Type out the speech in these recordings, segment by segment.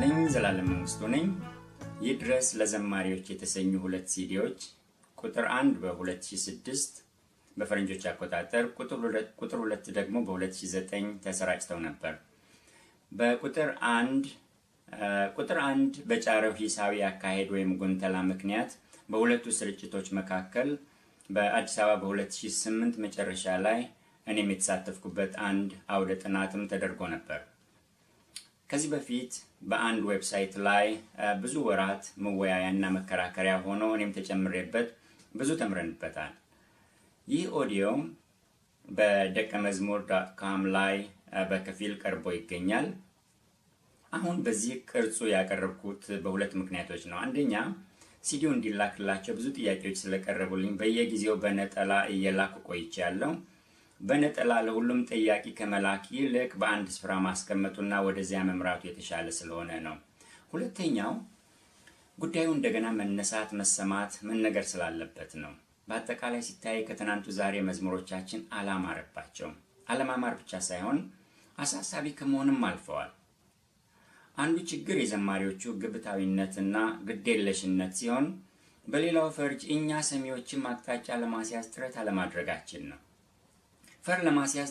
ይስጥልኝ ዘላለም መንግስቱ ነኝ። ይድረስ ለዘማሪዎች የተሰኙ ሁለት ሲዲዎች ቁጥር 1 በ2006 በፈረንጆች አቆጣጠር ቁጥር 2 ደግሞ በ2009 ተሰራጭተው ነበር። በቁጥር 1 በጫረው ሂሳዊ አካሄድ ወይም ጉንተላ ምክንያት በሁለቱ ስርጭቶች መካከል በአዲስ አበባ በ2008 መጨረሻ ላይ እኔም የተሳተፍኩበት አንድ አውደ ጥናትም ተደርጎ ነበር። ከዚህ በፊት በአንድ ዌብሳይት ላይ ብዙ ወራት መወያያና መከራከሪያ ሆኖ እኔም ተጨምሬበት ብዙ ተምረንበታል። ይህ ኦዲዮ በደቀመዝሙር.com ላይ በከፊል ቀርቦ ይገኛል። አሁን በዚህ ቅርጹ ያቀረብኩት በሁለት ምክንያቶች ነው። አንደኛ ሲዲው እንዲላክላቸው ብዙ ጥያቄዎች ስለቀረቡልኝ በየጊዜው በነጠላ እየላኩ ቆይቻለሁ። በነጠላ ለሁሉም ጥያቄ ከመላክ ይልቅ በአንድ ስፍራ ማስቀመጡና ወደዚያ መምራቱ የተሻለ ስለሆነ ነው። ሁለተኛው ጉዳዩ እንደገና መነሳት መሰማት መነገር ስላለበት ነው። በአጠቃላይ ሲታይ ከትናንቱ ዛሬ መዝሙሮቻችን አለማማር ብቻ ሳይሆን አሳሳቢ ከመሆንም አልፈዋል። አንዱ ችግር የዘማሪዎቹ ግብታዊነትና ግዴለሽነት ሲሆን፣ በሌላው ፈርጅ እኛ ሰሚዎችን አቅጣጫ ለማስያዝ ጥረት አለማድረጋችን ነው። ፈር ለማስያዝ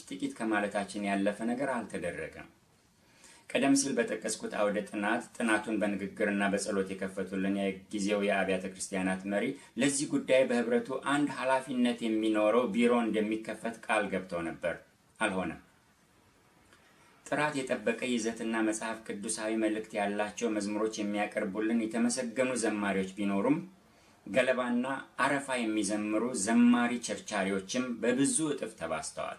ጥቂት ከማለታችን ያለፈ ነገር አልተደረገም። ቀደም ሲል በጠቀስኩት አውደ ጥናቱን በንግግርና በጸሎት የከፈቱልን የጊዜው የአብያተ ክርስቲያናት መሪ ለዚህ ጉዳይ በህብረቱ አንድ ኃላፊነት የሚኖረው ቢሮ እንደሚከፈት ቃል ገብተው ነበር። አልሆነም። ጥራት የጠበቀ ይዘትና መጽሐፍ ቅዱሳዊ መልእክት ያላቸው መዝሙሮች የሚያቀርቡልን የተመሰገኑ ዘማሪዎች ቢኖሩም ገለባና አረፋ የሚዘምሩ ዘማሪ ቸርቻሪዎችም በብዙ እጥፍ ተባስተዋል።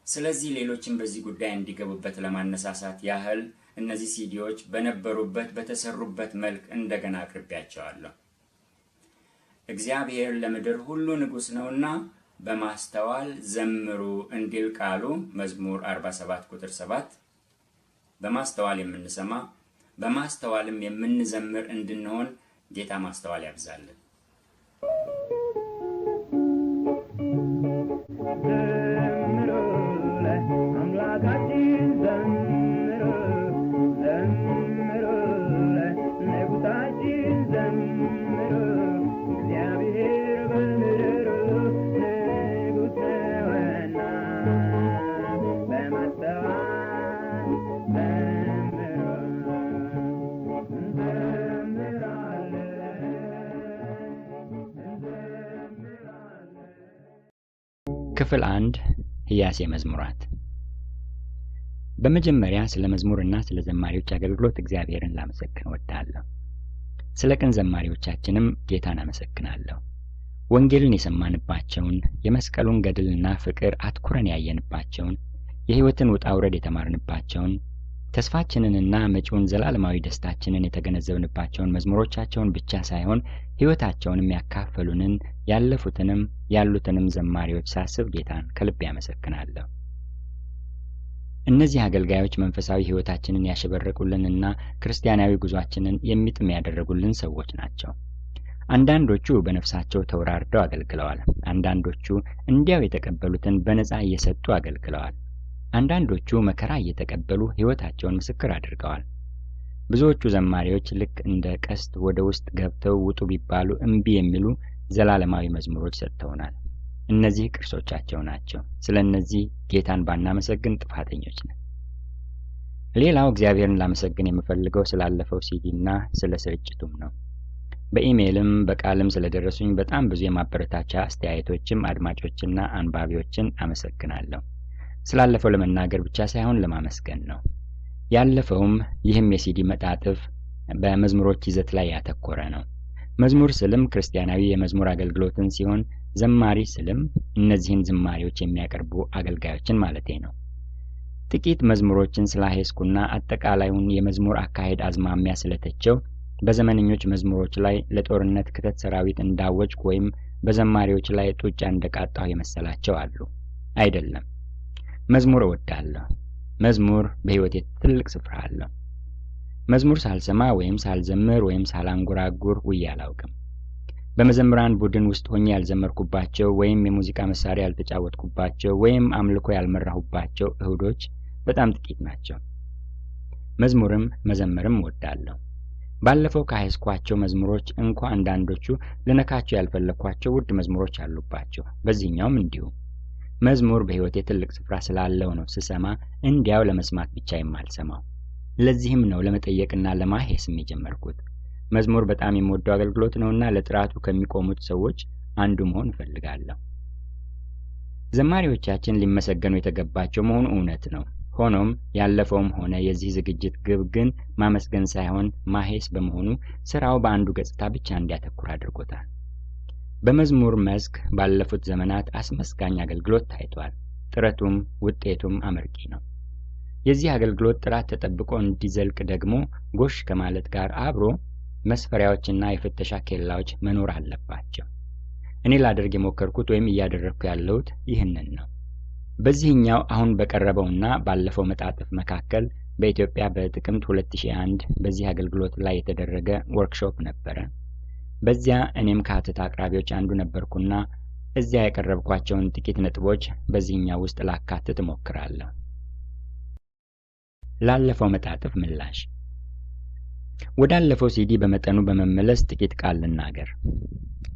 ስለዚህ ሌሎችን በዚህ ጉዳይ እንዲገቡበት ለማነሳሳት ያህል እነዚህ ሲዲዎች በነበሩበት በተሰሩበት መልክ እንደገና አቅርቤያቸዋለሁ። እግዚአብሔር ለምድር ሁሉ ንጉሥ ነውና በማስተዋል ዘምሩ እንዲል ቃሉ መዝሙር 47 ቁጥር 7 በማስተዋል የምንሰማ በማስተዋልም የምንዘምር እንድንሆን ጌታ ማስተዋል ያብዛልን። ዘምሩ ለአምላካችን ዘምሩ፣ ዘምሩ ለንጉሣችን ዘምሩ። እግዚአብሔር በምድሩ ንጉሥ ነውና በማስተዋል ዘምሩ። ክፍል 1 ሕያሴ መዝሙራት። በመጀመሪያ ስለ መዝሙርና ስለ ዘማሪዎች አገልግሎት እግዚአብሔርን ላመሰግን እወዳለሁ። ስለ ቅን ዘማሪዎቻችንም ጌታን አመሰግናለሁ። ወንጌልን የሰማንባቸውን፣ የመስቀሉን ገድልና ፍቅር አትኩረን ያየንባቸውን፣ የሕይወትን ውጣ ውረድ የተማርንባቸውን፣ ተስፋችንንና መጪውን ዘላለማዊ ደስታችንን የተገነዘብንባቸውን መዝሙሮቻቸውን ብቻ ሳይሆን ሕይወታቸውንም ያካፈሉንን ያለፉትንም ያሉትንም ዘማሪዎች ሳስብ ጌታን ከልብ ያመሰግናለሁ። እነዚህ አገልጋዮች መንፈሳዊ ሕይወታችንን ያሸበረቁልንና ክርስቲያናዊ ጉዟችንን የሚጥም ያደረጉልን ሰዎች ናቸው። አንዳንዶቹ በነፍሳቸው ተወራርደው አገልግለዋል። አንዳንዶቹ እንዲያው የተቀበሉትን በነፃ እየሰጡ አገልግለዋል። አንዳንዶቹ መከራ እየተቀበሉ ሕይወታቸውን ምስክር አድርገዋል። ብዙዎቹ ዘማሪዎች ልክ እንደ ቀስት ወደ ውስጥ ገብተው ውጡ ቢባሉ እምቢ የሚሉ ዘላለማዊ መዝሙሮች ሰጥተውናል። እነዚህ ቅርሶቻቸው ናቸው። ስለ እነዚህ ጌታን ባናመሰግን ጥፋተኞች ነን። ሌላው እግዚአብሔርን ላመሰግን የምፈልገው ስላለፈው ሲዲና ስለ ስርጭቱም ነው። በኢሜይልም በቃልም ስለደረሱኝ በጣም ብዙ የማበረታቻ አስተያየቶችም አድማጮችና አንባቢዎችን አመሰግናለሁ። ስላለፈው ለመናገር ብቻ ሳይሆን ለማመስገን ነው። ያለፈውም ይህም የሲዲ መጣጥፍ በመዝሙሮች ይዘት ላይ ያተኮረ ነው። መዝሙር ስልም ክርስቲያናዊ የመዝሙር አገልግሎትን ሲሆን፣ ዘማሪ ስልም እነዚህን ዝማሪዎች የሚያቀርቡ አገልጋዮችን ማለቴ ነው። ጥቂት መዝሙሮችን ስላሄስኩና አጠቃላዩን የመዝሙር አካሄድ አዝማሚያ ስለተቸው በዘመነኞች መዝሙሮች ላይ ለጦርነት ክተት ሰራዊት እንዳወጅኩ ወይም በዘማሪዎች ላይ ጡጫ እንደቃጣሁ የመሰላቸው አሉ። አይደለም። መዝሙር እወዳለሁ። መዝሙር በሕይወቴ ትልቅ ስፍራ አለው። መዝሙር ሳልሰማ ወይም ሳልዘምር ወይም ሳላንጎራጉር ውዬ አላውቅም። በመዘምራን ቡድን ውስጥ ሆኜ ያልዘመርኩባቸው ወይም የሙዚቃ መሳሪያ ያልተጫወትኩባቸው ወይም አምልኮ ያልመራሁባቸው እሁዶች በጣም ጥቂት ናቸው። መዝሙርም መዘመርም እወዳለሁ። ባለፈው ካሄስኳቸው መዝሙሮች እንኳ አንዳንዶቹ ልነካቸው ያልፈለኳቸው ውድ መዝሙሮች አሉባቸው። በዚህኛውም እንዲሁ። መዝሙር በሕይወቴ ትልቅ ስፍራ ስላለው ነው ስሰማ እንዲያው ለመስማት ብቻ የማልሰማው። ለዚህም ነው ለመጠየቅና ለማሄስም የጀመርኩት። መዝሙር በጣም የምወደው አገልግሎት ነውና ለጥራቱ ከሚቆሙት ሰዎች አንዱ መሆን እፈልጋለሁ። ዘማሪዎቻችን ሊመሰገኑ የተገባቸው መሆኑ እውነት ነው። ሆኖም ያለፈውም ሆነ የዚህ ዝግጅት ግብ ግን ማመስገን ሳይሆን ማሄስ በመሆኑ ስራው በአንዱ ገጽታ ብቻ እንዲያተኩር አድርጎታል። በመዝሙር መስክ ባለፉት ዘመናት አስመስጋኝ አገልግሎት ታይቷል። ጥረቱም ውጤቱም አመርቂ ነው። የዚህ አገልግሎት ጥራት ተጠብቆ እንዲዘልቅ ደግሞ ጎሽ ከማለት ጋር አብሮ መስፈሪያዎችና የፍተሻ ኬላዎች መኖር አለባቸው። እኔ ላደርግ የሞከርኩት ወይም እያደረግኩ ያለሁት ይህንን ነው። በዚህኛው አሁን በቀረበውና ባለፈው መጣጥፍ መካከል በኢትዮጵያ በጥቅምት 2001 በዚህ አገልግሎት ላይ የተደረገ ወርክሾፕ ነበረ። በዚያ እኔም ከሀተታ አቅራቢዎች አንዱ ነበርኩና እዚያ ያቀረብኳቸውን ጥቂት ነጥቦች በዚህኛው ውስጥ ላካትት እሞክራለሁ። ላለፈው መጣጥፍ ምላሽ። ወዳለፈው ሲዲ በመጠኑ በመመለስ ጥቂት ቃል ልናገር።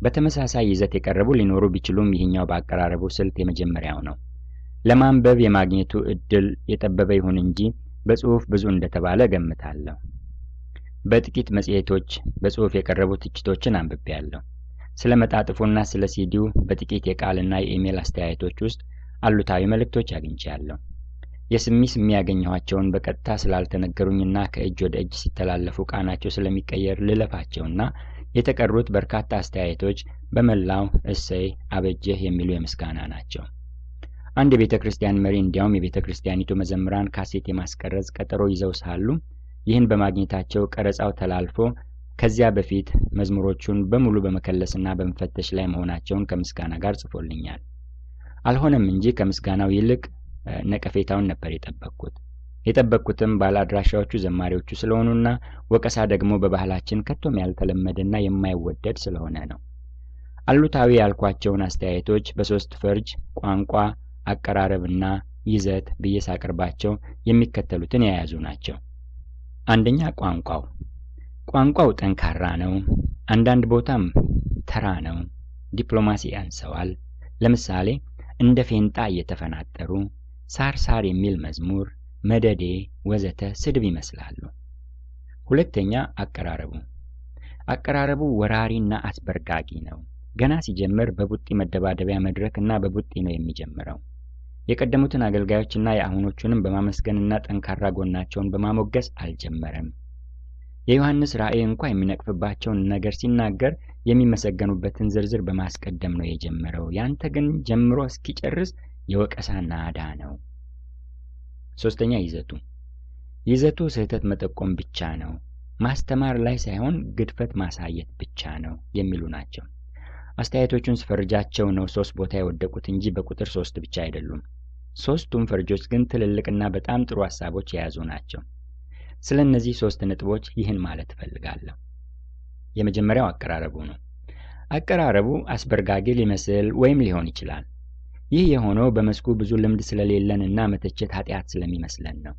በተመሳሳይ ይዘት የቀረቡ ሊኖሩ ቢችሉም ይህኛው በአቀራረቡ ስልት የመጀመሪያው ነው። ለማንበብ የማግኘቱ እድል የጠበበ ይሁን እንጂ በጽሑፍ ብዙ እንደተባለ ገምታለሁ። በጥቂት መጽሔቶች በጽሑፍ የቀረቡ ትችቶችን አንብቤያለሁ። ስለ መጣጥፉና ስለ ሲዲው በጥቂት የቃልና የኢሜል አስተያየቶች ውስጥ አሉታዊ መልእክቶች አግኝቻለሁ። የስሚ ያገኘኋቸውን በቀጥታ ስላልተነገሩኝና ከእጅ ወደ እጅ ሲተላለፉ ቃናቸው ስለሚቀየር ልለፋቸውና የተቀሩት በርካታ አስተያየቶች በመላው እሰይ አበጀህ የሚሉ የምስጋና ናቸው። አንድ የቤተ ክርስቲያን መሪ እንዲያውም የቤተ ክርስቲያኒቱ መዘምራን ካሴት የማስቀረጽ ቀጠሮ ይዘው ሳሉ ይህን በማግኘታቸው ቀረጻው ተላልፎ ከዚያ በፊት መዝሙሮቹን በሙሉ በመከለስና በመፈተሽ ላይ መሆናቸውን ከምስጋና ጋር ጽፎልኛል። አልሆነም እንጂ ከምስጋናው ይልቅ ነቀፌታውን ነበር የጠበቅኩትም ባለአድራሻዎቹ ዘማሪዎቹ ስለሆኑና ወቀሳ ደግሞ በባህላችን ከቶም ያልተለመደና የማይወደድ ስለሆነ ነው። አሉታዊ ያልኳቸውን አስተያየቶች በሶስት ፈርጅ ቋንቋ፣ አቀራረብና ይዘት ብዬ ሳቀርባቸው የሚከተሉትን የያዙ ናቸው። አንደኛ፣ ቋንቋው ጠንካራ ነው። አንዳንድ ቦታም ተራ ነው። ዲፕሎማሲ ያንሰዋል። ለምሳሌ እንደ ፌንጣ እየተፈናጠሩ ሳር የሚል መዝሙር፣ መደዴ ወዘተ ስድብ ይመስላሉ። ሁለተኛ፣ አቀራረቡ ወራሪና አስበርጋጊ ነው። ገና ሲጀምር በቡጢ መደባደቢያ መድረክና በቡጢ ነው የሚጀምረው። የቀደሙትን አገልጋዮችና የአሁኖቹንም በማመስገንና ጠንካራ ጎናቸውን በማሞገስ አልጀመረም። የዮሐንስ ራእይ እንኳ የሚነቅፍባቸውን ነገር ሲናገር የሚመሰገኑበትን ዝርዝር በማስቀደም ነው የጀመረው። ያንተ ግን ጀምሮ እስኪጨርስ የወቀሳ ናዳ ነው። ሶስተኛ፣ ይዘቱ ስህተት መጠቆም ብቻ ነው፣ ማስተማር ላይ ሳይሆን ግድፈት ማሳየት ብቻ ነው የሚሉ ናቸው። አስተያየቶቹን ስፈርጃቸው ነው 3 ቦታ የወደቁት እንጂ በቁጥር 3 ብቻ አይደሉም። 3ቱም ፈርጆች ግን ትልልቅና በጣም ጥሩ ሐሳቦች የያዙ ናቸው። ስለ እነዚህ 3 ነጥቦች ይህን ማለት እፈልጋለሁ። የመጀመሪያው አቀራረቡ ነው። አቀራረቡ አስበርጋጊ ሊመስል ወይም ሊሆን ይችላል። ይህ የሆነው በመስኩ ብዙ ልምድ ስለሌለንና መተቸት ኃጢአት ስለሚመስለን ነው።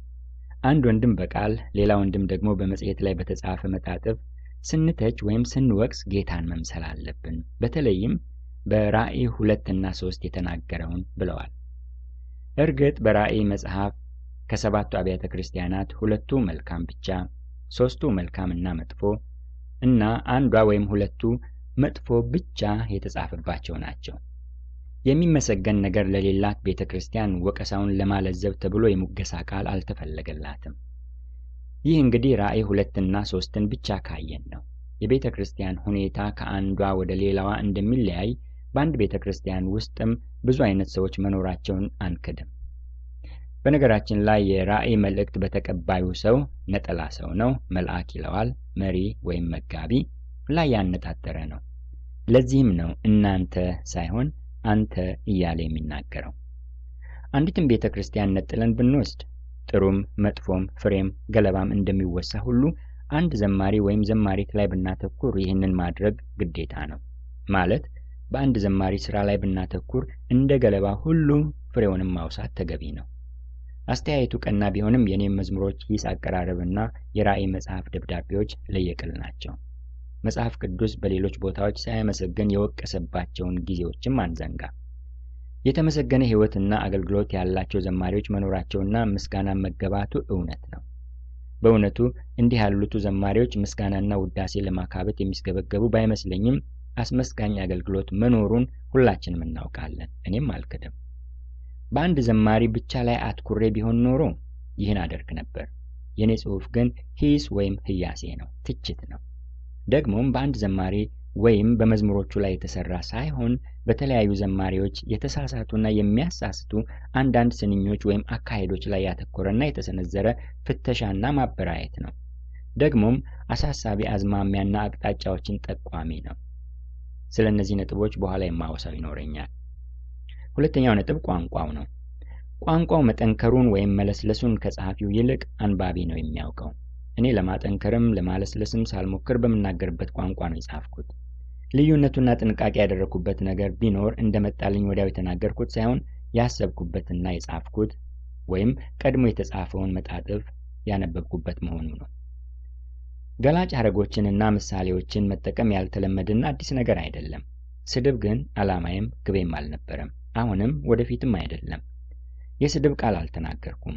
አንድ ወንድም በቃል ሌላ ወንድም ደግሞ በመጽሔት ላይ በተጻፈ መጣጥፍ ስንተች ወይም ስንወቅስ ጌታን መምሰል አለብን፣ በተለይም በራእይ 2 እና 3 የተናገረውን ብለዋል። እርግጥ በራእይ መጽሐፍ ከ7ቱ አብያተ ክርስቲያናት 2ቱ መልካም ብቻ፣ 3ቱ መልካምና መጥፎ እና አንዷ ወይም 2ቱ መጥፎ ብቻ የተጻፈባቸው ናቸው። የሚመሰገን ነገር ለሌላት ቤተ ክርስቲያን ወቀሳውን ለማለዘብ ተብሎ የሙገሳ ቃል አልተፈለገላትም። ይህ እንግዲህ ራእይ 2 እና 3ን ብቻ ካየን ነው። የቤተ ክርስቲያን ሁኔታ ከአንዷ ወደ ሌላዋ እንደሚለያይ በአንድ ቤተ ክርስቲያን ውስጥም ብዙ አይነት ሰዎች መኖራቸውን አንክድም። በነገራችን ላይ የራእይ መልእክት በተቀባዩ ሰው ነጠላ ሰው ነው፣ መልአክ ይለዋል፣ መሪ ወይም መጋቢ ላይ ያነጣጠረ ነው። ለዚህም ነው እናንተ ሳይሆን አንተ እያለ የሚናገረው። አንዲትም ቤተ ክርስቲያን ነጥለን ብንወስድ ጥሩም መጥፎም ፍሬም ገለባም እንደሚወሳ ሁሉ አንድ ዘማሪ ወይም ዘማሪት ላይ ብናተኩር ይህንን ማድረግ ግዴታ ነው። ማለት በአንድ ዘማሪ ስራ ላይ ብናተኩር እንደ ገለባ ሁሉ ፍሬውንም ማውሳት ተገቢ ነው። አስተያየቱ ቀና ቢሆንም የኔም መዝሙሮች ሂስ አቀራረብና የራእይ መጽሐፍ ደብዳቤዎች ለየቅል ናቸው። መጽሐፍ ቅዱስ በሌሎች ቦታዎች ሳያመሰግን የወቀሰባቸውን ጊዜዎችም አንዘንጋ። የተመሰገነ ሕይወትና አገልግሎት ያላቸው ዘማሪዎች መኖራቸውና ምስጋና መገባቱ እውነት ነው። በእውነቱ እንዲህ ያሉት ዘማሪዎች ምስጋናና ውዳሴ ለማካበት የሚስገበገቡ ባይመስለኝም አስመስጋኝ አገልግሎት መኖሩን ሁላችንም እናውቃለን። እኔም አልክድም። በአንድ ዘማሪ ብቻ ላይ አትኩሬ ቢሆን ኖሮ ይህን አደርግ ነበር። የኔ ጽሑፍ ግን ሂስ ወይም ህያሴ ነው፣ ትችት ነው። ደግሞም በአንድ ዘማሪ ወይም በመዝሙሮቹ ላይ የተሰራ ሳይሆን በተለያዩ ዘማሪዎች የተሳሳቱና የሚያሳስቱ አንዳንድ ስንኞች ወይም አካሄዶች ላይ ያተኮረና የተሰነዘረ ፍተሻና ማበራየት ነው። ደግሞም አሳሳቢ አዝማሚያና አቅጣጫዎችን ጠቋሚ ነው። ስለ እነዚህ ነጥቦች በኋላ የማወሳው ይኖረኛል። ሁለተኛው ነጥብ ቋንቋው ነው። ቋንቋው መጠንከሩን ወይም መለስለሱን ከጸሐፊው ይልቅ አንባቢ ነው የሚያውቀው። እኔ ለማጠንከርም ለማለስለስም ሳልሞክር በምናገርበት ቋንቋ ነው የጻፍኩት። ልዩነቱና ጥንቃቄ ያደረኩበት ነገር ቢኖር እንደመጣልኝ ወዲያው የተናገርኩት ሳይሆን ያሰብኩበትና የጻፍኩት ወይም ቀድሞ የተጻፈውን መጣጥፍ ያነበብኩበት መሆኑ ነው። ገላጭ ሐረጎችንና ምሳሌዎችን መጠቀም ያልተለመደና አዲስ ነገር አይደለም። ስድብ ግን ዓላማዬም ግቤም አልነበረም፣ አሁንም ወደፊትም አይደለም። የስድብ ቃል አልተናገርኩም።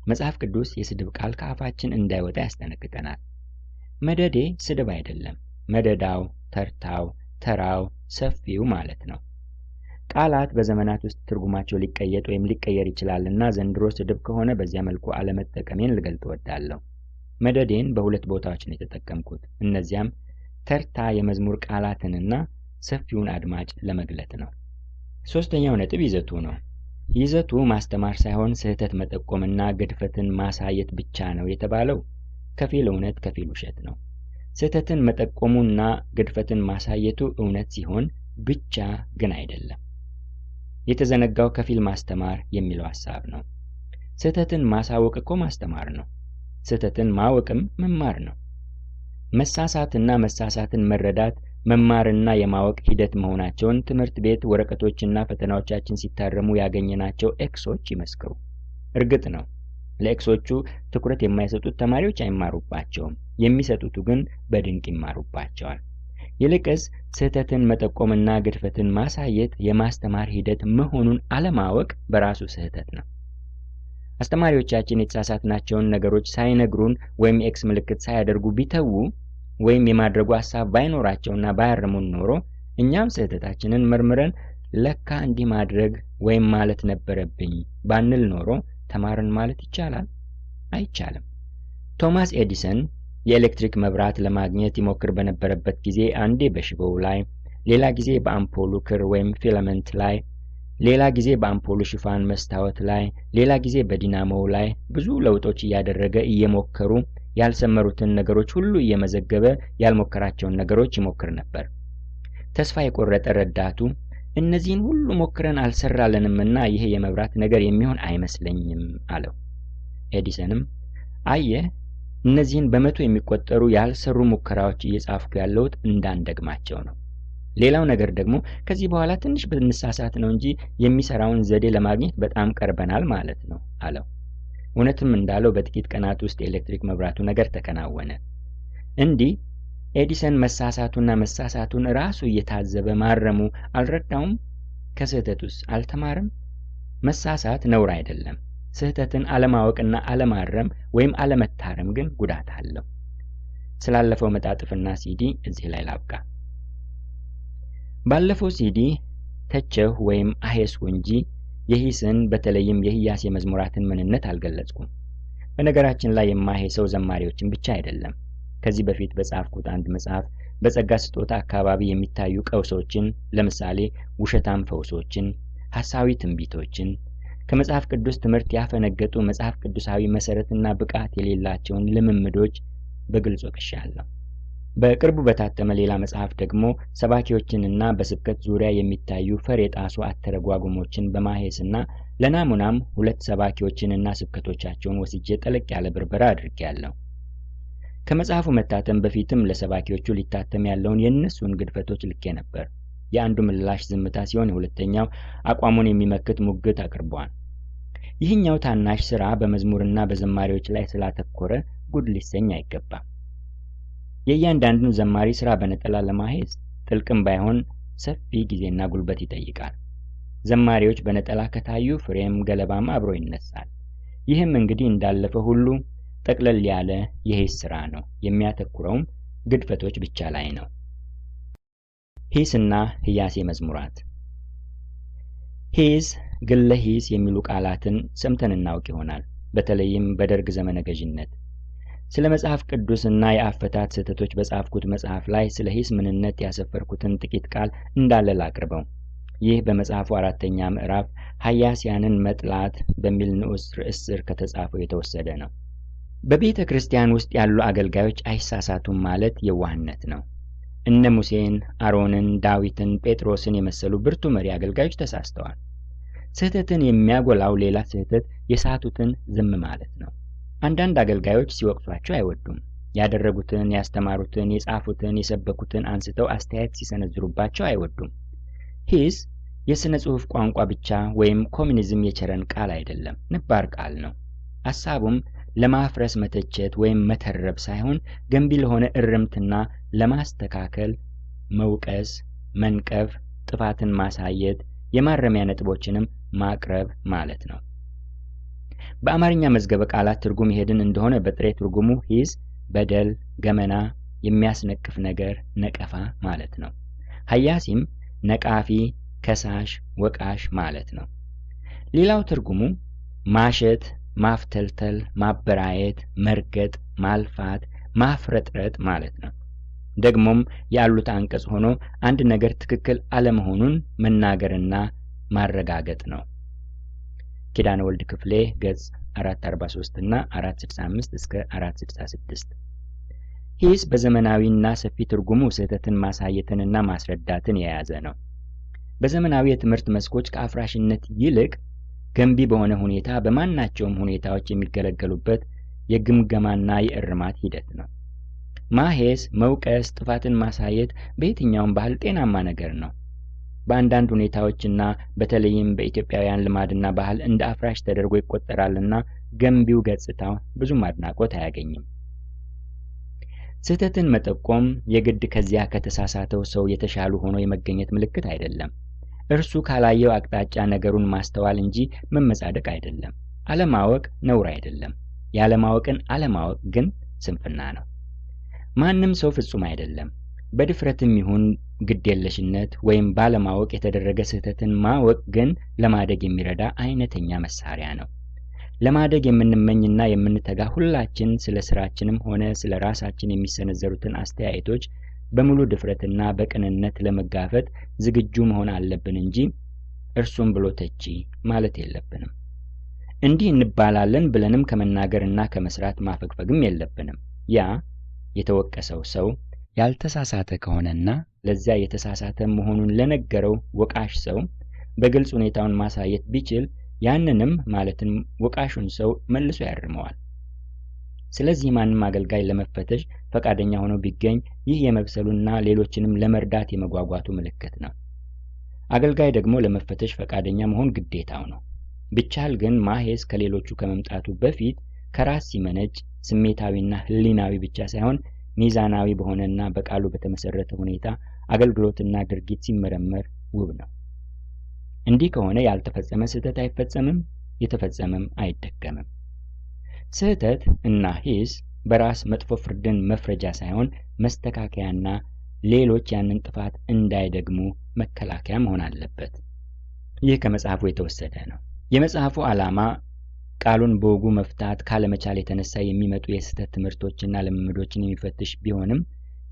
መጽሐፍ ቅዱስ የስድብ ቃል ከአፋችን እንዳይወጣ ያስጠነቅቀናል። መደዴ ስድብ አይደለም። መደዳው፣ ተርታው፣ ተራው፣ ሰፊው ማለት ነው። ቃላት በዘመናት ውስጥ ትርጉማቸው ሊቀየጥ ወይም ሊቀየር ይችላልና ዘንድሮ ስድብ ከሆነ በዚያ መልኩ አለመጠቀሜን ልገልጥ እወዳለሁ። መደዴን በሁለት ቦታዎች ነው የተጠቀምኩት። እነዚያም ተርታ የመዝሙር ቃላትንና ሰፊውን አድማጭ ለመግለጥ ነው። ሶስተኛው ነጥብ ይዘቱ ነው። ይዘቱ ማስተማር ሳይሆን ስህተት መጠቆምና ግድፈትን ማሳየት ብቻ ነው የተባለው ከፊል እውነት ከፊል ውሸት ነው። ስህተትን መጠቆሙና ግድፈትን ማሳየቱ እውነት ሲሆን ብቻ ግን አይደለም። የተዘነጋው ከፊል ማስተማር የሚለው ሐሳብ ነው። ስህተትን ማሳወቅ እኮ ማስተማር ነው። ስህተትን ማወቅም መማር ነው። መሳሳትና መሳሳትን መረዳት መማርና የማወቅ ሂደት መሆናቸውን ትምህርት ቤት ወረቀቶችና ፈተናዎቻችን ሲታረሙ ያገኘናቸው ኤክሶች ይመስክሩ። እርግጥ ነው ለኤክሶቹ ትኩረት የማይሰጡት ተማሪዎች አይማሩባቸውም፣ የሚሰጡት ግን በድንቅ ይማሩባቸዋል። ይልቅስ ስህተትን መጠቆምና ግድፈትን ማሳየት የማስተማር ሂደት መሆኑን አለማወቅ በራሱ ስህተት ነው። አስተማሪዎቻችን የተሳሳትናቸውን ነገሮች ሳይነግሩን ወይም ኤክስ ምልክት ሳያደርጉ ቢተዉ ወይም የማድረጉ ሐሳብ ባይኖራቸውና ባያርሙን ኖሮ እኛም ስህተታችንን መርምረን ለካ እንዲህ ማድረግ ወይም ማለት ነበረብኝ ባንል ኖሮ ተማርን ማለት ይቻላል? አይቻልም። ቶማስ ኤዲሰን የኤሌክትሪክ መብራት ለማግኘት ይሞክር በነበረበት ጊዜ አንዴ በሽቦው ላይ፣ ሌላ ጊዜ በአምፖሉ ክር ወይም ፊላመንት ላይ፣ ሌላ ጊዜ በአምፖሉ ሽፋን መስታወት ላይ፣ ሌላ ጊዜ በዲናሞው ላይ ብዙ ለውጦች እያደረገ እየሞከሩ ያልሰመሩትን ነገሮች ሁሉ እየመዘገበ ያልሞከራቸውን ነገሮች ይሞክር ነበር። ተስፋ የቆረጠ ረዳቱ እነዚህን ሁሉ ሞክረን አልሰራልንምና ይሄ የመብራት ነገር የሚሆን አይመስለኝም አለው። ኤዲሰንም አየህ፣ እነዚህን በመቶ የሚቆጠሩ ያልሰሩ ሙከራዎች እየጻፍኩ ያለሁት እንዳንደግማቸው ነው። ሌላው ነገር ደግሞ ከዚህ በኋላ ትንሽ ብንሳሳት ነው እንጂ የሚሰራውን ዘዴ ለማግኘት በጣም ቀርበናል ማለት ነው አለው። እውነትም እንዳለው በጥቂት ቀናት ውስጥ የኤሌክትሪክ መብራቱ ነገር ተከናወነ። እንዲህ ኤዲሰን መሳሳቱና መሳሳቱን ራሱ እየታዘበ ማረሙ አልረዳውም? ከስህተቱስ አልተማረም? መሳሳት ነውር አይደለም። ስህተትን አለማወቅና አለማረም ወይም አለመታረም ግን ጉዳት አለው። ስላለፈው መጣጥፍና ሲዲ እዚህ ላይ ላብቃ። ባለፈው ሲዲ ተቸሁ ወይም አሄስኩ እንጂ የሂስን በተለይም የህያሴ መዝሙራትን ምንነት አልገለጽኩም። በነገራችን ላይ የማሄሰው ዘማሪዎችን ብቻ አይደለም። ከዚህ በፊት በጻፍኩት አንድ መጽሐፍ በጸጋ ስጦታ አካባቢ የሚታዩ ቀውሶችን፣ ለምሳሌ ውሸታም ፈውሶችን፣ ሐሳዊ ትንቢቶችን፣ ከመጽሐፍ ቅዱስ ትምህርት ያፈነገጡ መጽሐፍ ቅዱሳዊ መሰረትና ብቃት የሌላቸውን ልምምዶች በግልጽ ወቅሻለሁ። በቅርቡ በታተመ ሌላ መጽሐፍ ደግሞ ሰባኪዎችንና በስብከት ዙሪያ የሚታዩ ፈር የጣሱ አተረጓጉሞችን በማሄስና ለናሙናም 2 ሰባኪዎችንና ስብከቶቻቸውን ወስጄ ጠለቅ ያለ ብርበራ አድርጌያለሁ። ከመጽሐፉ መታተም በፊትም ለሰባኪዎቹ ሊታተም ያለውን የእነሱን ግድፈቶች ልኬ ነበር። የአንዱ ምላሽ ዝምታ ሲሆን፣ የሁለተኛው አቋሙን የሚመክት ሙግት አቅርቧል። ይህኛው ታናሽ ሥራ በመዝሙርና በዘማሪዎች ላይ ስላተኮረ ጉድ ሊሰኝ አይገባም። የእያንዳንዱን ዘማሪ ሥራ በነጠላ ለማሄድ ጥልቅም ባይሆን ሰፊ ጊዜና ጉልበት ይጠይቃል። ዘማሪዎች በነጠላ ከታዩ ፍሬም ገለባም አብሮ ይነሳል። ይህም እንግዲህ እንዳለፈ ሁሉ ጠቅለል ያለ የሂስ ሥራ ነው። የሚያተኩረውም ግድፈቶች ብቻ ላይ ነው። ሂስና ህያሴ መዝሙራት። ሂስ፣ ግለ ሂስ የሚሉ ቃላትን ሰምተን እናውቅ ይሆናል። በተለይም በደርግ ዘመነ ገዥነት። ስለ መጽሐፍ ቅዱስና የአፈታት ስህተቶች በጻፍኩት መጽሐፍ ላይ ስለ ሂስ ምንነት ያሰፈርኩትን ጥቂት ቃል እንዳለ ላቅርበው። ይህ በመጽሐፉ 4ኛ ምዕራፍ ሀያሲያንን መጥላት በሚል ንዑስ ርዕስ ስር ከተጻፈው የተወሰደ ነው። በቤተ ክርስቲያን ውስጥ ያሉ አገልጋዮች አይሳሳቱም ማለት የዋህነት ነው። እነ ሙሴን፣ አሮንን፣ ዳዊትን፣ ጴጥሮስን የመሰሉ ብርቱ መሪ አገልጋዮች ተሳስተዋል። ስህተትን የሚያጎላው ሌላ ስህተት የሳቱትን ዝም ማለት ነው። አንዳንድ አገልጋዮች ሲወቅሷቸው አይወዱም። ያደረጉትን፣ ያስተማሩትን፣ የጻፉትን፣ የሰበኩትን አንስተው አስተያየት ሲሰነዝሩባቸው አይወዱም። ሂስ የሥነ ጽሑፍ ቋንቋ ብቻ ወይም ኮሚኒዝም የቸረን ቃል አይደለም፣ ነባር ቃል ነው። ሐሳቡም ለማፍረስ መተቸት ወይም መተረብ ሳይሆን ገንቢ ለሆነ እርምትና ለማስተካከል መውቀስ፣ መንቀፍ፣ ጥፋትን ማሳየት፣ የማረሚያ ነጥቦችንም ማቅረብ ማለት ነው። በአማርኛ መዝገበ ቃላት ትርጉም ይሄድን እንደሆነ በጥሬ ትርጉሙ ሂስ በደል፣ ገመና፣ የሚያስነቅፍ ነገር፣ ነቀፋ ማለት ነው። ሀያሲም ነቃፊ፣ ከሳሽ፣ ወቃሽ ማለት ነው። ሌላው ትርጉሙ ማሸት፣ ማፍተልተል፣ ማበራየት፣ መርገጥ፣ ማልፋት፣ ማፍረጥረጥ ማለት ነው። ደግሞም ያሉት አንቀጽ ሆኖ አንድ ነገር ትክክል አለመሆኑን መናገርና ማረጋገጥ ነው። ኪዳነ ወልድ ክፍሌ ገጽ 443 እና 465 እስከ 466። ሂስ በዘመናዊና ሰፊ ትርጉሙ ስህተትን ማሳየትንና ማስረዳትን የያዘ ነው። በዘመናዊ የትምህርት መስኮች ከአፍራሽነት ይልቅ ገንቢ በሆነ ሁኔታ በማናቸውም ሁኔታዎች የሚገለገሉበት የግምገማና የእርማት ሂደት ነው። ማሄስ፣ መውቀስ፣ ጥፋትን ማሳየት በየትኛውም ባህል ጤናማ ነገር ነው። በአንዳንድ ሁኔታዎችና በተለይም በኢትዮጵያውያን ልማድና ባህል እንደ አፍራሽ ተደርጎ ይቆጠራልና ገንቢው ገጽታው ብዙም አድናቆት አያገኝም። ስህተትን መጠቆም የግድ ከዚያ ከተሳሳተው ሰው የተሻሉ ሆኖ የመገኘት ምልክት አይደለም። እርሱ ካላየው አቅጣጫ ነገሩን ማስተዋል እንጂ መመጻደቅ አይደለም። አለማወቅ ነውር አይደለም። ያለማወቅን አለማወቅ ግን ስንፍና ነው። ማንም ሰው ፍጹም አይደለም። በድፍረትም ይሁን ግዴለሽነት ወይም ባለማወቅ የተደረገ ስህተትን ማወቅ ግን ለማደግ የሚረዳ አይነተኛ መሳሪያ ነው። ለማደግ የምንመኝና የምንተጋ ሁላችን ስለ ስራችንም ሆነ ስለ ራሳችን የሚሰነዘሩትን አስተያየቶች በሙሉ ድፍረትና በቅንነት ለመጋፈጥ ዝግጁ መሆን አለብን እንጂ እርሱም ብሎ ተቺ ማለት የለብንም። እንዲህ እንባላለን ብለንም ከመናገርና ከመስራት ማፈግፈግም የለብንም። ያ የተወቀሰው ሰው ያልተሳሳተ ከሆነና ለዚያ የተሳሳተ መሆኑን ለነገረው ወቃሽ ሰው በግልጽ ሁኔታውን ማሳየት ቢችል ያንንም ማለትም ወቃሹን ሰው መልሶ ያርመዋል። ስለዚህ ማንም አገልጋይ ለመፈተሽ ፈቃደኛ ሆኖ ቢገኝ ይህ የመብሰሉና ሌሎችንም ለመርዳት የመጓጓቱ ምልክት ነው። አገልጋይ ደግሞ ለመፈተሽ ፈቃደኛ መሆን ግዴታው ነው። ቢቻል ግን ማሄስ ከሌሎቹ ከመምጣቱ በፊት ከራስ ሲመነጭ ስሜታዊና ሕሊናዊ ብቻ ሳይሆን ሚዛናዊ በሆነና በቃሉ በተመሰረተ ሁኔታ አገልግሎትና ድርጊት ሲመረመር ውብ ነው። እንዲህ ከሆነ ያልተፈጸመ ስህተት አይፈጸምም፣ የተፈጸመም አይደገምም። ስህተት እና ሂስ በራስ መጥፎ ፍርድን መፍረጃ ሳይሆን መስተካከያና ሌሎች ያንን ጥፋት እንዳይደግሙ መከላከያ መሆን አለበት። ይህ ከመጽሐፉ የተወሰደ ነው። የመጽሐፉ ዓላማ ቃሉን በወጉ መፍታት ካለመቻል የተነሳ የሚመጡ የስህተት ትምህርቶችና ልምምዶችን የሚፈትሽ ቢሆንም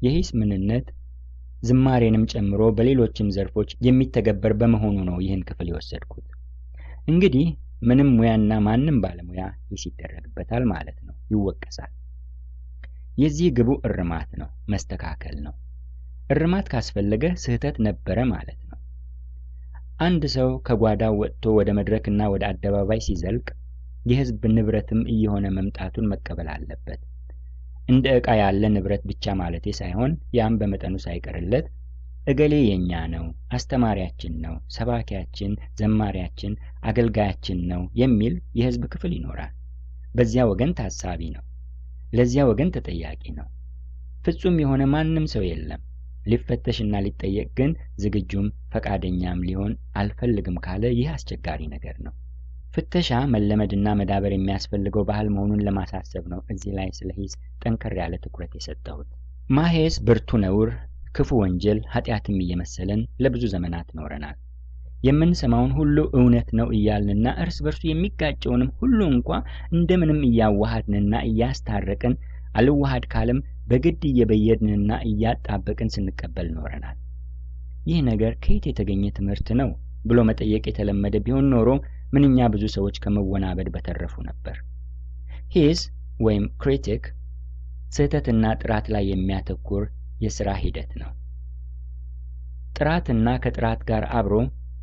የሂስ ምንነት ዝማሬንም ጨምሮ በሌሎችም ዘርፎች የሚተገበር በመሆኑ ነው ይህን ክፍል የወሰድኩት። እንግዲህ ምንም ሙያና ማንም ባለሙያ ሂስ ይደረግበታል ማለት ነው፣ ይወቀሳል። የዚህ ግቡ እርማት ነው፣ መስተካከል ነው። እርማት ካስፈለገ ስህተት ነበረ ማለት ነው። አንድ ሰው ከጓዳው ወጥቶ ወደ መድረክና ወደ አደባባይ ሲዘልቅ የሕዝብ ንብረትም እየሆነ መምጣቱን መቀበል አለበት። እንደ ዕቃ ያለ ንብረት ብቻ ማለቴ ሳይሆን ያም በመጠኑ ሳይቀርለት እገሌ የኛ ነው፣ አስተማሪያችን ነው፣ ሰባኪያችን፣ ዘማሪያችን፣ አገልጋያችን ነው የሚል የሕዝብ ክፍል ይኖራል። በዚያ ወገን ታሳቢ ነው፣ ለዚያ ወገን ተጠያቂ ነው። ፍጹም የሆነ ማንም ሰው የለም። ሊፈተሽና ሊጠየቅ ግን ዝግጁም ፈቃደኛም ሊሆን አልፈልግም ካለ ይህ አስቸጋሪ ነገር ነው። ፍተሻ መለመድና መዳበር የሚያስፈልገው ባህል መሆኑን ለማሳሰብ ነው እዚህ ላይ ስለ ሂስ ጠንከር ያለ ትኩረት የሰጠሁት። ማሄስ ብርቱ ነውር፣ ክፉ ወንጀል፣ ኃጢአትም እየመሰለን ለብዙ ዘመናት ኖረናል። የምንሰማውን ሁሉ እውነት ነው እያልንና እርስ በርሱ የሚጋጨውንም ሁሉ እንኳ እንደምንም እያዋሃድንና እያስታረቅን አልዋሃድ ካለም በግድ እየበየድንና እያጣበቅን ስንቀበል ኖረናል። ይህ ነገር ከየት የተገኘ ትምህርት ነው ብሎ መጠየቅ የተለመደ ቢሆን ኖሮ ምንኛ ብዙ ሰዎች ከመወናበድ በተረፉ ነበር። ሂስ ወይም ክሪቲክ ስህተትና ጥራት ላይ የሚያተኩር የሥራ ሂደት ነው። ጥራትና ከጥራት ጋር አብሮ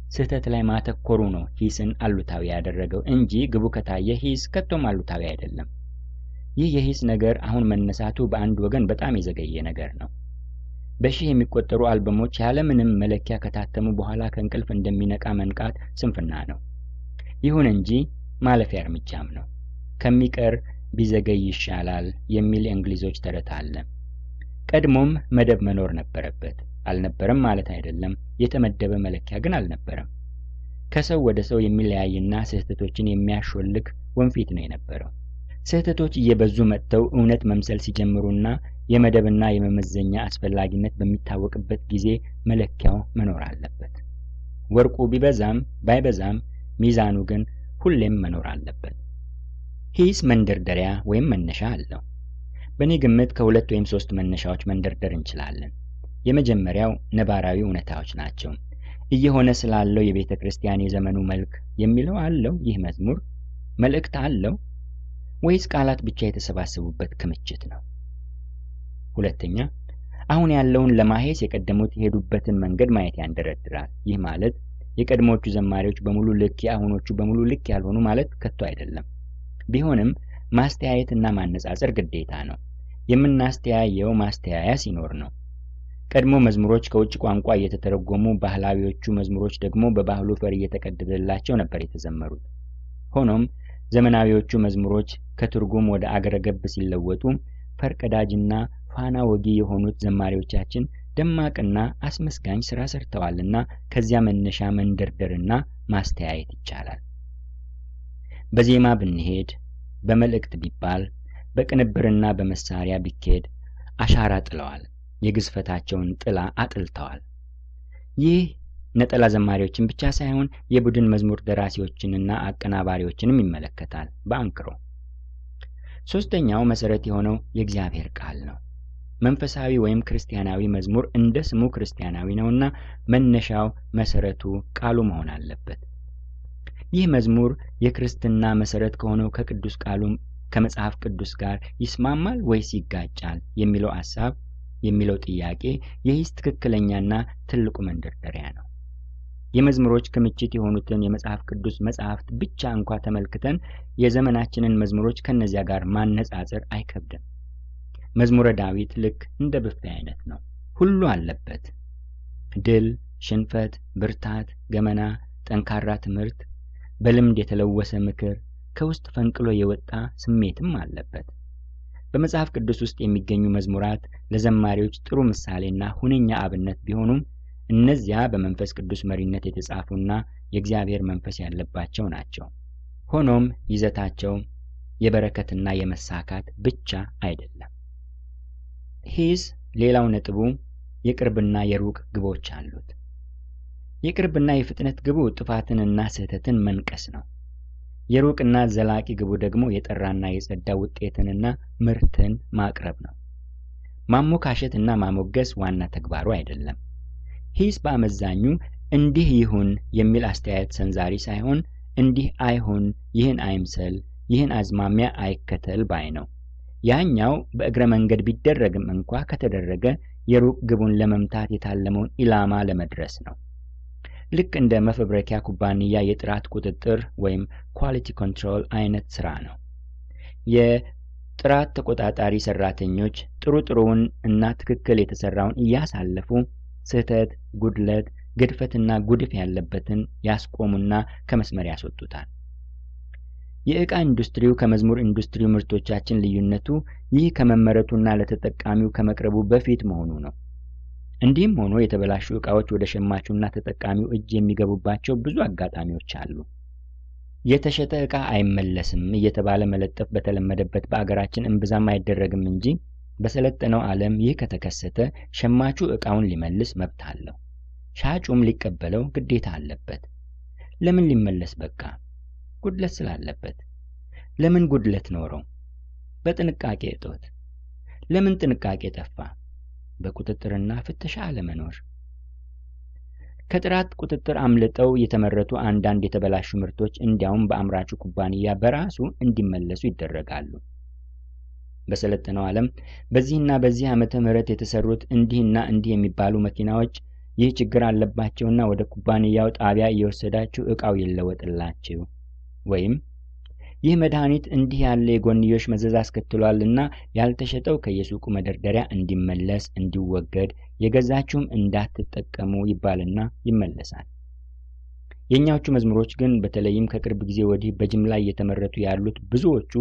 ስህተት ላይ ማተኮሩ ነው ሂስን አሉታዊ ያደረገው እንጂ ግቡ ከታየ ሂስ ከቶም አሉታዊ አይደለም። ይህ የሂስ ነገር አሁን መነሳቱ በአንድ ወገን በጣም የዘገየ ነገር ነው። በሺህ የሚቆጠሩ አልበሞች ያለምንም መለኪያ ከታተሙ በኋላ ከእንቅልፍ እንደሚነቃ መንቃት ስንፍና ነው። ይሁን እንጂ ማለፊያ እርምጃም ነው። ከሚቀር ቢዘገይ ይሻላል የሚል የእንግሊዞች ተረት አለ። ቀድሞም መደብ መኖር ነበረበት። አልነበረም ማለት አይደለም። የተመደበ መለኪያ ግን አልነበረም። ከሰው ወደ ሰው የሚለያይና ስህተቶችን የሚያሾልክ ወንፊት ነው የነበረው። ስህተቶች እየበዙ መጥተው እውነት መምሰል ሲጀምሩና የመደብና የመመዘኛ አስፈላጊነት በሚታወቅበት ጊዜ መለኪያው መኖር አለበት። ወርቁ ቢበዛም ባይበዛም ሚዛኑ ግን ሁሌም መኖር አለበት። ሂስ መንደርደሪያ ወይም መነሻ አለው። በእኔ ግምት ከሁለት ወይም ሶስት መነሻዎች መንደርደር እንችላለን። የመጀመሪያው ነባራዊ እውነታዎች ናቸው። እየሆነ ስላለው የቤተ ክርስቲያን የዘመኑ መልክ የሚለው አለው ይህ መዝሙር? መልእክት አለው ወይስ ቃላት ብቻ የተሰባሰቡበት ክምችት ነው? ሁለተኛ፣ አሁን ያለውን ለማሄስ የቀደሙት የሄዱበትን መንገድ ማየት ያንደረድራል። ይህ ማለት የቀድሞቹ ዘማሪዎች በሙሉ ልክ፣ የአሁኖቹ በሙሉ ልክ ያልሆኑ ማለት ከቶ አይደለም። ቢሆንም ማስተያየትና ማነጻጸር ግዴታ ነው። የምናስተያየው ማስተያያ ሲኖር ነው። ቀድሞ መዝሙሮች ከውጭ ቋንቋ እየተተረጎሙ ባህላዊዎቹ መዝሙሮች ደግሞ በባህሉ ፈር እየተቀደደላቸው ነበር የተዘመሩት። ሆኖም ዘመናዊዎቹ መዝሙሮች ከትርጉም ወደ አገረ ገብ ሲለወጡ ፈርቀዳጅና ፋና ወጊ የሆኑት ዘማሪዎቻችን ደማቅና አስመስጋኝ ሥራ ሰርተዋልና ከዚያ መነሻ መንደርደርና ማስተያየት ይቻላል። በዜማ ብንሄድ፣ በመልእክት ቢባል፣ በቅንብርና በመሳሪያ ቢኬድ አሻራ ጥለዋል። የግዝፈታቸውን ጥላ አጥልተዋል። ይህ ነጠላ ዘማሪዎችን ብቻ ሳይሆን የቡድን መዝሙር ደራሲዎችንና አቀናባሪዎችንም ይመለከታል በአንክሮ። ሶስተኛው መሰረት የሆነው የእግዚአብሔር ቃል ነው። መንፈሳዊ ወይም ክርስቲያናዊ መዝሙር እንደ ስሙ ክርስቲያናዊ ነውና መነሻው መሰረቱ ቃሉ መሆን አለበት። ይህ መዝሙር የክርስትና መሰረት ከሆነው ከቅዱስ ቃሉ ከመጽሐፍ ቅዱስ ጋር ይስማማል ወይስ ይጋጫል የሚለው ጥያቄ የሂስ ትክክለኛና ትልቁ መንደርደሪያ ነው። የመዝሙሮች ክምችት የሆኑትን የመጽሐፍ ቅዱስ መጽሐፍት ብቻ እንኳ ተመልክተን የዘመናችንን መዝሙሮች ከነዚያ ጋር ማነጻጸር አይከብድም። መዝሙረ ዳዊት ልክ እንደ ብፌ አይነት ነው። ሁሉ አለበት። ድል፣ ሽንፈት፣ ብርታት፣ ገመና፣ ጠንካራ ትምህርት፣ በልምድ የተለወሰ ምክር፣ ከውስጥ ፈንቅሎ የወጣ ስሜትም አለበት። በመጽሐፍ ቅዱስ ውስጥ የሚገኙ መዝሙራት ለዘማሪዎች ጥሩ ምሳሌና ሁነኛ አብነት ቢሆኑም እነዚያ በመንፈስ ቅዱስ መሪነት የተጻፉና የእግዚአብሔር መንፈስ ያለባቸው ናቸው። ሆኖም ይዘታቸው የበረከትና የመሳካት ብቻ አይደለም። ሂስ ሌላው ነጥቡ የቅርብና የሩቅ ግቦች አሉት። የቅርብና የፍጥነት ግቡ ጥፋትንና ስህተትን መንቀስ ነው። የሩቅና ዘላቂ ግቡ ደግሞ የጠራና የጸዳ ውጤትንና ምርትን ማቅረብ ነው። ማሞካሸትና ማሞገስ ዋና ተግባሩ አይደለም። ሂስ በአመዛኙ እንዲህ ይሁን የሚል አስተያየት ሰንዛሪ ሳይሆን እንዲህ አይሁን፣ ይህን አይምሰል፣ ይህን አዝማሚያ አይከተል ባይ ነው። ያኛው በእግረ መንገድ ቢደረግም እንኳ ከተደረገ የሩቅ ግቡን ለመምታት የታለመውን ኢላማ ለመድረስ ነው። ልክ እንደ መፈብረኪያ ኩባንያ የጥራት ቁጥጥር ወይም ኳሊቲ ኮንትሮል አይነት ስራ ነው። የጥራት ተቆጣጣሪ ሰራተኞች ጥሩውን እና ትክክል የተሰራውን እያሳለፉ ስህተት፣ ጉድለት፣ ግድፈትና ጉድፍ ያለበትን ያስቆሙና ከመስመር ያስወጡታል። የዕቃ ኢንዱስትሪው ከመዝሙር ኢንዱስትሪው ምርቶቻችን ልዩነቱ ይህ ከመመረቱና ለተጠቃሚው ከመቅረቡ በፊት መሆኑ ነው። እንዲህም ሆኖ የተበላሹ ዕቃዎች ወደ ሸማቹና ተጠቃሚው እጅ የሚገቡባቸው ብዙ አጋጣሚዎች አሉ። የተሸጠ ዕቃ አይመለስም እየተባለ መለጠፍ በተለመደበት በአገራችን እምብዛም አይደረግም እንጂ በሰለጠነው ዓለም ይህ ከተከሰተ ሸማቹ ዕቃውን ሊመልስ መብት አለው። ሻጩም ሊቀበለው ግዴታ አለበት። ለምን ሊመለስ በቃ? ጉድለት ስላለበት። ለምን ጉድለት ኖረው? በጥንቃቄ እጦት። ለምን ጥንቃቄ ጠፋ? በቁጥጥርና ፍተሻ አለመኖር። ከጥራት ቁጥጥር አምልጠው የተመረቱ አንዳንድ የተበላሹ ምርቶች እንዲያውም በአምራቹ ኩባንያ በራሱ እንዲመለሱ ይደረጋሉ። በሰለጠነው ዓለም በዚህና በዚህ ዓመተ ምህረት የተሰሩት እንዲህና እንዲህ የሚባሉ መኪናዎች ይህ ችግር አለባቸውና ወደ ኩባንያው ጣቢያ እየወሰዳችሁ ዕቃው ይለወጥላችሁ፣ ወይም ይህ መድኃኒት እንዲህ ያለ የጎንዮሽ መዘዝ አስከትሏልና ያልተሸጠው ከየሱቁ መደርደሪያ እንዲመለስ እንዲወገድ፣ የገዛችሁም እንዳትጠቀሙ ይባልና ይመለሳል። የኛዎቹ መዝሙሮች ግን በተለይም ከቅርብ ጊዜ ወዲህ በጅምላ እየተመረቱ ያሉት ብዙዎቹ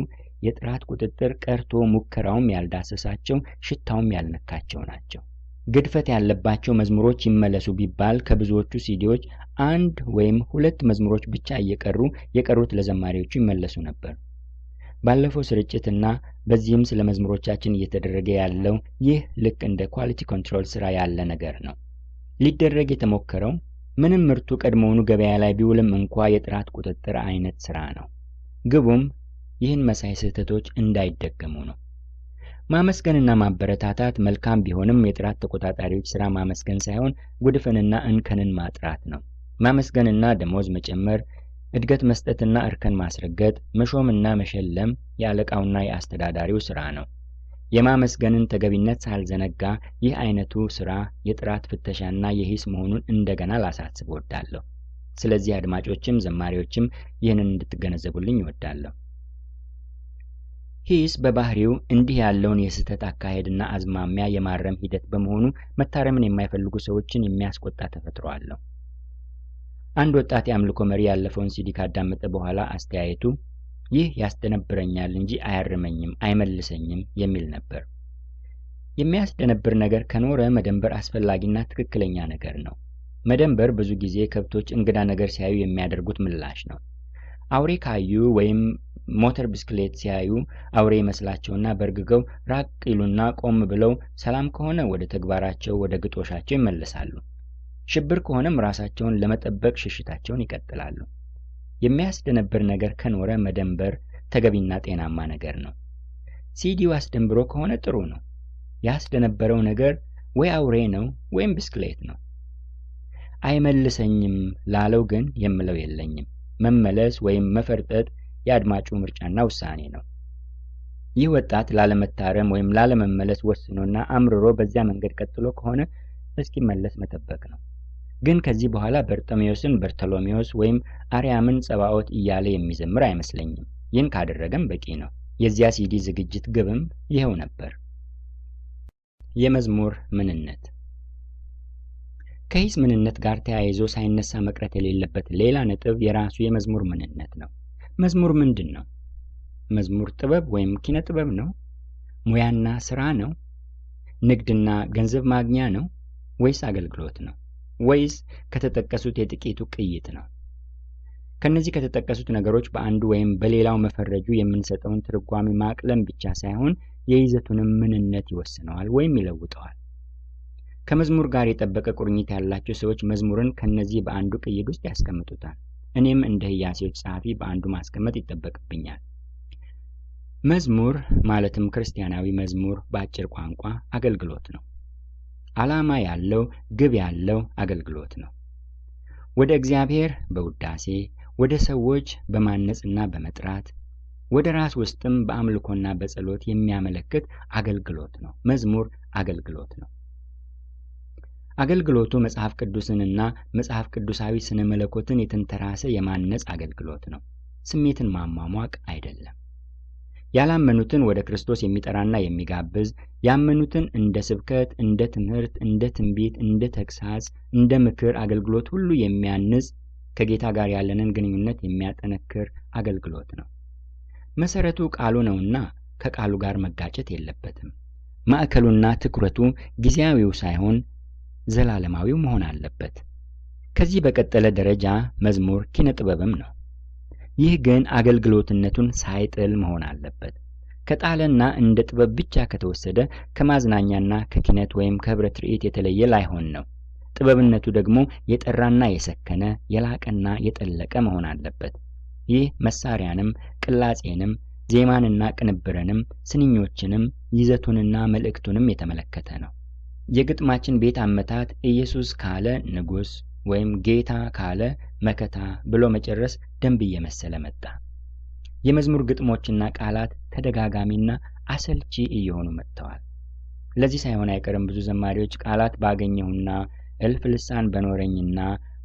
የጥራት ቁጥጥር ቀርቶ ሙከራውም ያልዳሰሳቸው ሽታውም ያልነካቸው ናቸው። ግድፈት ያለባቸው መዝሙሮች ይመለሱ ቢባል ከብዙዎቹ ሲዲዎች 1 ወይም 2 መዝሙሮች ብቻ እየቀሩ የቀሩት ለዘማሪዎቹ ይመለሱ ነበር። ባለፈው ስርጭትና በዚህም ስለ መዝሙሮቻችን እየተደረገ ያለው ይህ ልክ እንደ ኳሊቲ ኮንትሮል ስራ ያለ ነገር ነው። ሊደረግ የተሞከረው ምንም ምርቱ ቀድሞውኑ ገበያ ላይ ቢውልም እንኳ የጥራት ቁጥጥር አይነት ስራ ነው። ግቡም ይህን መሳይ ስህተቶች እንዳይደገሙ ነው። ማመስገንና ማበረታታት መልካም ቢሆንም የጥራት ተቆጣጣሪዎች ስራ ማመስገን ሳይሆን ጉድፍንና እንከንን ማጥራት ነው። ማመስገንና ደሞዝ መጨመር፣ እድገት መስጠትና እርከን ማስረገጥ፣ መሾምና መሸለም የአለቃውና የአስተዳዳሪው ስራ ነው። የማመስገንን ተገቢነት ሳልዘነጋ ይህ አይነቱ ስራ የጥራት ፍተሻና የሂስ መሆኑን እንደገና ላሳስብ እወዳለሁ። ስለዚህ አድማጮችም ዘማሪዎችም ይህንን እንድትገነዘቡልኝ እወዳለሁ። ሂስ በባህሪው እንዲህ ያለውን የስህተት አካሄድና አዝማሚያ የማረም ሂደት በመሆኑ መታረምን የማይፈልጉ ሰዎችን የሚያስቆጣ ተፈጥሮ አለው። አንድ ወጣት የአምልኮ መሪ ያለፈውን ሲዲ ካዳመጠ በኋላ አስተያየቱ ይህ ያስደነብረኛል እንጂ አያርመኝም፣ አይመልሰኝም የሚል ነበር። የሚያስደነብር ነገር ከኖረ መደንበር አስፈላጊና ትክክለኛ ነገር ነው። መደንበር ብዙ ጊዜ ከብቶች እንግዳ ነገር ሲያዩ የሚያደርጉት ምላሽ ነው። አውሬ ካዩ ወይም ሞተር ብስክሌት ሲያዩ አውሬ ይመስላቸውና በርግገው ራቅ ይሉና ቆም ብለው ሰላም ከሆነ ወደ ተግባራቸው ወደ ግጦሻቸው ይመለሳሉ። ሽብር ከሆነም ራሳቸውን ለመጠበቅ ሽሽታቸውን ይቀጥላሉ። የሚያስደነብር ነገር ከኖረ መደንበር ተገቢና ጤናማ ነገር ነው። ሲዲው አስደንብሮ ከሆነ ጥሩ ነው። ያስደነበረው ነገር ወይ አውሬ ነው ወይም ብስክሌት ነው። አይመልሰኝም ላለው ግን የምለው የለኝም። መመለስ ወይም መፈርጠጥ የአድማጩ ምርጫና ውሳኔ ነው። ይህ ወጣት ላለመታረም ወይም ላለመመለስ ወስኖና አምርሮ በዚያ መንገድ ቀጥሎ ከሆነ እስኪመለስ መጠበቅ ነው። ግን ከዚህ በኋላ በርጠሜዎስን በርተሎሜዎስ ወይም አርያምን ጸባኦት እያለ የሚዘምር አይመስለኝም። ይህን ካደረገም በቂ ነው። የዚያ ሲዲ ዝግጅት ግብም ይኸው ነበር። የመዝሙር ምንነት ከሂስ ምንነት ጋር ተያይዞ ሳይነሳ መቅረት የሌለበት ሌላ ነጥብ የራሱ የመዝሙር ምንነት ነው። መዝሙር ምንድን ነው? መዝሙር ጥበብ ወይም ኪነ ጥበብ ነው? ሙያና ስራ ነው? ንግድና ገንዘብ ማግኛ ነው? ወይስ አገልግሎት ነው? ወይስ ከተጠቀሱት የጥቂቱ ቅይጥ ነው? ከነዚህ ከተጠቀሱት ነገሮች በአንዱ ወይም በሌላው መፈረጁ የምንሰጠውን ትርጓሜ ማቅለም ብቻ ሳይሆን የይዘቱንም ምንነት ይወስነዋል ወይም ይለውጠዋል። ከመዝሙር ጋር የጠበቀ ቁርኝት ያላቸው ሰዎች መዝሙርን ከነዚህ በአንዱ ቅይድ ውስጥ ያስቀምጡታል። እኔም እንደ ሕያሴዎች ጸሐፊ በአንዱ ማስቀመጥ ይጠበቅብኛል። መዝሙር ማለትም ክርስቲያናዊ መዝሙር በአጭር ቋንቋ አገልግሎት ነው። ዓላማ ያለው ግብ ያለው አገልግሎት ነው። ወደ እግዚአብሔር በውዳሴ ወደ ሰዎች በማነጽና በመጥራት ወደ ራስ ውስጥም በአምልኮና በጸሎት የሚያመለክት አገልግሎት ነው። መዝሙር አገልግሎት ነው። አገልግሎቱ መጽሐፍ ቅዱስንና መጽሐፍ ቅዱሳዊ ስነ መለኮትን የተንተራሰ የማነጽ አገልግሎት ነው። ስሜትን ማሟሟቅ አይደለም። ያላመኑትን ወደ ክርስቶስ የሚጠራና የሚጋብዝ፣ ያመኑትን እንደ ስብከት፣ እንደ ትምህርት፣ እንደ ትንቢት፣ እንደ ተግሳጽ፣ እንደ ምክር አገልግሎት ሁሉ የሚያንጽ፣ ከጌታ ጋር ያለንን ግንኙነት የሚያጠነክር አገልግሎት ነው። መሰረቱ ቃሉ ነውና ከቃሉ ጋር መጋጨት የለበትም። ማዕከሉና ትኩረቱ ጊዜያዊው ሳይሆን ዘላለማዊው መሆን አለበት። ከዚህ በቀጠለ ደረጃ መዝሙር ኪነ ጥበብም ነው። ይህ ግን አገልግሎትነቱን ሳይጥል መሆን አለበት። ከጣለና እንደ ጥበብ ብቻ ከተወሰደ ከማዝናኛና ከኪነት ወይም ከህብረት ትርኢት የተለየ ላይሆን ነው። ጥበብነቱ ደግሞ የጠራና የሰከነ የላቀና የጠለቀ መሆን አለበት። ይህ መሳሪያንም ቅላጼንም ዜማንና ቅንብርንም ስንኞችንም ይዘቱንና መልእክቱንም የተመለከተ ነው። የግጥማችን ቤት አመታት ኢየሱስ ካለ ንጉሥ ወይም ጌታ ካለ መከታ ብሎ መጨረስ ደንብ እየመሰለ መጣ። የመዝሙር ግጥሞችና ቃላት ተደጋጋሚና አሰልቺ እየሆኑ መጥተዋል። ለዚህ ሳይሆን አይቀርም ብዙ ዘማሪዎች ቃላት ባገኘሁና እልፍ ልሳን በኖረኝና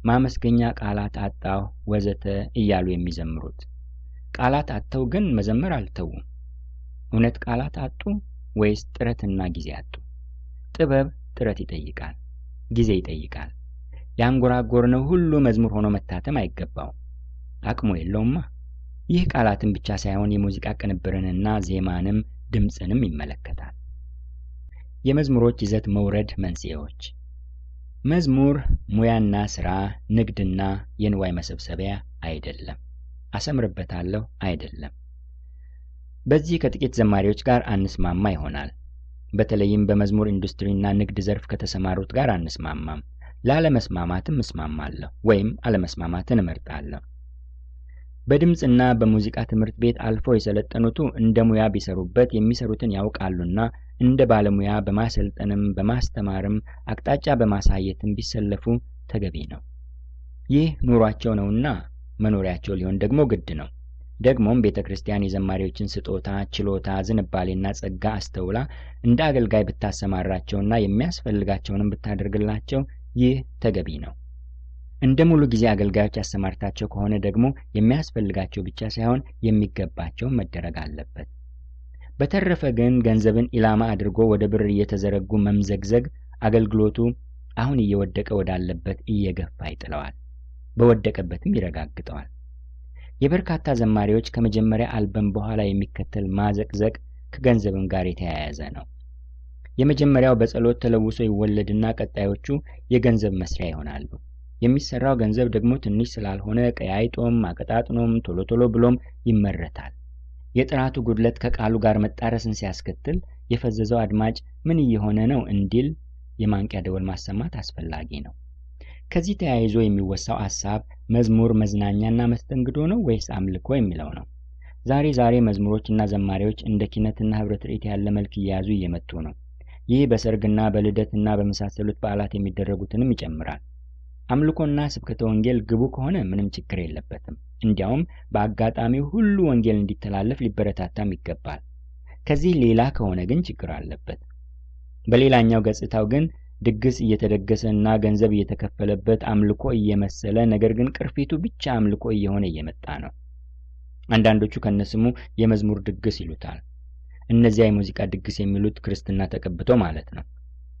ማመስገኛ ቃላት አጣሁ ወዘተ እያሉ የሚዘምሩት። ቃላት አጥተው ግን መዘመር አልተውም። እውነት ቃላት አጡ ወይስ ጥረትና ጊዜ አጡ? ጥበብ ጥረት ይጠይቃል፣ ጊዜ ይጠይቃል። ያንጎራጎርነው ሁሉ መዝሙር ሆኖ መታተም አይገባውም። አቅሙ የለውማ። ይህ ቃላትን ብቻ ሳይሆን የሙዚቃ ቅንብርንና ዜማንም ድምፅንም ይመለከታል። የመዝሙሮች ይዘት መውረድ መንስኤዎች። መዝሙር ሙያና ሥራ፣ ንግድና የንዋይ መሰብሰቢያ አይደለም። አሰምርበታለሁ አይደለም። በዚህ ከጥቂት ዘማሪዎች ጋር አንስማማ ይሆናል። በተለይም በመዝሙር ኢንዱስትሪና ንግድ ዘርፍ ከተሰማሩት ጋር አንስማማም። ላለመስማማትም እስማማለሁ ወይም አለመስማማትን እመርጣለሁ። በድምፅና በሙዚቃ ትምህርት ቤት አልፈው የሰለጠኑቱ እንደ ሙያ ቢሰሩበት የሚሰሩትን ያውቃሉና እንደ ባለሙያ በማሰልጠንም በማስተማርም አቅጣጫ በማሳየትም ቢሰለፉ ተገቢ ነው። ይህ ኑሯቸው ነውና መኖሪያቸው ሊሆን ደግሞ ግድ ነው። ደግሞም ቤተክርስቲያን የዘማሪዎችን ስጦታ፣ ችሎታ፣ ዝንባሌና ጸጋ አስተውላ እንደ አገልጋይ ብታሰማራቸውና የሚያስፈልጋቸውንም ብታደርግላቸው ይህ ተገቢ ነው። እንደ ሙሉ ጊዜ አገልጋዮች ያሰማርታቸው ከሆነ ደግሞ የሚያስፈልጋቸው ብቻ ሳይሆን የሚገባቸው መደረግ አለበት። በተረፈ ግን ገንዘብን ኢላማ አድርጎ ወደ ብር እየተዘረጉ መምዘግዘግ አገልግሎቱ አሁን እየወደቀ ወዳለበት እየገፋ ይጥለዋል፣ በወደቀበትም ይረጋግጠዋል። የበርካታ ዘማሪዎች ከመጀመሪያ አልበም በኋላ የሚከተል ማዘቅዘቅ ከገንዘብም ጋር የተያያዘ ነው። የመጀመሪያው በጸሎት ተለውሶ ይወለድና ቀጣዮቹ የገንዘብ መስሪያ ይሆናሉ። የሚሰራው ገንዘብ ደግሞ ትንሽ ስላልሆነ ቀያይጦም አቀጣጥኖም ቶሎ ቶሎ ብሎም ይመረታል። የጥራቱ ጉድለት ከቃሉ ጋር መጣረስን ሲያስከትል የፈዘዘው አድማጭ ምን እየሆነ ነው እንዲል የማንቂያ ደወል ማሰማት አስፈላጊ ነው። ከዚህ ተያይዞ የሚወሳው ሐሳብ መዝሙር መዝናኛና መስተንግዶ ነው ወይስ አምልኮ የሚለው ነው። ዛሬ መዝሙሮችና ዘማሪዎች እንደ ኪነትና ህብረት ትርኢት ያለ መልክ እየያዙ እየመጡ ነው። ይህ በሰርግና በልደትና በመሳሰሉት በዓላት የሚደረጉትንም ይጨምራል። አምልኮና ስብከተ ወንጌል ግቡ ከሆነ ምንም ችግር የለበትም። እንዲያውም በአጋጣሚው ሁሉ ወንጌል እንዲተላለፍ ሊበረታታም ይገባል። ከዚህ ሌላ ከሆነ ግን ችግር አለበት። በሌላኛው ገጽታው ግን ድግስ እየተደገሰና ገንዘብ እየተከፈለበት አምልኮ እየመሰለ ነገር ግን ቅርፊቱ ብቻ አምልኮ እየሆነ እየመጣ ነው። አንዳንዶቹ ከነስሙ የመዝሙር ድግስ ይሉታል። እነዚያ የሙዚቃ ድግስ የሚሉት ክርስትና ተቀብቶ ማለት ነው።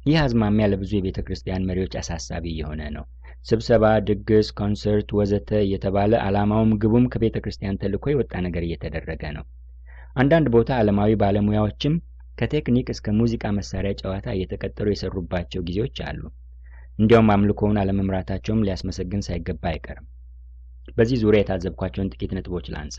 ይህ አዝማሚያ ለብዙ የቤተ ክርስቲያን መሪዎች አሳሳቢ እየሆነ ነው። ስብሰባ፣ ድግስ፣ ኮንሰርት ወዘተ እየተባለ ዓላማውም ግቡም ከቤተ ክርስቲያን ተልእኮ የወጣ ነገር እየተደረገ ነው። አንዳንድ ቦታ ዓለማዊ ባለሙያዎችም ከቴክኒክ እስከ ሙዚቃ መሳሪያ ጨዋታ እየተቀጠሩ የሰሩባቸው ጊዜዎች አሉ። እንዲያውም አምልኮውን አለመምራታቸውም ሊያስመሰግን ሳይገባ አይቀርም። በዚህ ዙሪያ የታዘብኳቸውን ጥቂት ነጥቦች ላንሳ።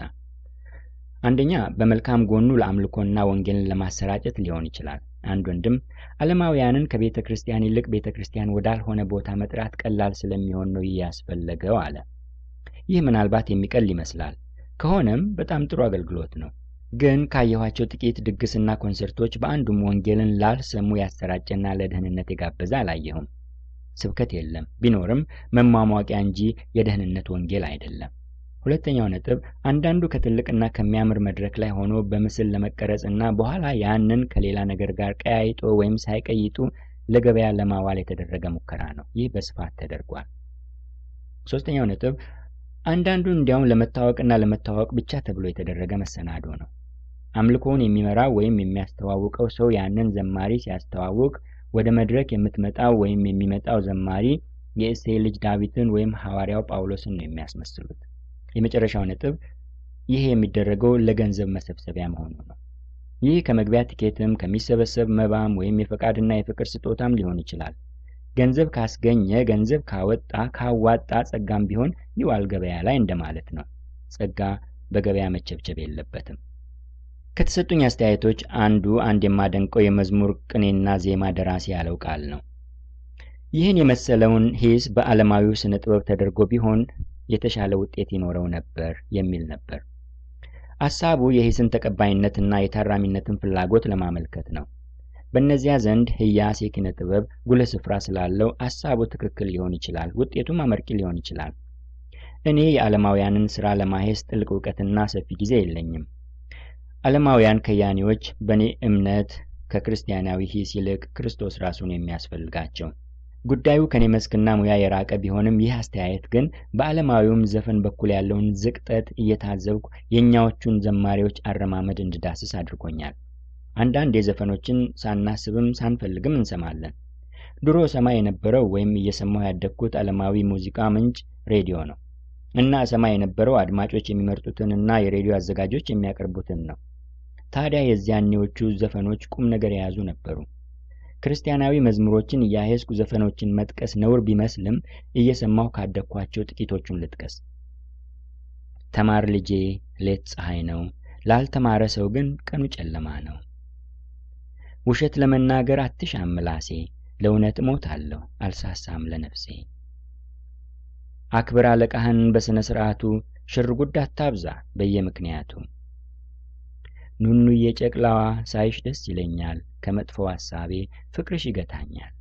አንደኛ፣ በመልካም ጎኑ ለአምልኮና ወንጌልን ለማሰራጨት ሊሆን ይችላል። አንድ ወንድም ዓለማውያንን ከቤተ ክርስቲያን ይልቅ ቤተ ክርስቲያን ወዳልሆነ ቦታ መጥራት ቀላል ስለሚሆን ነው ያስፈለገው አለ። ይህ ምናልባት የሚቀል ይመስላል። ከሆነም በጣም ጥሩ አገልግሎት ነው። ግን ካየኋቸው ጥቂት ድግስና ኮንሰርቶች በአንዱም ወንጌልን ላልሰሙ ያሰራጨና ለደህንነት የጋበዘ አላየሁም። ስብከት የለም፣ ቢኖርም መሟሟቂያ እንጂ የደህንነት ወንጌል አይደለም። ሁለተኛው ነጥብ፣ አንዳንዱ ከትልቅና ከሚያምር መድረክ ላይ ሆኖ በምስል ለመቀረጽና በኋላ ያንን ከሌላ ነገር ጋር ቀያይጦ ወይም ሳይቀይጡ ለገበያ ለማዋል የተደረገ ሙከራ ነው። ይህ በስፋት ተደርጓል። ሶስተኛው ነጥብ፣ አንዳንዱ እንዲያውም ለመታወቅና ለመታወቅ ብቻ ተብሎ የተደረገ መሰናዶ ነው። አምልኮውን የሚመራው ወይም የሚያስተዋውቀው ሰው ያንን ዘማሪ ሲያስተዋውቅ ወደ መድረክ የምትመጣው ወይም የሚመጣው ዘማሪ የእሴይ ልጅ ዳዊትን ወይም ሐዋርያው ጳውሎስን ነው የሚያስመስሉት። የመጨረሻው ነጥብ ይህ የሚደረገው ለገንዘብ መሰብሰቢያ መሆኑ ነው። ይህ ከመግቢያ ቲኬትም ከሚሰበሰብ መባም ወይም የፈቃድና የፍቅር ስጦታም ሊሆን ይችላል። ገንዘብ ካስገኘ፣ ገንዘብ ካዋጣ ጸጋም ቢሆን ይዋል ገበያ ላይ እንደማለት ነው። ጸጋ በገበያ መቸብቸብ የለበትም። ከተሰጡኝ አስተያየቶች አንድ የማደንቀው የመዝሙር ቅኔና ዜማ ደራሲ ያለው ቃል ነው። ይህን የመሰለውን ሂስ በዓለማዊው ስነ ጥበብ ተደርጎ ቢሆን የተሻለ ውጤት ይኖረው ነበር የሚል ነበር። ሐሳቡ የሂስን ተቀባይነትና የታራሚነትን ፍላጎት ለማመልከት ነው። በእነዚያ ዘንድ ህያስ የኪነ ጥበብ ጉልህ ስፍራ ስላለው ሐሳቡ ትክክል ሊሆን ይችላል፣ ውጤቱም አመርቂ ሊሆን ይችላል። እኔ የዓለማውያንን ሥራ ለማሄስ ጥልቅ እውቀትና ሰፊ ጊዜ የለኝም። ዓለማውያን ከያኔዎች በእኔ እምነት ከክርስቲያናዊ ሂስ ይልቅ ክርስቶስ ራሱን የሚያስፈልጋቸው። ጉዳዩ ከኔ መስክና ሙያ የራቀ ቢሆንም ይህ አስተያየት ግን በዓለማዊውም ዘፈን በኩል ያለውን ዝቅጠት እየታዘብኩ የእኛዎቹን ዘማሪዎች አረማመድ እንድዳስስ አድርጎኛል። አንዳንድ የዘፈኖችን ሳናስብም ሳንፈልግም እንሰማለን። ድሮ ሰማይ የነበረው ወይም እየሰማሁ ያደግኩት ዓለማዊ ሙዚቃ ምንጭ ሬዲዮ ነው እና ሰማይ የነበረው አድማጮች የሚመርጡትንና የሬዲዮ አዘጋጆች የሚያቀርቡትን ነው። ታዲያ የዚያኔዎቹ ዘፈኖች ቁም ነገር የያዙ ነበሩ። ክርስቲያናዊ መዝሙሮችን እያሄስኩ ዘፈኖችን መጥቀስ ነውር ቢመስልም እየሰማሁ ካደግኳቸው ጥቂቶቹን ልጥቀስ። ተማር ልጄ ሌት ፀሐይ ነው፣ ላልተማረ ሰው ግን ቀኑ ጨለማ ነው። ውሸት ለመናገር አትሻም ምላሴ፣ ለእውነት እሞታለሁ አልሳሳም ለነፍሴ። አክብር አለቃህን በሥነ ሥርዓቱ፣ ሽርጉድ አታብዛ በየምክንያቱ። ኑኑዬ ጨቅላዋ ሳይሽ ደስ ይለኛል፣ ከመጥፎ ሐሳቤ ፍቅርሽ ይገታኛል።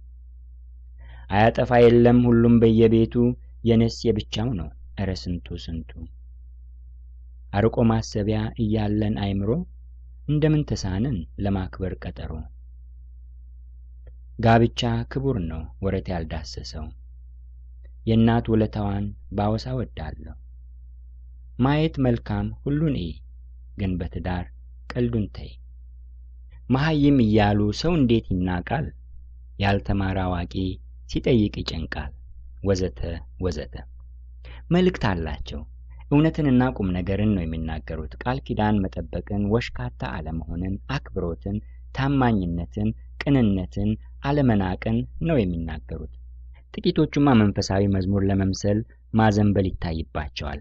አያጠፋ የለም ሁሉም በየቤቱ፣ የነስ የብቻው ነው እረ ስንቱ ስንቱ። አርቆ ማሰቢያ እያለን አይምሮ፣ እንደምን ተሳንን ለማክበር ቀጠሮ። ጋብቻ ክቡር ነው ወረት ያልዳሰሰው፣ የእናት ውለታዋን ባወሳ ወዳለሁ። ማየት መልካም ሁሉን እይ፣ ግን በትዳር ቀልዱን ተይ። መሐይም እያሉ ሰው እንዴት ይናቃል፣ ያልተማረ አዋቂ ሲጠይቅ ይጨንቃል፣ ወዘተ ወዘተ። መልእክት አላቸው። እውነትንና ቁም ነገርን ነው የሚናገሩት። ቃል ኪዳን መጠበቅን፣ ወሽካታ አለመሆንን፣ አክብሮትን፣ ታማኝነትን፣ ቅንነትን፣ አለመናቅን ነው የሚናገሩት። ጥቂቶቹማ መንፈሳዊ መዝሙር ለመምሰል ማዘንበል ይታይባቸዋል።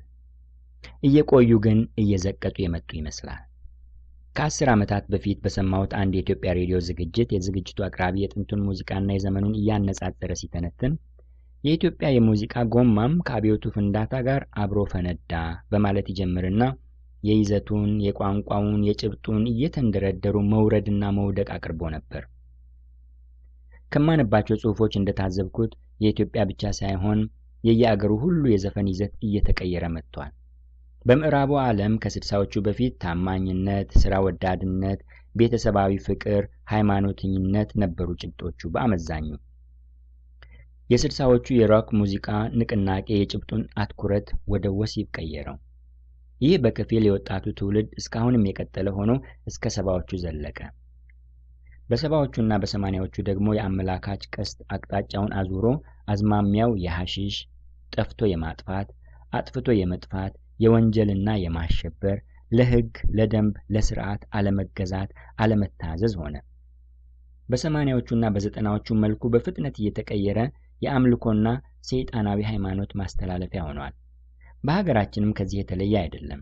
እየቆዩ ግን እየዘቀጡ የመጡ ይመስላል። ከ10 ዓመታት በፊት በሰማሁት አንድ የኢትዮጵያ ሬዲዮ ዝግጅት የዝግጅቱ አቅራቢ የጥንቱን ሙዚቃና የዘመኑን እያነጻጸረ ሲተነትን የኢትዮጵያ የሙዚቃ ጎማም ከአብዮቱ ፍንዳታ ጋር አብሮ ፈነዳ በማለት ይጀምርና የይዘቱን፣ የቋንቋውን፣ የጭብጡን እየተንደረደሩ መውረድና መውደቅ አቅርቦ ነበር። ከማነባቸው ጽሑፎች እንደታዘብኩት የኢትዮጵያ ብቻ ሳይሆን የየአገሩ ሁሉ የዘፈን ይዘት እየተቀየረ መጥቷል። በምዕራቡ ዓለም ከ60ዎቹ በፊት ታማኝነት፣ ሥራ ወዳድነት፣ ቤተሰባዊ ፍቅር፣ ሃይማኖተኝነት ነበሩ ጭብጦቹ በአመዛኙ። የ60ዎቹ የሮክ ሙዚቃ ንቅናቄ የጭብጡን አትኩረት ወደ ወሲብ ቀየረው። ይህ በከፊል የወጣቱ ትውልድ እስካሁንም የቀጠለ ሆኖ እስከ 70ዎቹ ዘለቀ። በ70ዎቹና በ80ዎቹ ደግሞ የአመላካች ቀስት አቅጣጫውን አዙሮ አዝማሚያው የሐሺሽ፣ ጠፍቶ የማጥፋት፣ አጥፍቶ የመጥፋት፣ የወንጀልና የማሸበር፣ ለሕግ፣ ለደንብ፣ ለሥርዓት አለመገዛት፣ አለመታዘዝ ሆነ። በ80ዎቹና በ90ዎቹ መልኩ በፍጥነት እየተቀየረ የአምልኮና ሰይጣናዊ ሃይማኖት ማስተላለፊያ ሆኗል። በሀገራችንም ከዚህ የተለየ አይደለም።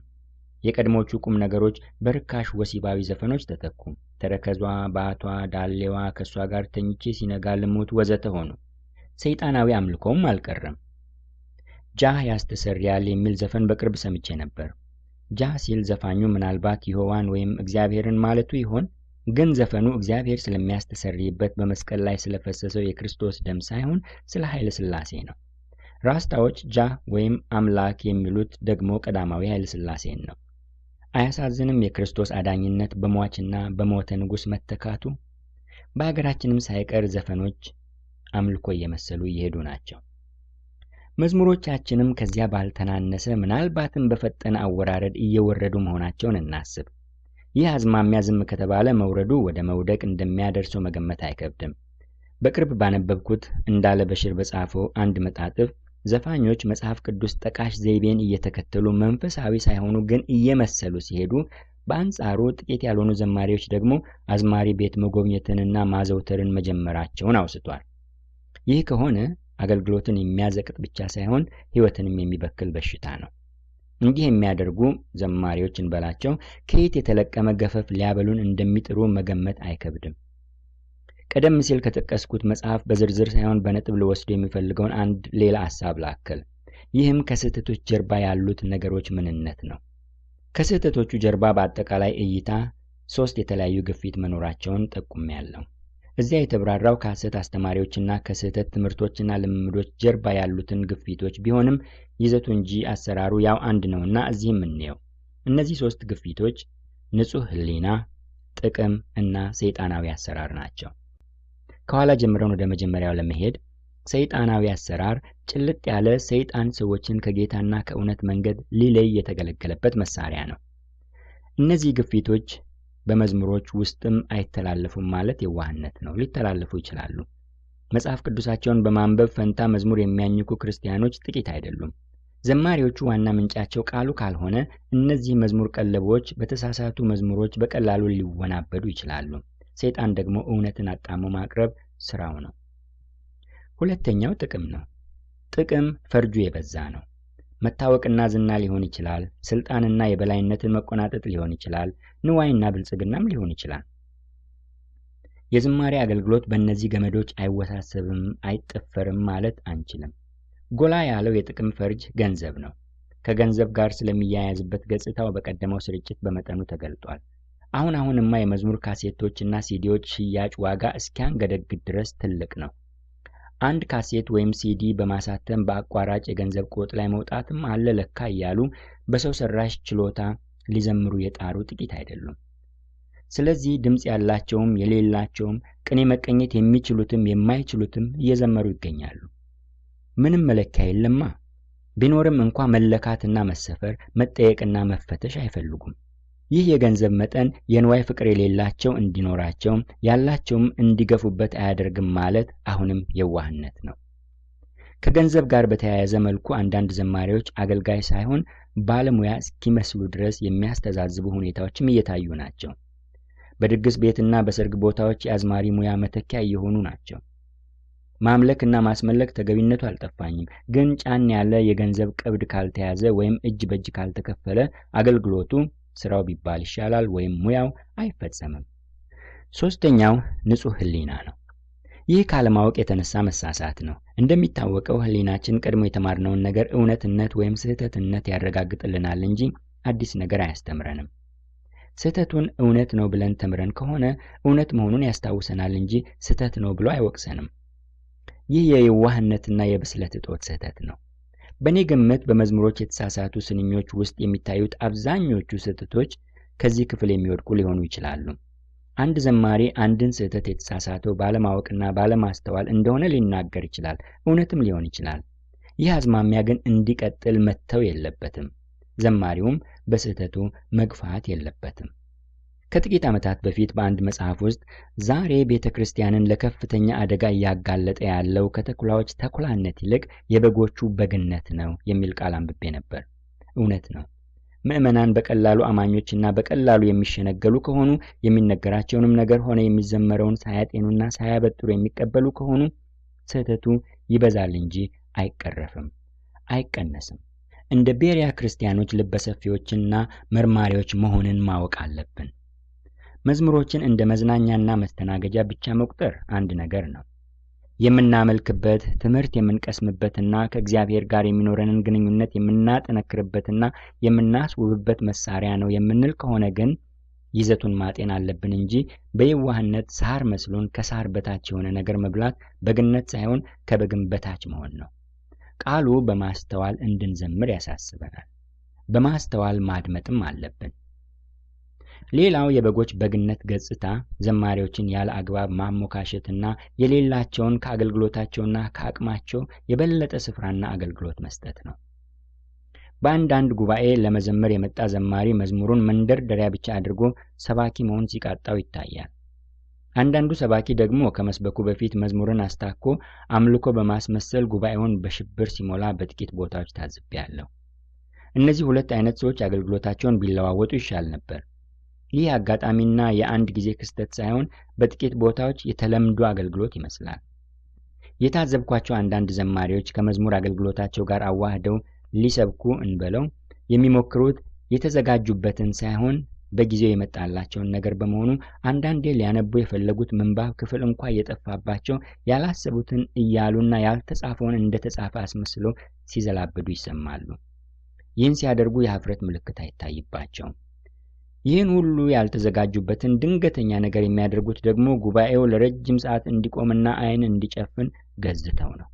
የቀድሞቹ ቁም ነገሮች በርካሽ ወሲባዊ ዘፈኖች ተተኩ። ተረከዟ፣ ባቷ፣ ዳሌዋ፣ ከሷ ጋር ተኝቼ ሲነጋ ልሙት ወዘተ ሆኑ። ሰይጣናዊ አምልኮም አልቀረም። ጃህ ያስተሰርያል የሚል ዘፈን በቅርብ ሰምቼ ነበር። ጃህ ሲል ዘፋኙ ምናልባት ይሖዋን ወይም እግዚአብሔርን ማለቱ ይሆን? ግን ዘፈኑ እግዚአብሔር ስለሚያስተሰርይበት በመስቀል ላይ ስለፈሰሰው የክርስቶስ ደም ሳይሆን ስለ ኃይለ ሥላሴ ነው። ራስታዎች ጃህ ወይም አምላክ የሚሉት ደግሞ ቀዳማዊ ኃይለ ሥላሴን ነው። አያሳዝንም? የክርስቶስ አዳኝነት በሟችና በሞተ ንጉሥ መተካቱ። በሀገራችንም ሳይቀር ዘፈኖች አምልኮ እየመሰሉ እየሄዱ ናቸው። መዝሙሮቻችንም ከዚያ ባልተናነሰ ምናልባትም በፈጠነ አወራረድ እየወረዱ መሆናቸውን እናስብ። ይህ አዝማሚያ ዝም ከተባለ መውረዱ ወደ መውደቅ እንደሚያደርሰው መገመት አይከብድም። በቅርብ ባነበብኩት እንዳለ በሽር በጻፈው አንድ መጣጥፍ ዘፋኞች መጽሐፍ ቅዱስ ጠቃሽ ዘይቤን እየተከተሉ መንፈሳዊ ሳይሆኑ ግን እየመሰሉ ሲሄዱ፣ በአንጻሩ ጥቂት ያልሆኑ ዘማሪዎች ደግሞ አዝማሪ ቤት መጎብኘትንና ማዘውተርን መጀመራቸውን አውስቷል። ይህ ከሆነ አገልግሎትን የሚያዘቅጥ ብቻ ሳይሆን ሕይወትንም የሚበክል በሽታ ነው። እንዲህ የሚያደርጉ ዘማሪዎች እንበላቸው ከየት የተለቀመ ገፈፍ ሊያበሉን እንደሚጥሩ መገመት አይከብድም። ቀደም ሲል ከጠቀስኩት መጽሐፍ በዝርዝር ሳይሆን በነጥብ ልወስድ የሚፈልገውን አንድ ሌላ ሐሳብ ላክል። ይህም ከስህተቶች ጀርባ ያሉት ነገሮች ምንነት ነው። ከስህተቶቹ ጀርባ በአጠቃላይ እይታ 3 የተለያዩ ግፊት መኖራቸውን ጠቁሜያለሁ። እዚያ የተብራራው ከሐሰት አስተማሪዎችና ከስህተት ትምህርቶችና ልምምዶች ጀርባ ያሉትን ግፊቶች ቢሆንም ይዘቱ እንጂ አሰራሩ ያው አንድ ነውና እዚህም እንየው። እነዚህ 3 ግፊቶች ንጹሕ ሕሊና፣ ጥቅም እና ሰይጣናዊ አሰራር ናቸው። ከኋላ ጀምረን ወደ መጀመሪያው ለመሄድ ሰይጣናዊ አሰራር ጭልጥ ያለ ሰይጣን ሰዎችን ከጌታና ከእውነት መንገድ ሊለይ የተገለገለበት መሳሪያ ነው። እነዚህ ግፊቶች በመዝሙሮች ውስጥም አይተላለፉም ማለት የዋህነት ነው። ሊተላለፉ ይችላሉ። መጽሐፍ ቅዱሳቸውን በማንበብ ፈንታ መዝሙር የሚያኝኩ ክርስቲያኖች ጥቂት አይደሉም። ዘማሪዎቹ ዋና ምንጫቸው ቃሉ ካልሆነ እነዚህ መዝሙር ቀለቦች በተሳሳቱ መዝሙሮች በቀላሉ ሊወናበዱ ይችላሉ። ሰይጣን ደግሞ እውነትን አጣሞ ማቅረብ ስራው ነው። ሁለተኛው ጥቅም ነው። ጥቅም ፈርጁ የበዛ ነው። መታወቅና ዝና ሊሆን ይችላል። ስልጣንና የበላይነትን መቆናጠጥ ሊሆን ይችላል። ንዋይና ብልጽግናም ሊሆን ይችላል። የዝማሬ አገልግሎት በእነዚህ ገመዶች አይወሳሰብም፣ አይጠፈርም ማለት አንችልም። ጎላ ያለው የጥቅም ፈርጅ ገንዘብ ነው። ከገንዘብ ጋር ስለሚያያዝበት ገጽታው በቀደመው ስርጭት በመጠኑ ተገልጧል። አሁንማ የመዝሙር ካሴቶችና ሲዲዎች ሽያጭ ዋጋ እስኪያንገደግድ ድረስ ትልቅ ነው። አንድ ካሴት ወይም ሲዲ በማሳተም በአቋራጭ የገንዘብ ቆጥ ላይ መውጣትም አለ ለካ እያሉ በሰው ሰራሽ ችሎታ ሊዘምሩ የጣሩ ጥቂት አይደሉም። ስለዚህ ድምጽ ያላቸውም የሌላቸውም ቅኔ መቀኘት የሚችሉትም የማይችሉትም እየዘመሩ ይገኛሉ። ምንም መለኪያ የለማ። ቢኖርም እንኳ መለካትና መሰፈር፣ መጠየቅና መፈተሽ አይፈልጉም። ይህ የገንዘብ መጠን የንዋይ ፍቅር የሌላቸው እንዲኖራቸው ያላቸውም እንዲገፉበት አያደርግም ማለት አሁንም የዋህነት ነው። ከገንዘብ ጋር በተያያዘ መልኩ አንዳንድ ዘማሪዎች አገልጋይ ሳይሆን ባለሙያ እስኪመስሉ ድረስ የሚያስተዛዝቡ ሁኔታዎችም እየታዩ ናቸው። በድግስ ቤትና በሰርግ ቦታዎች የአዝማሪ ሙያ መተኪያ እየሆኑ ናቸው። ማምለክና ማስመለክ ተገቢነቱ አልጠፋኝም፣ ግን ጫን ያለ የገንዘብ ቀብድ ካልተያዘ ወይም እጅ በእጅ ካልተከፈለ አገልግሎቱ ስራው ቢባል ይሻላል ወይም ሙያው አይፈጸምም። ሶስተኛው ንጹሕ ሕሊና ነው። ይህ ካለማወቅ የተነሳ መሳሳት ነው። እንደሚታወቀው ሕሊናችን ቀድሞ የተማርነውን ነገር እውነትነት ወይም ስህተትነት ያረጋግጥልናል እንጂ አዲስ ነገር አያስተምረንም። ስህተቱን እውነት ነው ብለን ተምረን ከሆነ እውነት መሆኑን ያስታውሰናል እንጂ ስህተት ነው ብሎ አይወቅሰንም። ይህ የዋህነትና የብስለት እጦት ስህተት ነው። በእኔ ግምት በመዝሙሮች የተሳሳቱ ስንኞች ውስጥ የሚታዩት አብዛኞቹ ስህተቶች ከዚህ ክፍል የሚወድቁ ሊሆኑ ይችላሉ። አንድ ዘማሪ አንድን ስህተት የተሳሳተው ባለማወቅና ባለማስተዋል እንደሆነ ሊናገር ይችላል፣ እውነትም ሊሆን ይችላል። ይህ አዝማሚያ ግን እንዲቀጥል መተው የለበትም። ዘማሪውም በስህተቱ መግፋት የለበትም። ከጥቂት ዓመታት በፊት በአንድ መጽሐፍ ውስጥ ዛሬ ቤተ ክርስቲያንን ለከፍተኛ አደጋ እያጋለጠ ያለው ከተኩላዎች ተኩላነት ይልቅ የበጎቹ በግነት ነው የሚል ቃል አንብቤ ነበር። እውነት ነው። ምዕመናን በቀላሉ አማኞችና በቀላሉ የሚሸነገሉ ከሆኑ የሚነገራቸውንም ነገር ሆነ የሚዘመረውን ሳያጤኑና ሳያበጥሩ የሚቀበሉ ከሆኑ ስህተቱ ይበዛል እንጂ አይቀረፍም፣ አይቀነስም። እንደ ቤሪያ ክርስቲያኖች ልበሰፊዎችና መርማሪዎች መሆንን ማወቅ አለብን። መዝሙሮችን እንደ መዝናኛና መስተናገጃ ብቻ መቁጠር አንድ ነገር ነው። የምናመልክበት፣ ትምህርት የምንቀስምበትና ከእግዚአብሔር ጋር የሚኖረንን ግንኙነት የምናጠነክርበትና የምናስውብበት መሳሪያ ነው የምንል ከሆነ ግን ይዘቱን ማጤን አለብን እንጂ በየዋህነት ሳር መስሎን ከሳር በታች የሆነ ነገር መብላት በግነት ሳይሆን ከበግም በታች መሆን ነው። ቃሉ በማስተዋል እንድንዘምር ያሳስበናል። በማስተዋል ማድመጥም አለብን። ሌላው የበጎች በግነት ገጽታ ዘማሪዎችን ያለ አግባብ ማሞካሸትና የሌላቸውን ከአገልግሎታቸውና ከአቅማቸው የበለጠ ስፍራና አገልግሎት መስጠት ነው። በአንዳንድ ጉባኤ ለመዘመር የመጣ ዘማሪ መዝሙሩን መንደርደሪያ ብቻ አድርጎ ሰባኪ መሆን ሲቃጣው ይታያል። አንዳንዱ ሰባኪ ደግሞ ከመስበኩ በፊት መዝሙርን አስታኮ አምልኮ በማስመሰል ጉባኤውን በሽብር ሲሞላ በጥቂት ቦታዎች ታዝቤያለሁ። እነዚህ ሁለት አይነት ሰዎች አገልግሎታቸውን ቢለዋወጡ ይሻል ነበር። ይህ አጋጣሚና የአንድ ጊዜ ክስተት ሳይሆን በጥቂት ቦታዎች የተለምዶ አገልግሎት ይመስላል። የታዘብኳቸው አንዳንድ ዘማሪዎች ከመዝሙር አገልግሎታቸው ጋር አዋህደው ሊሰብኩ እንበለው የሚሞክሩት የተዘጋጁበትን ሳይሆን በጊዜው የመጣላቸውን ነገር በመሆኑ አንዳንዴ ሊያነቡ የፈለጉት ምንባብ ክፍል እንኳ እየጠፋባቸው ያላሰቡትን እያሉና ያልተጻፈውን እንደተጻፈ አስመስሎ ሲዘላብዱ ይሰማሉ። ይህን ሲያደርጉ የኀፍረት ምልክት አይታይባቸውም። ይህን ሁሉ ያልተዘጋጁበትን ድንገተኛ ነገር የሚያደርጉት ደግሞ ጉባኤው ለረጅም ሰዓት እንዲቆምና ዓይን እንዲጨፍን ገዝተው ነው።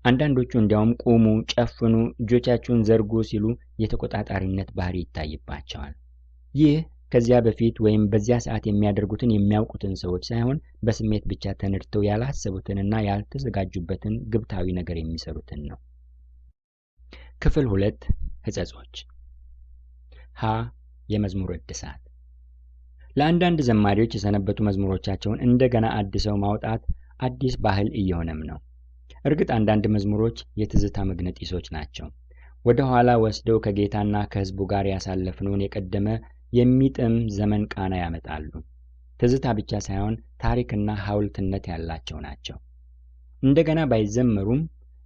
አንዳንዶቹ እንዲያውም ቁሙ፣ ጨፍኑ፣ እጆቻችሁን ዘርጉ ሲሉ የተቆጣጣሪነት ባህሪ ይታይባቸዋል። ይህ ከዚያ በፊት ወይም በዚያ ሰዓት የሚያደርጉትን የሚያውቁትን ሰዎች ሳይሆን በስሜት ብቻ ተነድተው ያላሰቡትንና ያልተዘጋጁበትን ግብታዊ ነገር የሚሰሩትን ነው። ክፍል 2 ሕጸጾች። ሀ የመዝሙር እድሳት። ለአንዳንድ ዘማሪዎች የሰነበቱ መዝሙሮቻቸውን እንደገና አድሰው ማውጣት አዲስ ባህል እየሆነም ነው። እርግጥ አንዳንድ መዝሙሮች የትዝታ መግነጢሶች ናቸው። ወደ ኋላ ወስደው ከጌታና ከሕዝቡ ጋር ያሳለፍነውን የቀደመ የሚጥም ዘመን ቃና ያመጣሉ። ትዝታ ብቻ ሳይሆን ታሪክና ሐውልትነት ያላቸው ናቸው። እንደገና ባይዘመሩም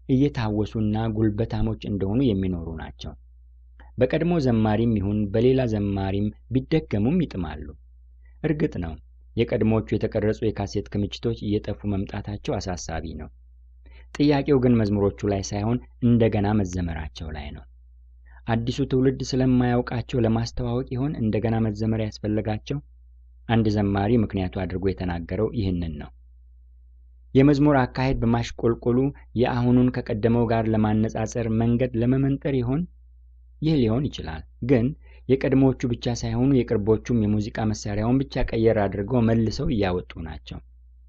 እየታወሱና ጉልበታሞች እንደሆኑ የሚኖሩ ናቸው። በቀድሞ ዘማሪም ይሁን በሌላ ዘማሪም ቢደገሙም ይጥማሉ። እርግጥ ነው የቀድሞቹ የተቀረጹ የካሴት ክምችቶች እየጠፉ መምጣታቸው አሳሳቢ ነው። ጥያቄው ግን መዝሙሮቹ ላይ ሳይሆን እንደገና መዘመራቸው ላይ ነው። አዲሱ ትውልድ ስለማያውቃቸው ለማስተዋወቅ ይሆን እንደገና መዘመር ያስፈልጋቸው? አንድ ዘማሪ ምክንያቱ አድርጎ የተናገረው ይህንን ነው። የመዝሙር አካሄድ በማሽቆልቆሉ የአሁኑን ከቀደመው ጋር ለማነጻጸር መንገድ ለመመንጠር ይሆን? ይህ ሊሆን ይችላል። ግን የቀድሞዎቹ ብቻ ሳይሆኑ የቅርቦቹም የሙዚቃ መሳሪያውን ብቻ ቀየር አድርገው መልሰው እያወጡ ናቸው።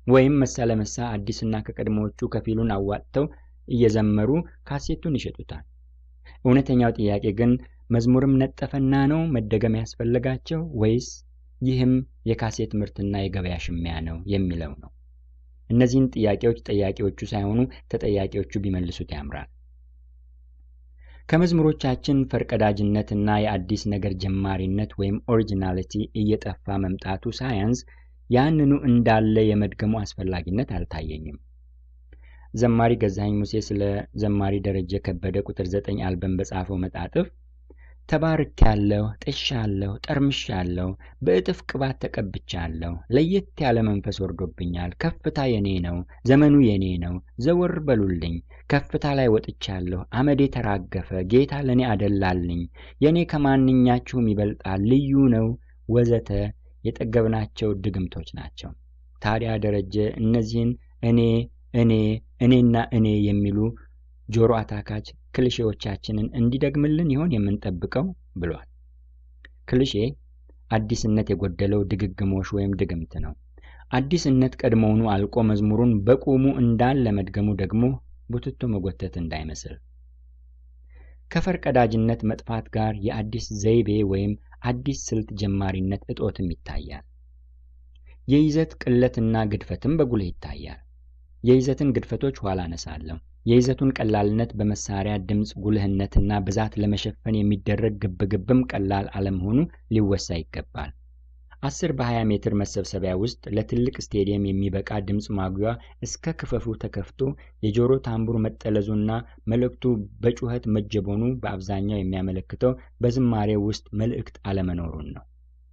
ወይም መሳ ለመሳ አዲስና ከቀድሞዎቹ ከፊሉን አዋጥተው እየዘመሩ ካሴቱን ይሸጡታል። እውነተኛው ጥያቄ ግን መዝሙርም ነጠፈና ነው መደገም ያስፈልጋቸው ወይስ ይህም የካሴት ምርትና የገበያ ሽሚያ ነው የሚለው ነው። እነዚህን ጥያቄዎች ጠያቂዎቹ ሳይሆኑ ተጠያቂዎቹ ቢመልሱት ያምራል። ከመዝሙሮቻችን ፈርቀዳጅነትና የአዲስ ነገር ጀማሪነት ወይም ኦሪጂናሊቲ እየጠፋ መምጣቱ ሳያንስ ያንኑ እንዳለ የመድገሙ አስፈላጊነት አልታየኝም። ዘማሪ ገዛኸኝ ሙሴ ስለ ዘማሪ ደረጀ ከበደ ቁጥር 9 አልበም በጻፈው መጣጥፍ ተባርኬያለሁ፣ ጥሻለሁ፣ ጠርምሻለሁ፣ በእጥፍ ቅባት ተቀብቻለሁ፣ ለየት ያለ መንፈስ ወርዶብኛል፣ ከፍታ የኔ ነው፣ ዘመኑ የኔ ነው፣ ዘወር በሉልኝ፣ ከፍታ ላይ ወጥቻለሁ፣ አመዴ ተራገፈ፣ ጌታ ለኔ አደላልኝ፣ የኔ ከማንኛችሁም ይበልጣል፣ ልዩ ነው ወዘተ የጠገብናቸው ድግምቶች ናቸው። ታዲያ ደረጀ እነዚህን እኔና እኔ የሚሉ ጆሮ አታካች ክሊሼዎቻችንን እንዲደግምልን ይሆን የምንጠብቀው ብሏል። ክሊሼ አዲስነት የጎደለው ድግግሞሽ ወይም ድግምት ነው። አዲስነት ቀድሞውኑ አልቆ መዝሙሩን በቁሙ እንዳለ መድገሙ ደግሞ ቡትቶ መጎተት እንዳይመስል። ከፈርቀዳጅነት መጥፋት ጋር የአዲስ ዘይቤ ወይም አዲስ ስልት ጀማሪነት እጦትም ይታያል። የይዘት ቅለትና ግድፈትም በጉልህ ይታያል። የይዘትን ግድፈቶች ኋላ አነሳለሁ። የይዘቱን ቀላልነት በመሳሪያ ድምፅ ጉልህነትና ብዛት ለመሸፈን የሚደረግ ግብግብም ቀላል አለመሆኑ ሊወሳ ይገባል። 10 በ20 ሜትር መሰብሰቢያ ውስጥ ለትልቅ ስቴዲየም የሚበቃ ድምፅ ማጉያ እስከ ክፈፉ ተከፍቶ የጆሮ ታምቡር መጠለዙና መልእክቱ በጩኸት መጀቦኑ በአብዛኛው የሚያመለክተው በዝማሬው ውስጥ መልእክት አለመኖሩን ነው።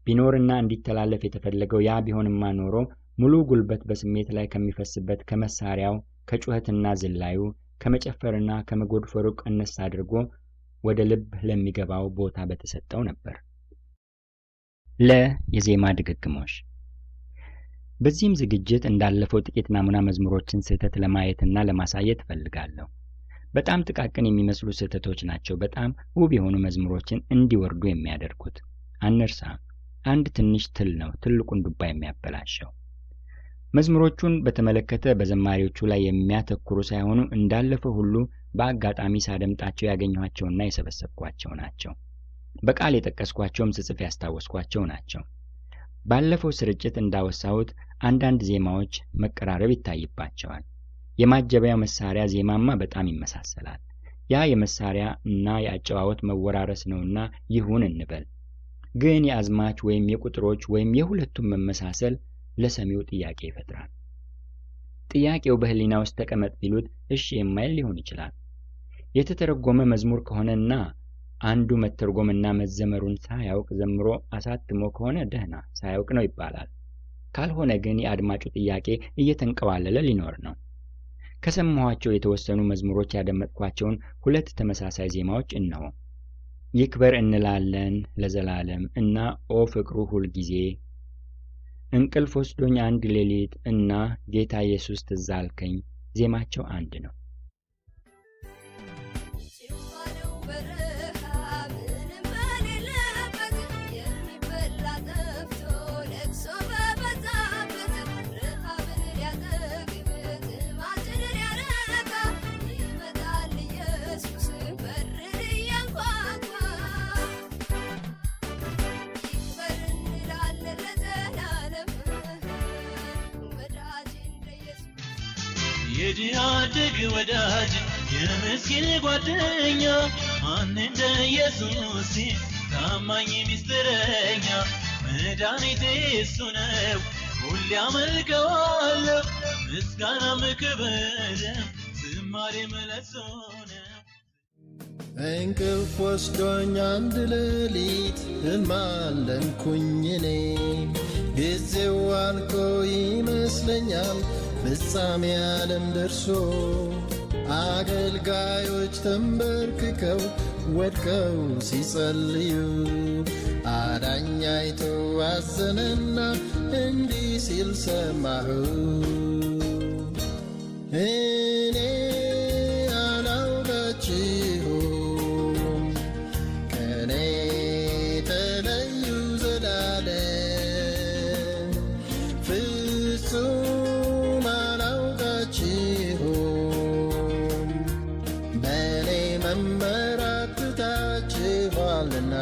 ቢኖርና እንዲተላለፍ የተፈለገው ያ ቢሆንማ ኖሮ ሙሉ ጉልበት በስሜት ላይ ከሚፈስበት ከመሳሪያው ከጩኸትና ዝላዩ ከመጨፈርና ከመጎድፈሩ ቀነስ አድርጎ ወደ ልብ ለሚገባው ቦታ በተሰጠው ነበር። የዜማ ድግግሞሽ። በዚህም ዝግጅት እንዳለፈው ጥቂት ናሙና መዝሙሮችን ስህተት ለማየትና ለማሳየት እፈልጋለሁ። በጣም ጥቃቅን የሚመስሉ ስህተቶች ናቸው በጣም ውብ የሆኑ መዝሙሮችን እንዲወርዱ የሚያደርጉት። አንርሳ፣ አንድ ትንሽ ትል ነው ትልቁን ዱባ የሚያበላሸው። መዝሙሮቹን በተመለከተ በዘማሪዎቹ ላይ የሚያተኩሩ ሳይሆኑ እንዳለፈው ሁሉ በአጋጣሚ ሳደምጣቸው ያገኘኋቸውና የሰበሰብኳቸው ናቸው። በቃል የጠቀስኳቸውም ስጽፍ ያስታወስኳቸው ናቸው። ባለፈው ስርጭት እንዳወሳሁት አንዳንድ ዜማዎች መቀራረብ ይታይባቸዋል። የማጀቢያ መሳሪያ ዜማማ በጣም ይመሳሰላል። ያ የመሳሪያ እና የአጨዋወት መወራረስ ነውና ይሁን እንበል። ግን የአዝማች ወይም የቁጥሮች ወይም የሁለቱም መመሳሰል ለሰሚው ጥያቄ ይፈጥራል። ጥያቄው በህሊና ውስጥ ተቀመጥ ቢሉት እሺ የማይል ሊሆን ይችላል። የተተረጎመ መዝሙር ከሆነና አንዱ መተርጎምና መዘመሩን ሳያውቅ ዘምሮ አሳትሞ ከሆነ ደህና ሳያውቅ ነው ይባላል። ካልሆነ ግን የአድማጩ ጥያቄ እየተንቀዋለለ ሊኖር ነው። ከሰማኋቸው የተወሰኑ መዝሙሮች ያደመጥኳቸውን ሁለት ተመሳሳይ ዜማዎች እነሆ። ይክበር እንላለን ለዘላለም እና ኦ ፍቅሩ ሁል ጊዜ፣ እንቅልፍ ወስዶኝ አንድ ሌሊት እና ጌታ ኢየሱስ ትዝ አልከኝ ዜማቸው አንድ ነው። የዲያድግ ወዳጅ የምስኪን ጓደኛ ማን እንደ ኢየሱስ ታማኝ ሚስጥረኛ መድኃኒቴ እሱ ነው ሁሌ አመልከዋለሁ ምስጋናም ክብርም ዝማሬም ለእሱ ነው። እንቅልፍ ወስዶኝ አንድ ሌሊት እማለንኩኝ እኔ ጊዜው አልቆ ይመስለኛል ፍጻሜ ዓለም ደርሶ አገልጋዮች ተንበርክከው ወድቀው ሲጸልዩ አዳኝ አይቶ አዘነና እንዲህ ሲል ሰማሁ እኔ አላውቃችሁም ከኔ ተለዩ ዘላለም ፍጹም አላውቃችሁም በኔ መመራት ትታችኋልና።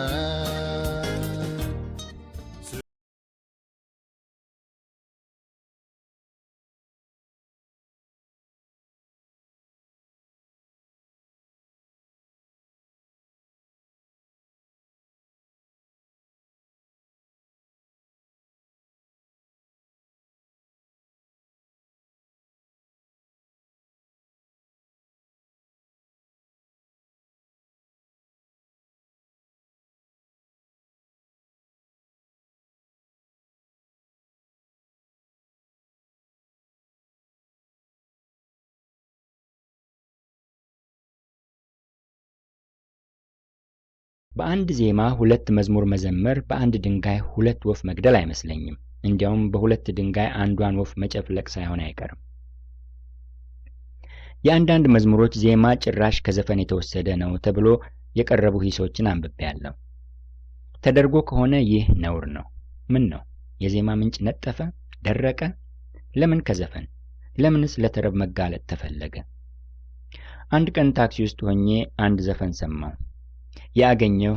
በአንድ ዜማ ሁለት መዝሙር መዘመር በአንድ ድንጋይ ሁለት ወፍ መግደል አይመስለኝም። እንዲያውም በሁለት ድንጋይ አንዷን ወፍ መጨፍለቅ ሳይሆን አይቀርም። የአንዳንድ መዝሙሮች ዜማ ጭራሽ ከዘፈን የተወሰደ ነው ተብሎ የቀረቡ ሂሶችን አንብቤያለሁ። ተደርጎ ከሆነ ይህ ነውር ነው። ምን ነው? የዜማ ምንጭ ነጠፈ? ደረቀ? ለምን ከዘፈን? ለምንስ ለተረብ መጋለጥ ተፈለገ? አንድ ቀን ታክሲ ውስጥ ሆኜ አንድ ዘፈን ሰማሁ። ያገኘው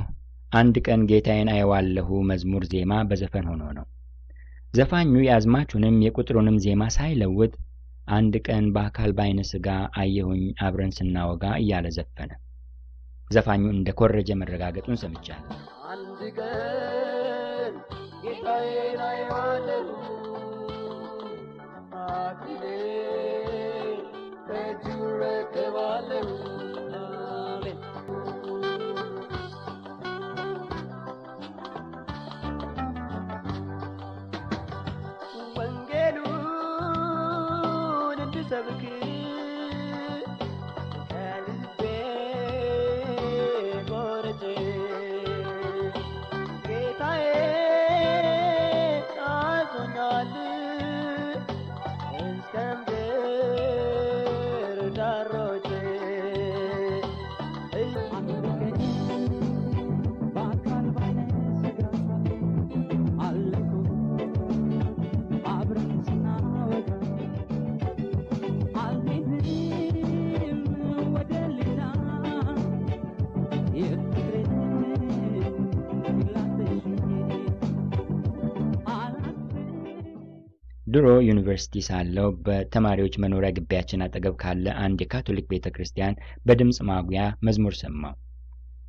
አንድ ቀን ጌታዬን አየዋለሁ መዝሙር ዜማ በዘፈን ሆኖ ነው። ዘፋኙ የአዝማቹንም የቁጥሩንም ዜማ ሳይለውጥ አንድ ቀን በአካል በዓይነ ሥጋ አየሁኝ አብረን ስናወጋ እያለ ዘፈነ። ዘፋኙ እንደ ኮረጀ መረጋገጡን ሰምቻለሁ። አንድ ቀን ጌታዬን አየዋለሁ አክሊሌን በእጁ እረከባለሁ። አሜን። ወንጌሉን እንድሰብክ ከልቤ ቆርጬ ጌታዬ አዞኛል እስከ ድሮ ዩኒቨርሲቲ ሳለው በተማሪዎች መኖሪያ ግቢያችን አጠገብ ካለ አንድ የካቶሊክ ቤተክርስቲያን በድምፅ ማጉያ መዝሙር ሰማው።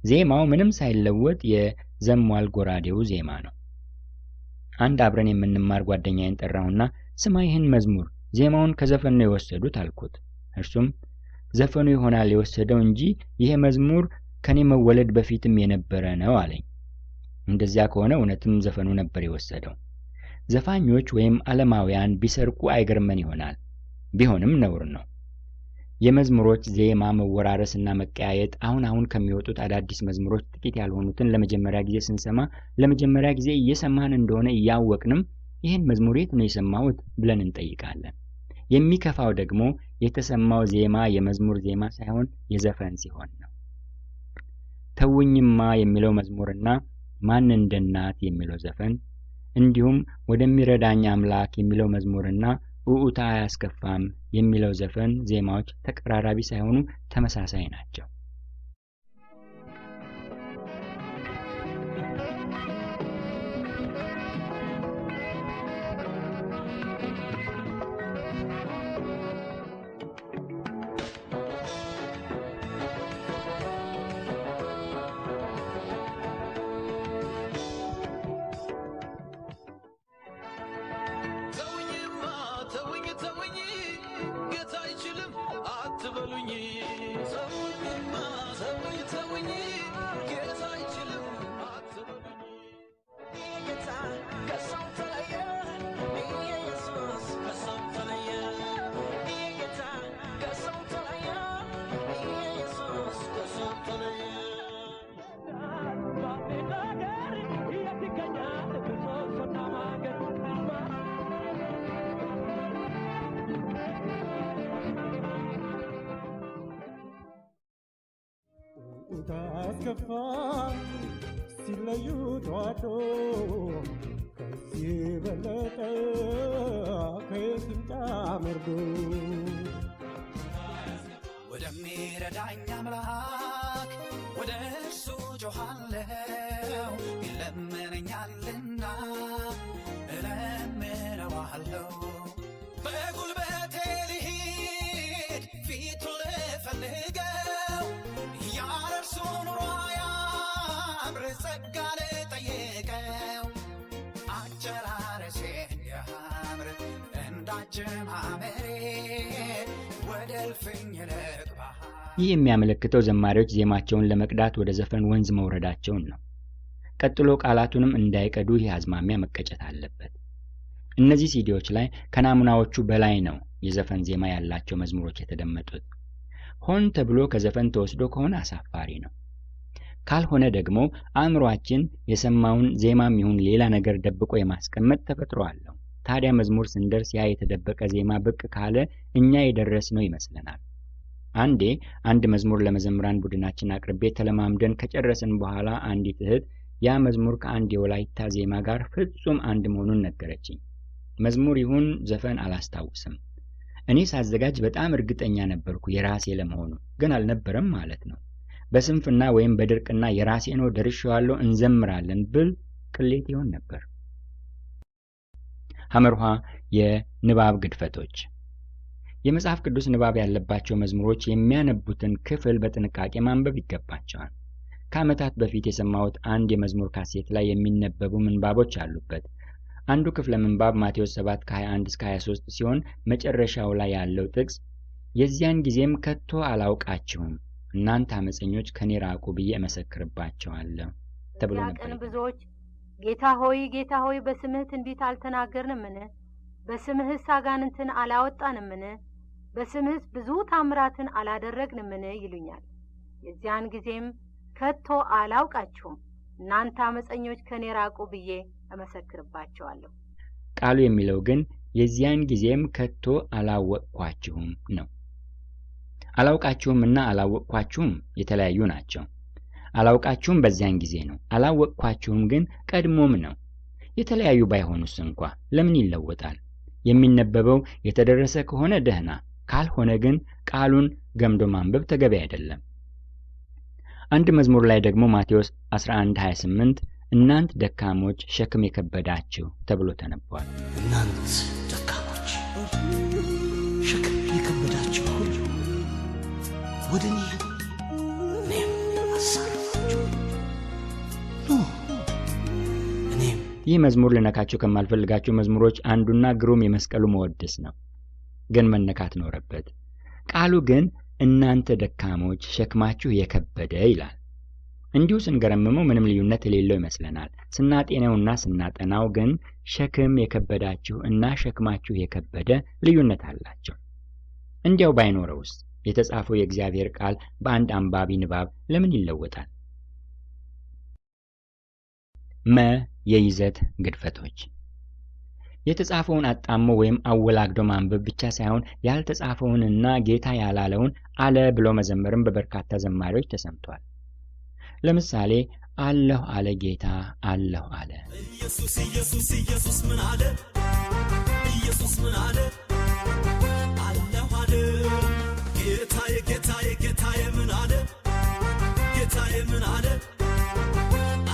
ዜማው ምንም ሳይለወጥ የዘሟል ጎራዴው ዜማ ነው። አንድ አብረን የምንማር ጓደኛዬን ጠራውና ስማ ይህን መዝሙር ዜማውን ከዘፈን ነው የወሰዱት አልኩት። እርሱም ዘፈኑ ይሆናል የወሰደው እንጂ ይሄ መዝሙር ከኔ መወለድ በፊትም የነበረ ነው አለኝ። እንደዚያ ከሆነ እውነትም ዘፈኑ ነበር የወሰደው። ዘፋኞች ወይም ዓለማውያን ቢሰርቁ አይገርመን ይሆናል፣ ቢሆንም ነውር ነው። የመዝሙሮች ዜማ መወራረስና መቀያየጥ አሁን ከሚወጡት አዳዲስ መዝሙሮች ጥቂት ያልሆኑትን ለመጀመሪያ ጊዜ ስንሰማ ለመጀመሪያ ጊዜ እየሰማን እንደሆነ እያወቅንም ይህን መዝሙር የት ነው የሰማሁት ብለን እንጠይቃለን። የሚከፋው ደግሞ የተሰማው ዜማ የመዝሙር ዜማ ሳይሆን የዘፈን ሲሆን ነው። ተውኝማ የሚለው መዝሙርና ማን እንደ እናት የሚለው ዘፈን እንዲሁም ወደሚረዳኝ አምላክ የሚለው መዝሙርና ኡኡታ አያስከፋም የሚለው ዘፈን ዜማዎች ተቀራራቢ ሳይሆኑ ተመሳሳይ ናቸው። ታስከፋ ሲለዩ ተዋዶ ከዚህ በለጠ ከየትምጣ መርዶ ወደሚረዳኝ አምላክ ወደ እርሱ ጮኻለሁ። ይለምነኛልና እለምነዋለሁ። በጉልበቴ ልሂድ ፊቱን ልፈልገው ያለ እርሱ ኑሮ ያምር ጸጋ ልጠይቀው አጨራረሴ እንዲያምር እንዳጀማመሬ ወደ እልፍኝ ልግባ። ይህ የሚያመለክተው ዘማሪዎች ዜማቸውን ለመቅዳት ወደ ዘፈን ወንዝ መውረዳቸውን ነው። ቀጥሎ ቃላቱንም እንዳይቀዱ ይህ አዝማሚያ መቀጨት አለበት። እነዚህ ሲዲዎች ላይ ከናሙናዎቹ በላይ ነው የዘፈን ዜማ ያላቸው መዝሙሮች የተደመጡት። ሆን ተብሎ ከዘፈን ተወስዶ ከሆነ አሳፋሪ ነው። ካልሆነ ደግሞ አእምሯችን የሰማውን ዜማም ይሁን ሌላ ነገር ደብቆ የማስቀመጥ ተፈጥሮ አለው። ታዲያ መዝሙር ስንደርስ ያ የተደበቀ ዜማ ብቅ ካለ እኛ የደረስነው ይመስለናል። አንዴ አንድ መዝሙር ለመዘምራን ቡድናችን አቅርቤ ተለማምደን ከጨረስን በኋላ አንዲት እህት ያ መዝሙር ከአንድ የወላይታ ዜማ ጋር ፍጹም አንድ መሆኑን ነገረችኝ። መዝሙር ይሁን ዘፈን አላስታውስም። እኔ ሳዘጋጅ በጣም እርግጠኛ ነበርኩ የራሴ ለመሆኑ፣ ግን አልነበረም ማለት ነው። በስንፍና ወይም በድርቅና የራሴ ነው ደርሼዋለሁ እንዘምራለን ብል ቅሌት ይሆን ነበር። ሐመርሃ የንባብ ግድፈቶች። የመጽሐፍ ቅዱስ ንባብ ያለባቸው መዝሙሮች የሚያነቡትን ክፍል በጥንቃቄ ማንበብ ይገባቸዋል። ከዓመታት በፊት የሰማሁት አንድ የመዝሙር ካሴት ላይ የሚነበቡ ምንባቦች አሉበት። አንዱ ክፍለ ምንባብ ማቴዎስ 7 ከ21 እስከ 23 ሲሆን መጨረሻው ላይ ያለው ጥቅስ የዚያን ጊዜም ከቶ አላውቃችሁም እናንተ አመፀኞች ከኔ ራቁ ብዬ እመሰክርባቸዋለሁ ተብሎ ነበር። ብዙዎች ጌታ ሆይ በስምህ ትንቢት አልተናገርንምን? በስምህስ አጋንንትን አላወጣንምን? በስምህስ ብዙ ታምራትን አላደረግንምን? ይሉኛል። የዚያን ጊዜም ከቶ አላውቃችሁም እናንተ አመፀኞች ከኔ ራቁ ብዬ እመሰክርባቸዋለሁ። ቃሉ የሚለው ግን የዚያን ጊዜም ከቶ አላወቅኳችሁም ነው። አላውቃችሁምና አላወቅኳችሁም የተለያዩ ናቸው። አላውቃችሁም በዚያን ጊዜ ነው። አላወቅኳችሁም ግን ቀድሞም ነው። የተለያዩ ባይሆኑስ እንኳ ለምን ይለወጣል? የሚነበበው የተደረሰ ከሆነ ደህና፣ ካልሆነ ግን ቃሉን ገምዶ ማንበብ ተገቢ አይደለም። አንድ መዝሙር ላይ ደግሞ ማቴዎስ 11:28 እናንት ደካሞች ሸክም የከበዳችሁ ተብሎ ተነቧል። እናንት ደካሞች ሸክም የከበዳችሁ ሁሉ ወደ እኔ እኔም አሳርፋችሁ ኑ። እኔም ይህ መዝሙር ልነካቸው ከማልፈልጋቸው መዝሙሮች አንዱና ግሩም የመስቀሉ መወደስ ነው። ግን መነካት ኖረበት። ቃሉ ግን እናንተ ደካሞች ሸክማችሁ የከበደ ይላል። እንዲሁ ስንገረምመው ምንም ልዩነት የሌለው ይመስለናል። ስናጤነውና ስናጠናው ግን ሸክም የከበዳችሁ እና ሸክማችሁ የከበደ ልዩነት አላቸው። እንዲያው ባይኖረውስ የተጻፈው የእግዚአብሔር ቃል በአንድ አንባቢ ንባብ ለምን ይለወጣል? የይዘት ግድፈቶች የተጻፈውን አጣሞ ወይም አወላግዶ ማንበብ ብቻ ሳይሆን ያልተጻፈውንና ጌታ ያላለውን አለ ብሎ መዘመርም በበርካታ ዘማሪዎች ተሰምቷል። ለምሳሌ አለሁ አለ ጌታ አለሁ አለ። ኢየሱስ ኢየሱስ ኢየሱስ ምን አለ? ኢየሱስ ምን አለ? አለሁ አለ። ጌታዬ ጌታዬ ጌታዬ ምን አለ? ጌታዬ ምን አለ?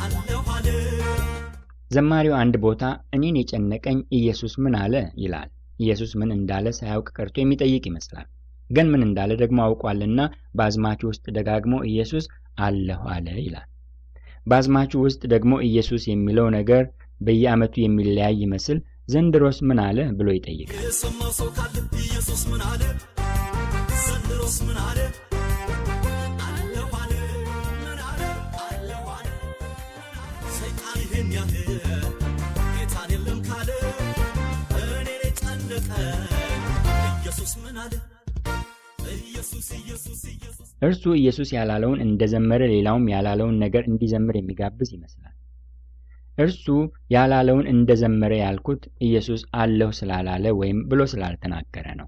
አለሁ አለ። ዘማሪው አንድ ቦታ እኔን የጨነቀኝ ኢየሱስ ምን አለ ይላል። ኢየሱስ ምን እንዳለ ሳያውቅ ቀርቶ የሚጠይቅ ይመስላል። ግን ምን እንዳለ ደግሞ አውቋልና በአዝማቹ ውስጥ ደጋግሞ ኢየሱስ አለሁ አለ ይላል። በአዝማቹ ውስጥ ደግሞ ኢየሱስ የሚለው ነገር በየዓመቱ የሚለያይ ይመስል ዘንድሮስ ምን አለ ብሎ ይጠይቃል። የሰማው ሰው ካለ ኢየሱስ ምን አለ? ዘንድሮስ ምን አለ? አለሁ አለ። ምን አለ? አለሁ አለ። ሰይጣን ይህን ያህል ጌታን የለም ካለ እኔን የጨነቀኝ ኢየሱስ ምን አለ? ኢየሱስ ኢየሱስ ኢየሱስ እርሱ ኢየሱስ ያላለውን እንደዘመረ ሌላውም ያላለውን ነገር እንዲዘምር የሚጋብዝ ይመስላል። እርሱ ያላለውን እንደዘመረ ያልኩት ኢየሱስ አለሁ ስላላለ ወይም ብሎ ስላልተናገረ ነው።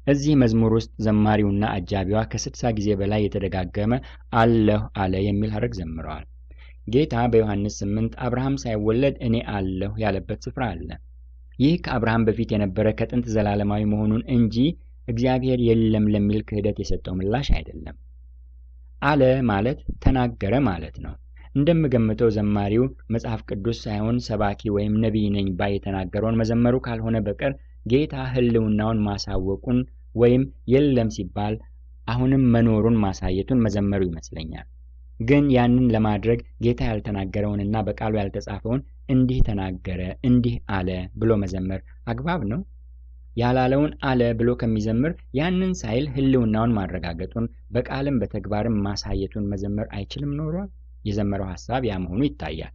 እዚህ መዝሙር ውስጥ ዘማሪውና አጃቢዋ ከ60 ጊዜ በላይ የተደጋገመ አለሁ አለ የሚል ሐረግ ዘምረዋል። ጌታ በዮሐንስ 8 አብርሃም ሳይወለድ እኔ አለሁ ያለበት ስፍራ አለ። ይህ ከአብርሃም በፊት የነበረ ከጥንት ዘላለማዊ መሆኑን እንጂ እግዚአብሔር የለም ለሚል ክህደት የሰጠው ምላሽ አይደለም። አለ ማለት ተናገረ ማለት ነው። እንደምገምተው ዘማሪው መጽሐፍ ቅዱስ ሳይሆን ሰባኪ ወይም ነቢይ ነኝ ባይ የተናገረውን መዘመሩ ካልሆነ በቀር ጌታ ሕልውናውን ማሳወቁን ወይም የለም ሲባል አሁንም መኖሩን ማሳየቱን መዘመሩ ይመስለኛል። ግን ያንን ለማድረግ ጌታ ያልተናገረውንና በቃሉ ያልተጻፈውን እንዲህ ተናገረ፣ እንዲህ አለ ብሎ መዘመር አግባብ ነው? ያላለውን አለ ብሎ ከሚዘምር ያንን ሳይል ሕልውናውን ማረጋገጡን በቃልም በተግባርም ማሳየቱን መዘመር አይችልም ኖሯል? የዘመረው ሐሳብ ያ መሆኑ ይታያል።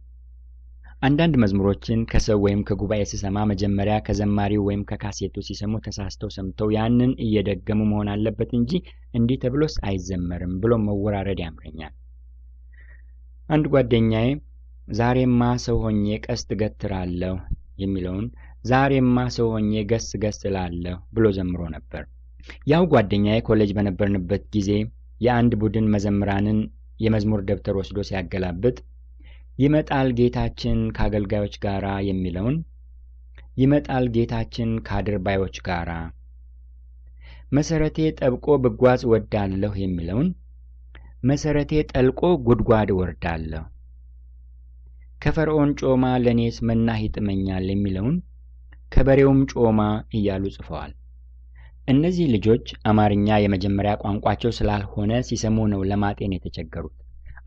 አንዳንድ መዝሙሮችን ከሰው ወይም ከጉባኤ ሲሰማ መጀመሪያ ከዘማሪው ወይም ከካሴቱ ሲሰሙ ተሳስተው ሰምተው ያንን እየደገሙ መሆን አለበት እንጂ እንዲህ ተብሎስ አይዘመርም ብሎ መወራረድ ያምረኛል። አንድ ጓደኛዬ ዛሬማ ሰው ሆኜ ቀስት ገትራለሁ የሚለውን ዛሬማ ሰው ሆኜ ገስ ገስ እላለሁ ብሎ ዘምሮ ነበር። ያው ጓደኛዬ ኮሌጅ በነበርንበት ጊዜ የአንድ ቡድን መዘምራንን የመዝሙር ደብተር ወስዶ ሲያገላብጥ ይመጣል ጌታችን ከአገልጋዮች ጋራ የሚለውን ይመጣል ጌታችን ከአድርባዮች ጋራ፣ መሰረቴ ጠብቆ ብጓዝ ወዳለሁ የሚለውን መሰረቴ ጠልቆ ጉድጓድ ወርዳለሁ፣ ከፈርዖን ጮማ ለኔስ መና ይጥመኛል የሚለውን ከበሬውም ጮማ እያሉ ጽፈዋል። እነዚህ ልጆች አማርኛ የመጀመሪያ ቋንቋቸው ስላልሆነ ሲሰሙ ነው ለማጤን የተቸገሩት።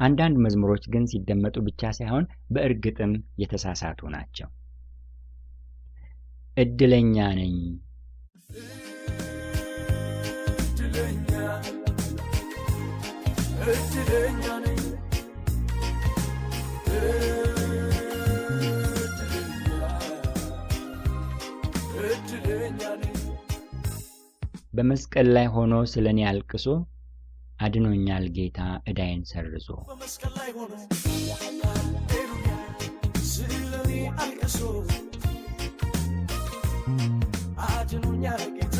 አንዳንድ መዝሙሮች ግን ሲደመጡ ብቻ ሳይሆን በእርግጥም የተሳሳቱ ናቸው። እድለኛ ነኝ እድለኛ ነኝ እድለኛ ነኝ በመስቀል ላይ ሆኖ ስለኔ አልቅሶ አድኖኛል ጌታ ዕዳዬን ሰርዞ። በመስቀል ላይ ሆኖ ስለኔ አልቅሶ አድኖኛል ጌታ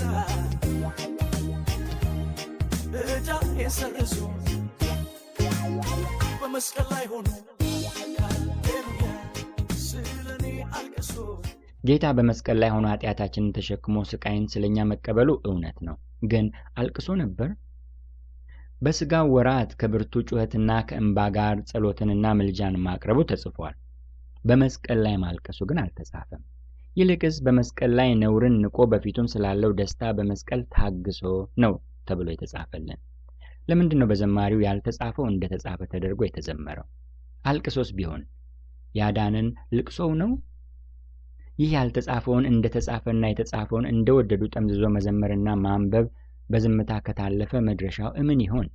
ዕዳዬን ሰርዞ። በመስቀል ላይ ሆኖ ስለኔ አልቅሶ ጌታ በመስቀል ላይ ሆኖ ኃጢአታችንን ተሸክሞ ስቃይን ስለኛ መቀበሉ እውነት ነው። ግን አልቅሶ ነበር? በሥጋው ወራት ከብርቱ ጩኸትና ከእንባ ጋር ጸሎትንና ምልጃን ማቅረቡ ተጽፏል። በመስቀል ላይ ማልቀሱ ግን አልተጻፈም። ይልቅስ በመስቀል ላይ ነውርን ንቆ በፊቱም ስላለው ደስታ በመስቀል ታግሶ ነው ተብሎ የተጻፈልን። ለምንድን ነው በዘማሪው ያልተጻፈው እንደተጻፈ ተደርጎ የተዘመረው? አልቅሶስ ቢሆን ያዳነን ልቅሶው ነው? ይህ ያልተጻፈውን እንደተጻፈና የተጻፈውን እንደወደዱ ጠምዝዞ መዘመርና ማንበብ በዝምታ ከታለፈ መድረሻው እምን ይሆን?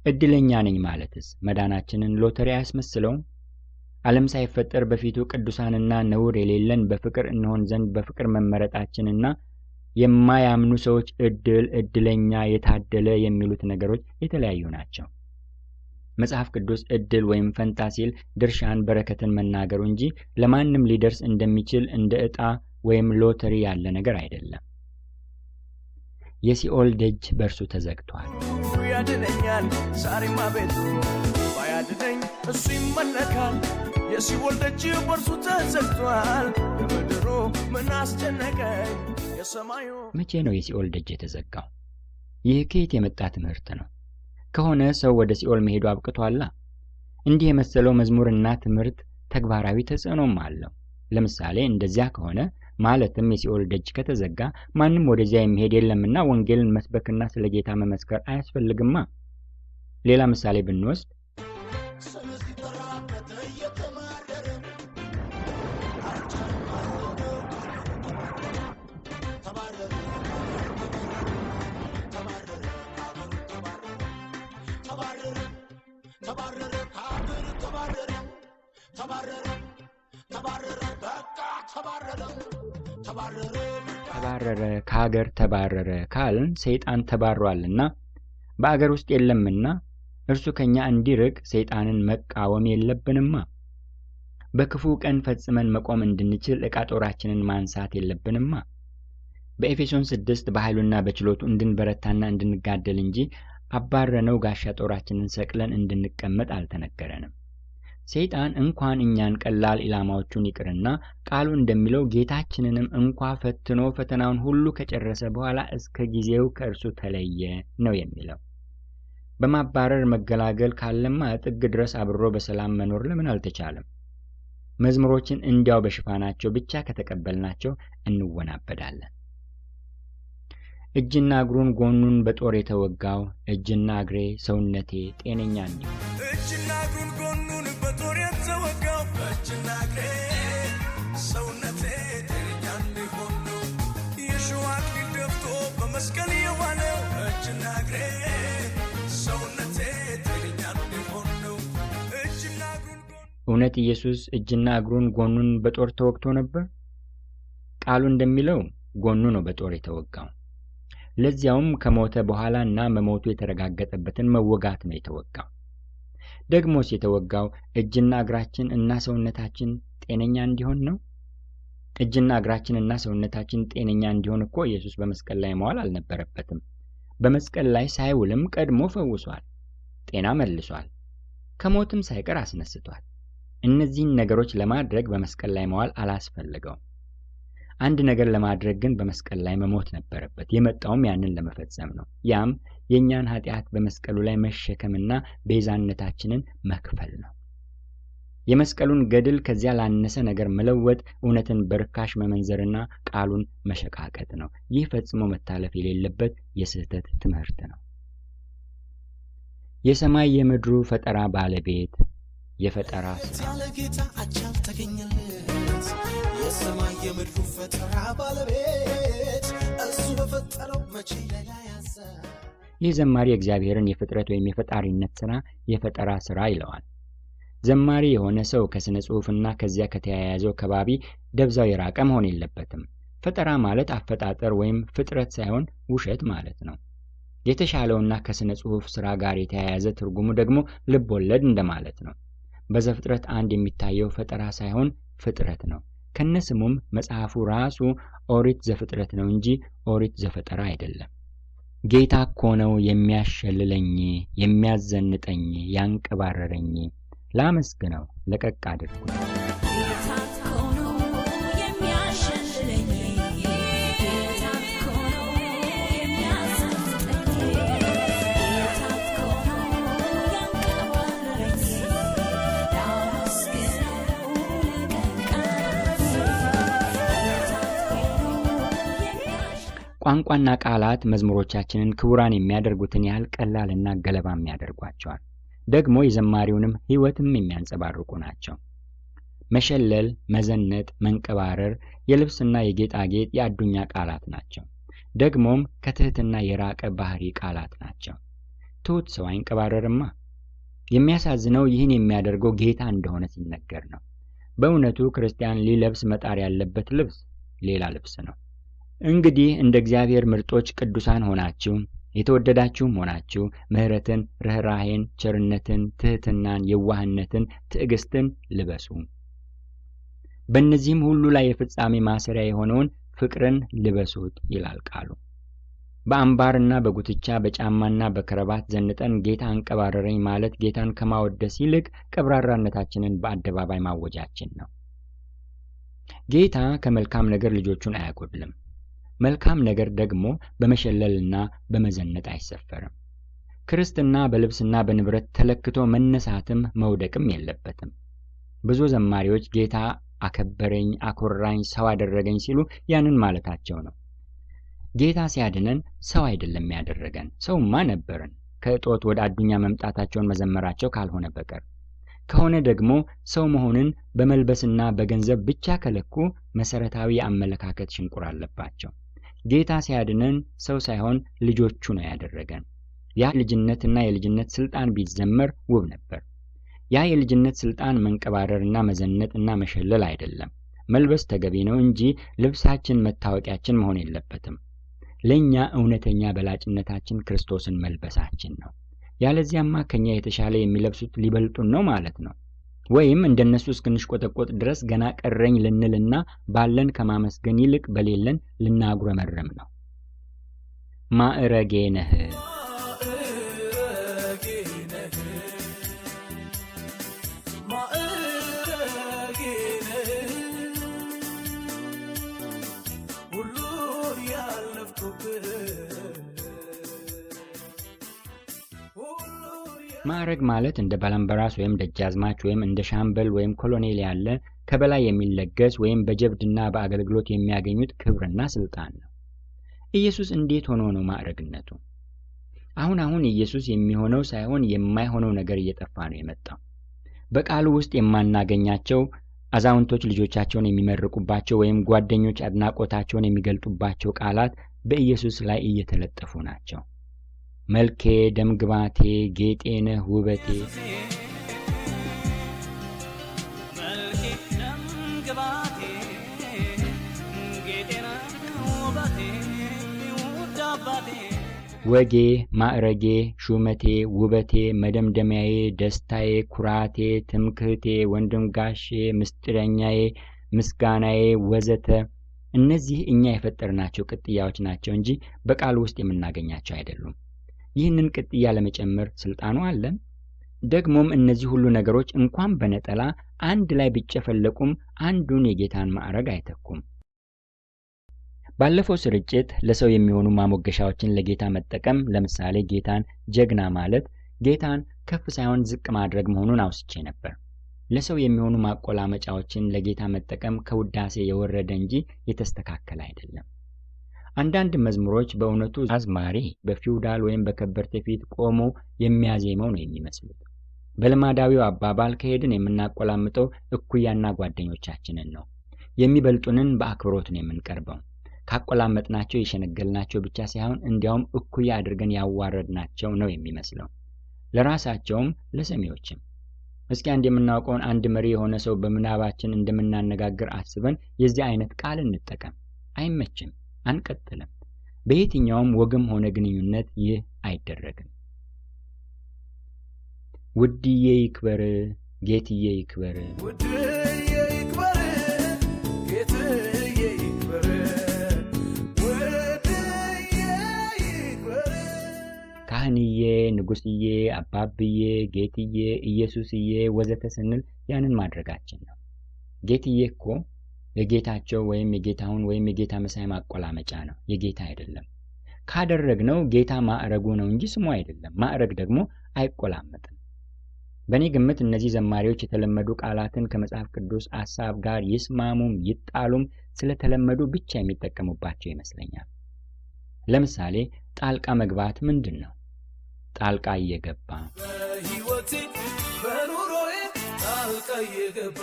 እድለኛ ነኝ ማለትስ መዳናችንን ሎተሪ አያስመስለውም? ዓለም ሳይፈጠር በፊቱ ቅዱሳንና ነውር የሌለን በፍቅር እንሆን ዘንድ በፍቅር መመረጣችንና የማያምኑ ሰዎች እድለኛ የታደለ የሚሉት ነገሮች የተለያዩ ናቸው። መጽሐፍ ቅዱስ እድል ወይም ፈንታ ሲል ድርሻን በረከትን መናገሩ እንጂ ለማንም ሊደርስ እንደሚችል እንደ ዕጣ ወይም ሎተሪ ያለ ነገር አይደለም። የሲኦል ደጅ በእርሱ ተዘግቷል። ያድነኛል ዛሬማ ቤቱ ባያድነኝ እሱ ይመለካል። የሲኦል ደጅ በእርሱ ተዘግቷል። የምድሩ ምን አስጨነቀኝ የሰማዩ። መቼ ነው የሲኦል ደጅ የተዘጋው? ይህ ከየት የመጣ ትምህርት ነው? ከሆነ ሰው ወደ ሲኦል መሄዱ አብቅቷላ። እንዲህ የመሰለው መዝሙርና ትምህርት ተግባራዊ ተጽዕኖም አለው። ለምሳሌ እንደዚያ ከሆነ ማለትም የሲኦል ደጅ ከተዘጋ ማንም ወደዚያ የሚሄድ የለምና ወንጌልን መስበክና ስለ ጌታ መመስከር አያስፈልግማ። ሌላ ምሳሌ ብንወስድ ተባረረ ከሀገር ተባረረ ካልን ሰይጣን ተባሯልና በአገር ውስጥ የለምና እርሱ ከኛ እንዲርቅ ሰይጣንን መቃወም የለብንማ። በክፉ ቀን ፈጽመን መቆም እንድንችል ዕቃ ጦራችንን ማንሳት የለብንማ። በኤፌሶን 6 በኃይሉና በችሎቱ እንድንበረታና እንድንጋደል እንጂ አባረነው ጋሻ ጦራችንን ሰቅለን እንድንቀመጥ አልተነገረንም። ሰይጣን እንኳን እኛን ቀላል ኢላማዎቹን ይቅርና ቃሉ እንደሚለው ጌታችንንም እንኳ ፈትኖ ፈተናውን ሁሉ ከጨረሰ በኋላ እስከ ጊዜው ከእርሱ ተለየ ነው የሚለው። በማባረር መገላገል ካለማ ጥግ ድረስ አብሮ በሰላም መኖር ለምን አልተቻለም? መዝሙሮችን እንዲያው በሽፋናቸው ብቻ ከተቀበልናቸው እንወናበዳለን። እጅና እግሩን ጎኑን በጦር የተወጋው እጅና እግሬ ሰውነቴ ጤነኛ እንዲሆን እጅና እግሩን ጎኑን በጦር የተወጋው እጅና እግሬ ሰውነቴ ጤነኛ እንዲሆን ነው። የሾህ አክሊል ደፍቶ በመስቀል የዋለው እጅና እግሬ ሰውነቴ ጤነኛ እንዲሆን ነው። እጅና እግሩን እውነት ኢየሱስ እጅና እግሩን ጎኑን በጦር ተወግቶ ነበር? ቃሉ እንደሚለው ጎኑ ነው በጦር የተወጋው። ለዚያውም ከሞተ በኋላና መሞቱ የተረጋገጠበትን መወጋት ነው የተወጋው። ደግሞስ የተወጋው እጅና እግራችን እና ሰውነታችን ጤነኛ እንዲሆን ነው። እጅና እግራችን እና ሰውነታችን ጤነኛ እንዲሆን እኮ ኢየሱስ በመስቀል ላይ መዋል አልነበረበትም። በመስቀል ላይ ሳይውልም ቀድሞ ፈውሷል፣ ጤና መልሷል፣ ከሞትም ሳይቀር አስነስቷል። እነዚህን ነገሮች ለማድረግ በመስቀል ላይ መዋል አላስፈልገውም። አንድ ነገር ለማድረግ ግን በመስቀል ላይ መሞት ነበረበት። የመጣውም ያንን ለመፈጸም ነው። ያም የእኛን ኃጢአት በመስቀሉ ላይ መሸከምና ቤዛነታችንን መክፈል ነው። የመስቀሉን ገድል ከዚያ ላነሰ ነገር መለወጥ እውነትን በርካሽ መመንዘርና ቃሉን መሸቃቀጥ ነው። ይህ ፈጽሞ መታለፍ የሌለበት የስህተት ትምህርት ነው። የሰማይ የምድሩ ፈጠራ ባለቤት የፈጠራ ያለ ጌታ አቻል ተገኘለት። የሰማይ የምድሩ ፈጠራ ባለቤት እሱ በፈጠረው መቼ ሌላ ያዘ። ይህ ዘማሪ እግዚአብሔርን የፍጥረት ወይም የፈጣሪነት ሥራ የፈጠራ ሥራ ይለዋል። ዘማሪ የሆነ ሰው ከሥነ ጽሑፍና ከዚያ ከተያያዘው ከባቢ ደብዛው የራቀ መሆን የለበትም። ፈጠራ ማለት አፈጣጠር ወይም ፍጥረት ሳይሆን ውሸት ማለት ነው። የተሻለውና ከሥነ ጽሑፍ ሥራ ጋር የተያያዘ ትርጉሙ ደግሞ ልብ ወለድ እንደማለት ነው። በዘፍጥረት 1 የሚታየው ፈጠራ ሳይሆን ፍጥረት ነው። ከነስሙም መጽሐፉ ራሱ ኦሪት ዘፍጥረት ነው እንጂ ኦሪት ዘፈጠራ አይደለም። ጌታ እኮ ነው የሚያሸልለኝ፣ የሚያዘንጠኝ፣ ያንቀባረረኝ። ላመስግነው፣ ለቀቅ አድርጉ። ቋንቋና ቃላት መዝሙሮቻችንን ክቡራን የሚያደርጉትን ያህል ቀላልና ገለባም ያደርጓቸዋል። ደግሞ የዘማሪውንም ሕይወትም የሚያንጸባርቁ ናቸው። መሸለል፣ መዘነጥ፣ መንቀባረር የልብስና የጌጣጌጥ የአዱኛ ቃላት ናቸው። ደግሞም ከትህትና የራቀ ባህሪ ቃላት ናቸው። ትሑት ሰው አይንቀባረርማ። የሚያሳዝነው ይህን የሚያደርገው ጌታ እንደሆነ ሲነገር ነው። በእውነቱ ክርስቲያን ሊለብስ መጣር ያለበት ልብስ ሌላ ልብስ ነው። እንግዲህ እንደ እግዚአብሔር ምርጦች ቅዱሳን ሆናችሁ የተወደዳችሁም ሆናችሁ ምሕረትን፣ ርኅራኄን፣ ቸርነትን፣ ትህትናን፣ የዋህነትን፣ ትዕግስትን ልበሱ። በእነዚህም ሁሉ ላይ የፍጻሜ ማሰሪያ የሆነውን ፍቅርን ልበሱት ይላል ቃሉ። በአምባርና በጉትቻ በጫማና በከረባት ዘንጠን ጌታ አንቀባረረኝ ማለት ጌታን ከማወደስ ይልቅ ቀብራራነታችንን በአደባባይ ማወጃችን ነው። ጌታ ከመልካም ነገር ልጆቹን አያጎድልም። መልካም ነገር ደግሞ በመሸለልና በመዘነጥ አይሰፈርም። ክርስትና በልብስና በንብረት ተለክቶ መነሳትም መውደቅም የለበትም። ብዙ ዘማሪዎች ጌታ አከበረኝ፣ አኮራኝ፣ ሰው አደረገኝ ሲሉ ያንን ማለታቸው ነው። ጌታ ሲያድነን ሰው አይደለም ያደረገን፣ ሰውማ ነበርን። ከእጦት ወደ አዱኛ መምጣታቸውን መዘመራቸው ካልሆነ በቀር ከሆነ ደግሞ ሰው መሆንን በመልበስና በገንዘብ ብቻ ከለኩ መሰረታዊ የአመለካከት ሽንቁር አለባቸው። ጌታ ሲያድነን ሰው ሳይሆን ልጆቹ ነው ያደረገን። ያ ልጅነትና የልጅነት ስልጣን ቢዘመር ውብ ነበር። ያ የልጅነት ስልጣን መንቀባረርና መዘነጥና መሸለል አይደለም። መልበስ ተገቢ ነው እንጂ ልብሳችን መታወቂያችን መሆን የለበትም። ለኛ እውነተኛ በላጭነታችን ክርስቶስን መልበሳችን ነው። ያለዚያማ ከኛ የተሻለ የሚለብሱት ሊበልጡን ነው ማለት ነው። ወይም እንደነሱ እስክንሽቆጠቆጥ ድረስ ገና ቀረኝ ልንልና ባለን ከማመስገን ይልቅ በሌለን ልናጉረመረም ነው። ማዕረጌ ነህ ማዕረግ ማለት እንደ ባላምበራስ ወይም ደጃዝማች ወይም እንደ ሻምበል ወይም ኮሎኔል ያለ ከበላይ የሚለገስ ወይም በጀብድና በአገልግሎት የሚያገኙት ክብርና ስልጣን ነው። ኢየሱስ እንዴት ሆኖ ነው ማዕረግነቱ? አሁን ኢየሱስ የሚሆነው ሳይሆን የማይሆነው ነገር እየጠፋ ነው የመጣው። በቃሉ ውስጥ የማናገኛቸው አዛውንቶች ልጆቻቸውን የሚመርቁባቸው ወይም ጓደኞች አድናቆታቸውን የሚገልጡባቸው ቃላት በኢየሱስ ላይ እየተለጠፉ ናቸው። መልኬ፣ ደምግባቴ፣ ጌጤ ነህ፣ ውበቴ። ወጌ፣ ማዕረጌ፣ ሹመቴ፣ ውበቴ፣ መደምደሚያዬ፣ ደስታዬ፣ ኩራቴ፣ ትምክህቴ፣ ወንድም ጋሼ፣ ምስጢረኛዬ፣ ምስጋናዬ ወዘተ። እነዚህ እኛ የፈጠርናቸው ቅጥያዎች ናቸው እንጂ በቃሉ ውስጥ የምናገኛቸው አይደሉም። ይህንን ቅጥያ ለመጨመር ስልጣኑ አለን። ደግሞም እነዚህ ሁሉ ነገሮች እንኳን በነጠላ አንድ ላይ ቢጨፈለቁም አንዱን የጌታን ማዕረግ አይተኩም። ባለፈው ስርጭት ለሰው የሚሆኑ ማሞገሻዎችን ለጌታ መጠቀም፣ ለምሳሌ ጌታን ጀግና ማለት ጌታን ከፍ ሳይሆን ዝቅ ማድረግ መሆኑን አውስቼ ነበር። ለሰው የሚሆኑ ማቆላመጫዎችን ለጌታ መጠቀም ከውዳሴ የወረደ እንጂ የተስተካከለ አይደለም። አንዳንድ መዝሙሮች በእውነቱ አዝማሪ በፊውዳል ወይም በከበርቴ ፊት ቆሞ የሚያዜመው ነው የሚመስሉት። በልማዳዊው አባባል ከሄድን የምናቆላምጠው እኩያና ጓደኞቻችንን ነው። የሚበልጡንን በአክብሮት ነው የምንቀርበው። ካቆላመጥናቸው የሸነገልናቸው ብቻ ሳይሆን እንዲያውም እኩያ አድርገን ያዋረድናቸው ነው የሚመስለው፣ ለራሳቸውም ለሰሚዎችም። እስኪ አንድ የምናውቀውን አንድ መሪ የሆነ ሰው በምናባችን እንደምናነጋግር አስበን የዚህ አይነት ቃል እንጠቀም። አይመችም፣ አንቀጥልም። በየትኛውም ወግም ሆነ ግንኙነት ይህ አይደረግም። ውድዬ ይክበር፣ ጌትዬ ይክበር፣ ውድዬ ይክበር፣ ጌትዬ ይክበር፣ ውድዬ ይክበር። ካህንዬ፣ ንጉስዬ፣ አባብዬ፣ ጌትዬ፣ ኢየሱስዬ ወዘተ ስንል ያንን ማድረጋችን ነው። ጌትዬ እኮ የጌታቸው ወይም የጌታውን ወይም የጌታ መሳይ ማቆላመጫ ነው፣ የጌታ አይደለም። ካደረግነው ጌታ ማዕረጉ ነው እንጂ ስሙ አይደለም። ማዕረግ ደግሞ አይቆላመጥም። በእኔ ግምት እነዚህ ዘማሪዎች የተለመዱ ቃላትን ከመጽሐፍ ቅዱስ ሐሳብ ጋር ይስማሙም ይጣሉም ስለተለመዱ ብቻ የሚጠቀሙባቸው ይመስለኛል። ለምሳሌ ጣልቃ መግባት ምንድን ነው? ጣልቃ እየገባ በሕይወቴ በኑሮዬ ጣልቃ እየገባ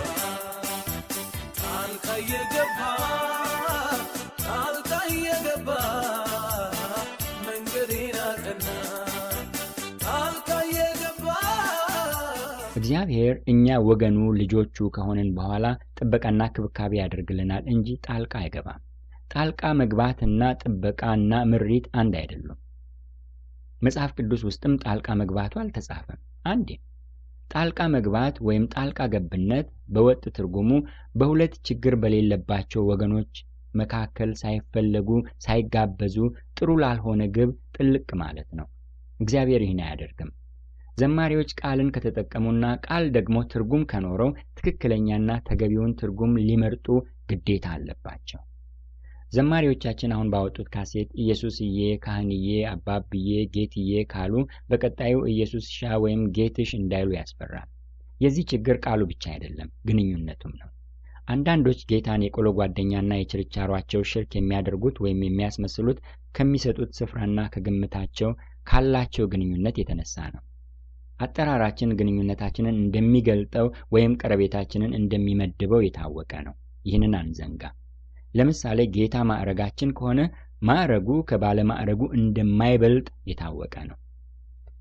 ጣልቃ እየገባ ጣልቃ እየገባ መንገዴን አቀና ጣልቃ እየገባ እግዚአብሔር እኛ ወገኑ ልጆቹ ከሆንን በኋላ ጥበቃና ክብካቤ ያደርግልናል እንጂ ጣልቃ አይገባም። ጣልቃ መግባትና ጥበቃና ምሪት አንድ አይደሉም። መጽሐፍ ቅዱስ ውስጥም ጣልቃ መግባቱ አልተጻፈም። አንዴ ጣልቃ መግባት ወይም ጣልቃ ገብነት በወጥ ትርጉሙ በሁለት ችግር በሌለባቸው ወገኖች መካከል ሳይፈለጉ ሳይጋበዙ ጥሩ ላልሆነ ግብ ጥልቅ ማለት ነው። እግዚአብሔር ይህን አያደርግም። ዘማሪዎች ቃልን ከተጠቀሙና ቃል ደግሞ ትርጉም ከኖረው ትክክለኛና ተገቢውን ትርጉም ሊመርጡ ግዴታ አለባቸው። ዘማሪዎቻችን አሁን ባወጡት ካሴት ኢየሱስዬ፣ ካህንዬ፣ አባብዬ፣ ጌትዬ ካሉ በቀጣዩ ኢየሱስሻ ወይም ጌትሽ እንዳይሉ ያስፈራል። የዚህ ችግር ቃሉ ብቻ አይደለም፣ ግንኙነቱም ነው። አንዳንዶች ጌታን የቆሎ ጓደኛና የችርቻሯቸው ሽርክ የሚያደርጉት ወይም የሚያስመስሉት ከሚሰጡት ስፍራና ከግምታቸው ካላቸው ግንኙነት የተነሳ ነው። አጠራራችን ግንኙነታችንን እንደሚገልጠው ወይም ቀረቤታችንን እንደሚመድበው የታወቀ ነው። ይህንን አንዘንጋ። ለምሳሌ ጌታ ማዕረጋችን ከሆነ ማዕረጉ ከባለ ማዕረጉ እንደማይበልጥ የታወቀ ነው።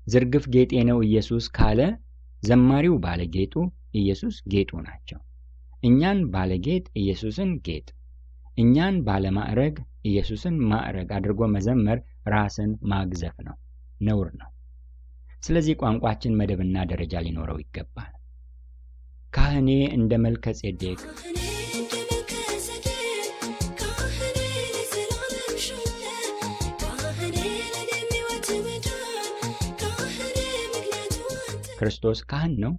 ዝርግፍ ጌጤ ነው ኢየሱስ ካለ ዘማሪው ባለጌጡ፣ ኢየሱስ ጌጡ ናቸው። እኛን ባለጌጥ፣ ኢየሱስን ጌጥ፣ እኛን ባለማዕረግ፣ ኢየሱስን ማዕረግ አድርጎ መዘመር ራስን ማግዘፍ ነው፣ ነውር ነው። ስለዚህ ቋንቋችን መደብና ደረጃ ሊኖረው ይገባል። ካህኔ እንደ መልከ ጼዴቅ፣ ክርስቶስ ካህን ነው።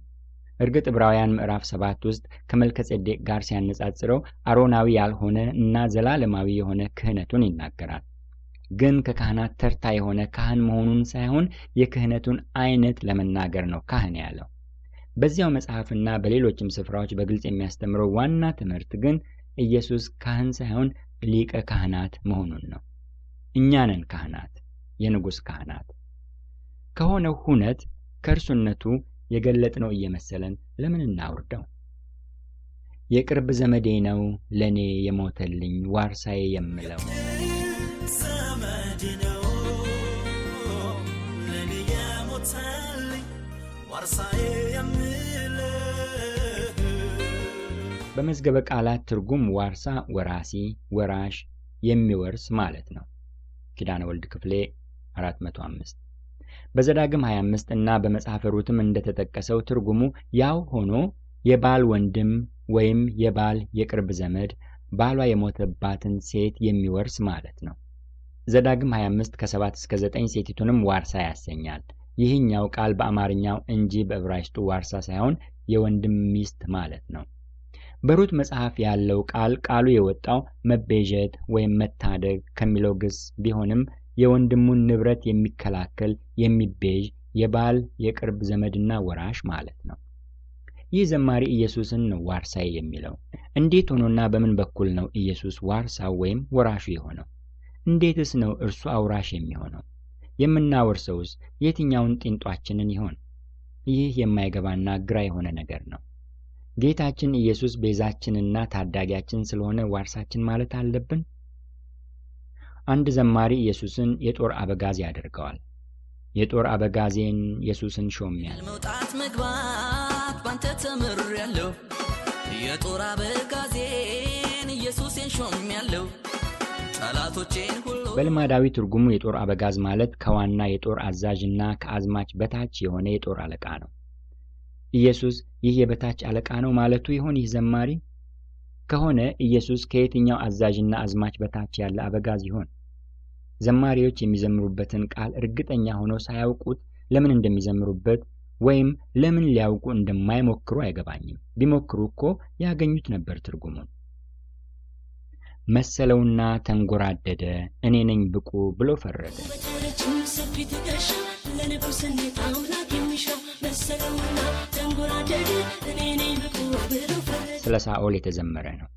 እርግጥ ዕብራውያን ምዕራፍ 7 ውስጥ ከመልከ ጼዴቅ ጋር ሲያነጻጽረው አሮናዊ ያልሆነ እና ዘላለማዊ የሆነ ክህነቱን ይናገራል። ግን ከካህናት ተርታ የሆነ ካህን መሆኑን ሳይሆን የክህነቱን አይነት ለመናገር ነው ካህን ያለው። በዚያው መጽሐፍና በሌሎችም ስፍራዎች በግልጽ የሚያስተምረው ዋና ትምህርት ግን ኢየሱስ ካህን ሳይሆን ሊቀ ካህናት መሆኑን ነው። እኛ ነን ካህናት፣ የንጉሥ ካህናት። ከሆነው ሁነት ከእርሱነቱ የገለጥነው እየመሰለን ለምን እናውርደው? የቅርብ ዘመዴ ነው ለእኔ የሞተልኝ ዋርሳዬ የምለው ዘመዴ ነው ለኔ የሞተልኝ ዋርሳዬ የምለው። በመዝገበ ቃላት ትርጉም ዋርሳ ወራሲ፣ ወራሽ፣ የሚወርስ ማለት ነው። ኪዳነ ወልድ ክፍሌ 405። በዘዳግም 25 እና በመጽሐፈ ሩትም እንደተጠቀሰው ትርጉሙ ያው ሆኖ የባል ወንድም ወይም የባል የቅርብ ዘመድ ባሏ የሞተባትን ሴት የሚወርስ ማለት ነው። ዘዳግም 25 ከ7 እስከ 9 ሴቲቱንም ዋርሳ ያሰኛል። ይህኛው ቃል በአማርኛው እንጂ በዕብራይስጡ ዋርሳ ሳይሆን የወንድም ሚስት ማለት ነው። በሩት መጽሐፍ ያለው ቃሉ የወጣው መቤዠት ወይም መታደግ ከሚለው ግስ ቢሆንም የወንድሙን ንብረት የሚከላከል የሚቤዥ የባል የቅርብ ዘመድና ወራሽ ማለት ነው። ይህ ዘማሪ ኢየሱስን ነው ዋርሳዬ የሚለው። እንዴት ሆኖና በምን በኩል ነው ኢየሱስ ዋርሳው ወይም ወራሹ የሆነው? እንዴትስ ነው እርሱ አውራሽ የሚሆነው? የምናወርሰውስ የትኛውን ጢንጧችንን ይሆን? ይህ የማይገባና ግራ የሆነ ነገር ነው። ጌታችን ኢየሱስ ቤዛችንና ታዳጊያችን ስለሆነ ዋርሳችን ማለት አለብን? አንድ ዘማሪ ኢየሱስን የጦር አበጋዝ ያደርገዋል። የጦር አበጋዜን ኢየሱስን ሾሜያለሁ፣ መውጣት መግባት ባንተ ተምሬያለሁ። የጦር አበጋዜን ኢየሱስን ሾሜያለሁ። ጠላቶቼን ሁሉ በልማዳዊ ትርጉሙ የጦር አበጋዝ ማለት ከዋና የጦር አዛዥና ከአዝማች በታች የሆነ የጦር አለቃ ነው። ኢየሱስ ይህ የበታች አለቃ ነው ማለቱ ይሆን ይህ ዘማሪ? ከሆነ ኢየሱስ ከየትኛው አዛዥና አዝማች በታች ያለ አበጋዝ ይሆን? ዘማሪዎች የሚዘምሩበትን ቃል እርግጠኛ ሆነው ሳያውቁት ለምን እንደሚዘምሩበት ወይም ለምን ሊያውቁ እንደማይሞክሩ አይገባኝም። ቢሞክሩ እኮ ያገኙት ነበር ትርጉሙን። መሰለውና ተንጎራደደ፣ እኔ ነኝ ብቁ ብሎ ፈረደ። ስለ ሳኦል የተዘመረ ነው።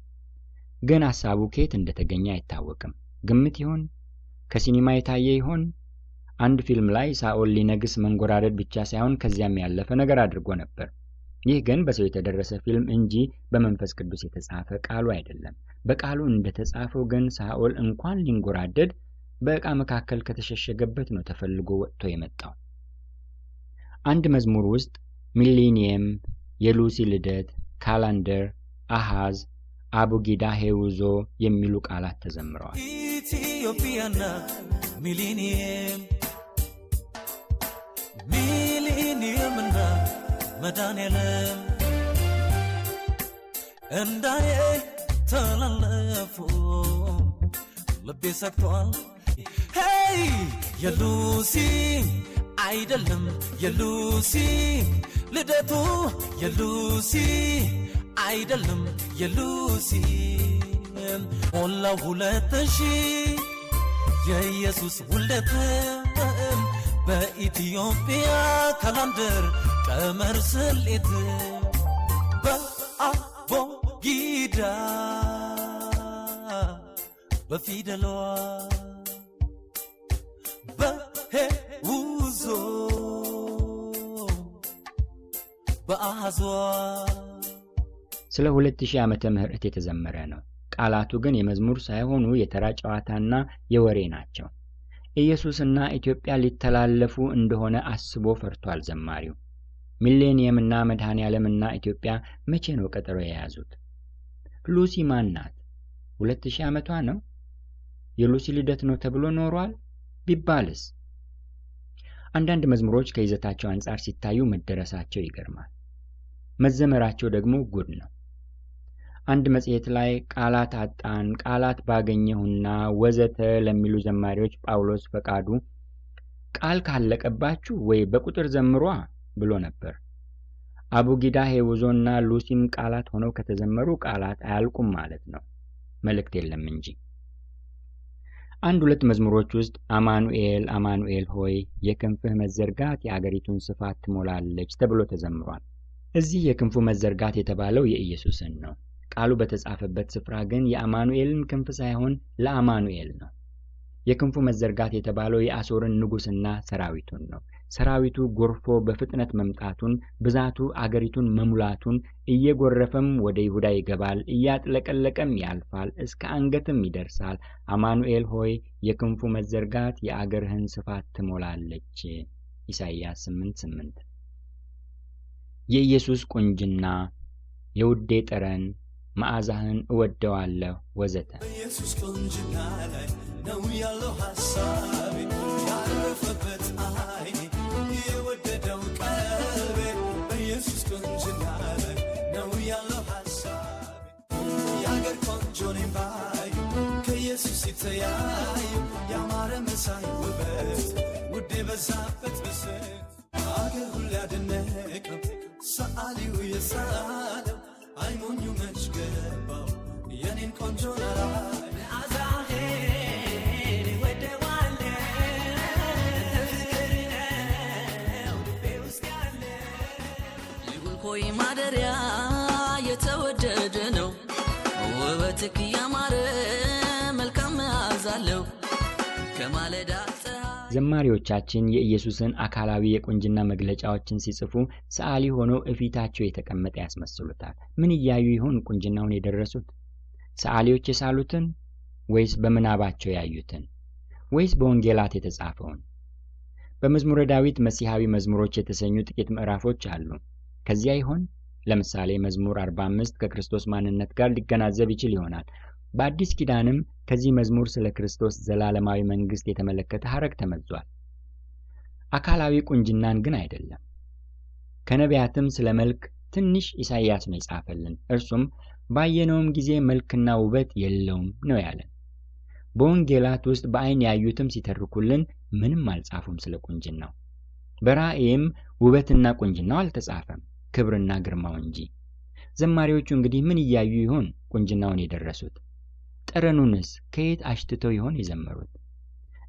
ግን ሐሳቡ ከየት እንደተገኘ አይታወቅም። ግምት ይሆን? ከሲኒማ የታየ ይሆን? አንድ ፊልም ላይ ሳኦል ሊነግስ መንጎራደድ ብቻ ሳይሆን ከዚያም ያለፈ ነገር አድርጎ ነበር። ይህ ግን በሰው የተደረሰ ፊልም እንጂ በመንፈስ ቅዱስ የተጻፈ ቃሉ አይደለም። በቃሉ እንደተጻፈው ግን ሳኦል እንኳን ሊንጎራደድ በዕቃ መካከል ከተሸሸገበት ነው ተፈልጎ ወጥቶ የመጣው። አንድ መዝሙር ውስጥ ሚሊኒየም፣ የሉሲ ልደት፣ ካላንደር፣ አሃዝ፣ አቡጊዳ ሄውዞ የሚሉ ቃላት ተዘምረዋል። ኢትዮጵያና ሚሊኒየም ሚሊኒየምና መድኃኔዓለም እንዳዬ ተላለፉ ልቤ ሰግቷል። ሄይ የሉሲ አይደለም የሉሲ ልደቱ የሉሲ አይደለም የሉሲ ሞላው 2000 የኢየሱስ ውልደት በኢትዮጵያ ካላንደር ቀመር ስሌት በአቦጊዳ በፊደሏ በሄውዞ በአሃዟ ስለ 2000 ዓመተ ምህረት የተዘመረ ነው። ቃላቱ ግን የመዝሙር ሳይሆኑ የተራ ጨዋታና የወሬ ናቸው። ኢየሱስና ኢትዮጵያ ሊተላለፉ እንደሆነ አስቦ ፈርቷል ዘማሪው። ሚሌኒየምና መድኃኔዓለምና ኢትዮጵያ መቼ ነው ቀጠሮ የያዙት? ሉሲ ማን ናት? 2000 ዓመቷ ነው? የሉሲ ልደት ነው ተብሎ ኖሯል ቢባልስ? አንዳንድ መዝሙሮች ከይዘታቸው አንጻር ሲታዩ መደረሳቸው ይገርማል። መዘመራቸው ደግሞ ጉድ ነው። አንድ መጽሔት ላይ ቃላት አጣን፣ ቃላት ባገኘሁና ወዘተ ለሚሉ ዘማሪዎች ጳውሎስ ፈቃዱ ቃል ካለቀባችሁ ወይ በቁጥር ዘምሯ ብሎ ነበር። አቡጊዳ ሄውዞና ሉሲም ቃላት ሆነው ከተዘመሩ ቃላት አያልቁም ማለት ነው፣ መልእክት የለም እንጂ። አንድ ሁለት መዝሙሮች ውስጥ አማኑኤል አማኑኤል ሆይ የክንፍህ መዘርጋት የአገሪቱን ስፋት ትሞላለች ተብሎ ተዘምሯል። እዚህ የክንፉ መዘርጋት የተባለው የኢየሱስን ነው። ቃሉ በተጻፈበት ስፍራ ግን የአማኑኤልን ክንፍ ሳይሆን ለአማኑኤል ነው። የክንፉ መዘርጋት የተባለው የአሦርን ንጉሥና ሰራዊቱን ነው። ሰራዊቱ ጎርፎ በፍጥነት መምጣቱን፣ ብዛቱ አገሪቱን መሙላቱን፣ እየጎረፈም ወደ ይሁዳ ይገባል፣ እያጥለቀለቀም ያልፋል፣ እስከ አንገትም ይደርሳል። አማኑኤል ሆይ የክንፉ መዘርጋት የአገርህን ስፋት ትሞላለች። ኢሳይያስ 8:8። የኢየሱስ ቁንጅና፣ የውዴ ጠረን፣ መዓዛህን እወደዋለሁ ወዘተ። ኢየሱስ ቁንጅና ላይ ነው ያለው ሐሳቤ፣ ያረፈበት አይኔ የወደደው ቀልቤ። ኢየሱስ ቁንጅና ላይ ነው ያለው ሐሳቤ፣ የአገር ቆንጆ ነኝ ባይ ከኢየሱስ ሲተያዩ ያማረ መሳይ ውበት ውድ የበዛበት ብስት አገር ሁሉ ያደነቀው ሰዓሊው የሳለው አይሞኙ መች ገባው የኔን ቆንጆ ናራይ መዓዛሄን ወደዋለሁ ፍቅር ነው ልቤ ውስጥ ያለ ልዑል ሆይ ማደሪያ የተወደደ ነው ውበትክ ያማረ መልካም መዓዛ አለው ከማለዳ ዘማሪዎቻችን የኢየሱስን አካላዊ የቁንጅና መግለጫዎችን ሲጽፉ ሰዓሊ ሆነው እፊታቸው የተቀመጠ ያስመስሉታል። ምን እያዩ ይሆን ቁንጅናውን የደረሱት? ሰዓሊዎች የሳሉትን ወይስ በምናባቸው ያዩትን ወይስ በወንጌላት የተጻፈውን? በመዝሙረ ዳዊት መሲሐዊ መዝሙሮች የተሰኙ ጥቂት ምዕራፎች አሉ። ከዚያ ይሆን? ለምሳሌ መዝሙር 45 ከክርስቶስ ማንነት ጋር ሊገናዘብ ይችል ይሆናል። በአዲስ ኪዳንም ከዚህ መዝሙር ስለ ክርስቶስ ዘላለማዊ መንግስት የተመለከተ ሐረግ ተመዟል። አካላዊ ቁንጅናን ግን አይደለም። ከነቢያትም ስለ መልክ ትንሽ ኢሳይያስ ነው የጻፈልን። እርሱም ባየነውም ጊዜ መልክና ውበት የለውም ነው ያለን። በወንጌላት ውስጥ በአይን ያዩትም ሲተርኩልን ምንም አልጻፉም ስለ ቁንጅናው። በራእይም ውበትና ቁንጅናው አልተጻፈም፣ ክብርና ግርማው እንጂ። ዘማሪዎቹ እንግዲህ ምን እያዩ ይሆን ቁንጅናውን የደረሱት? ጠረኑንስ ከየት አሽትተው ይሆን የዘመሩት?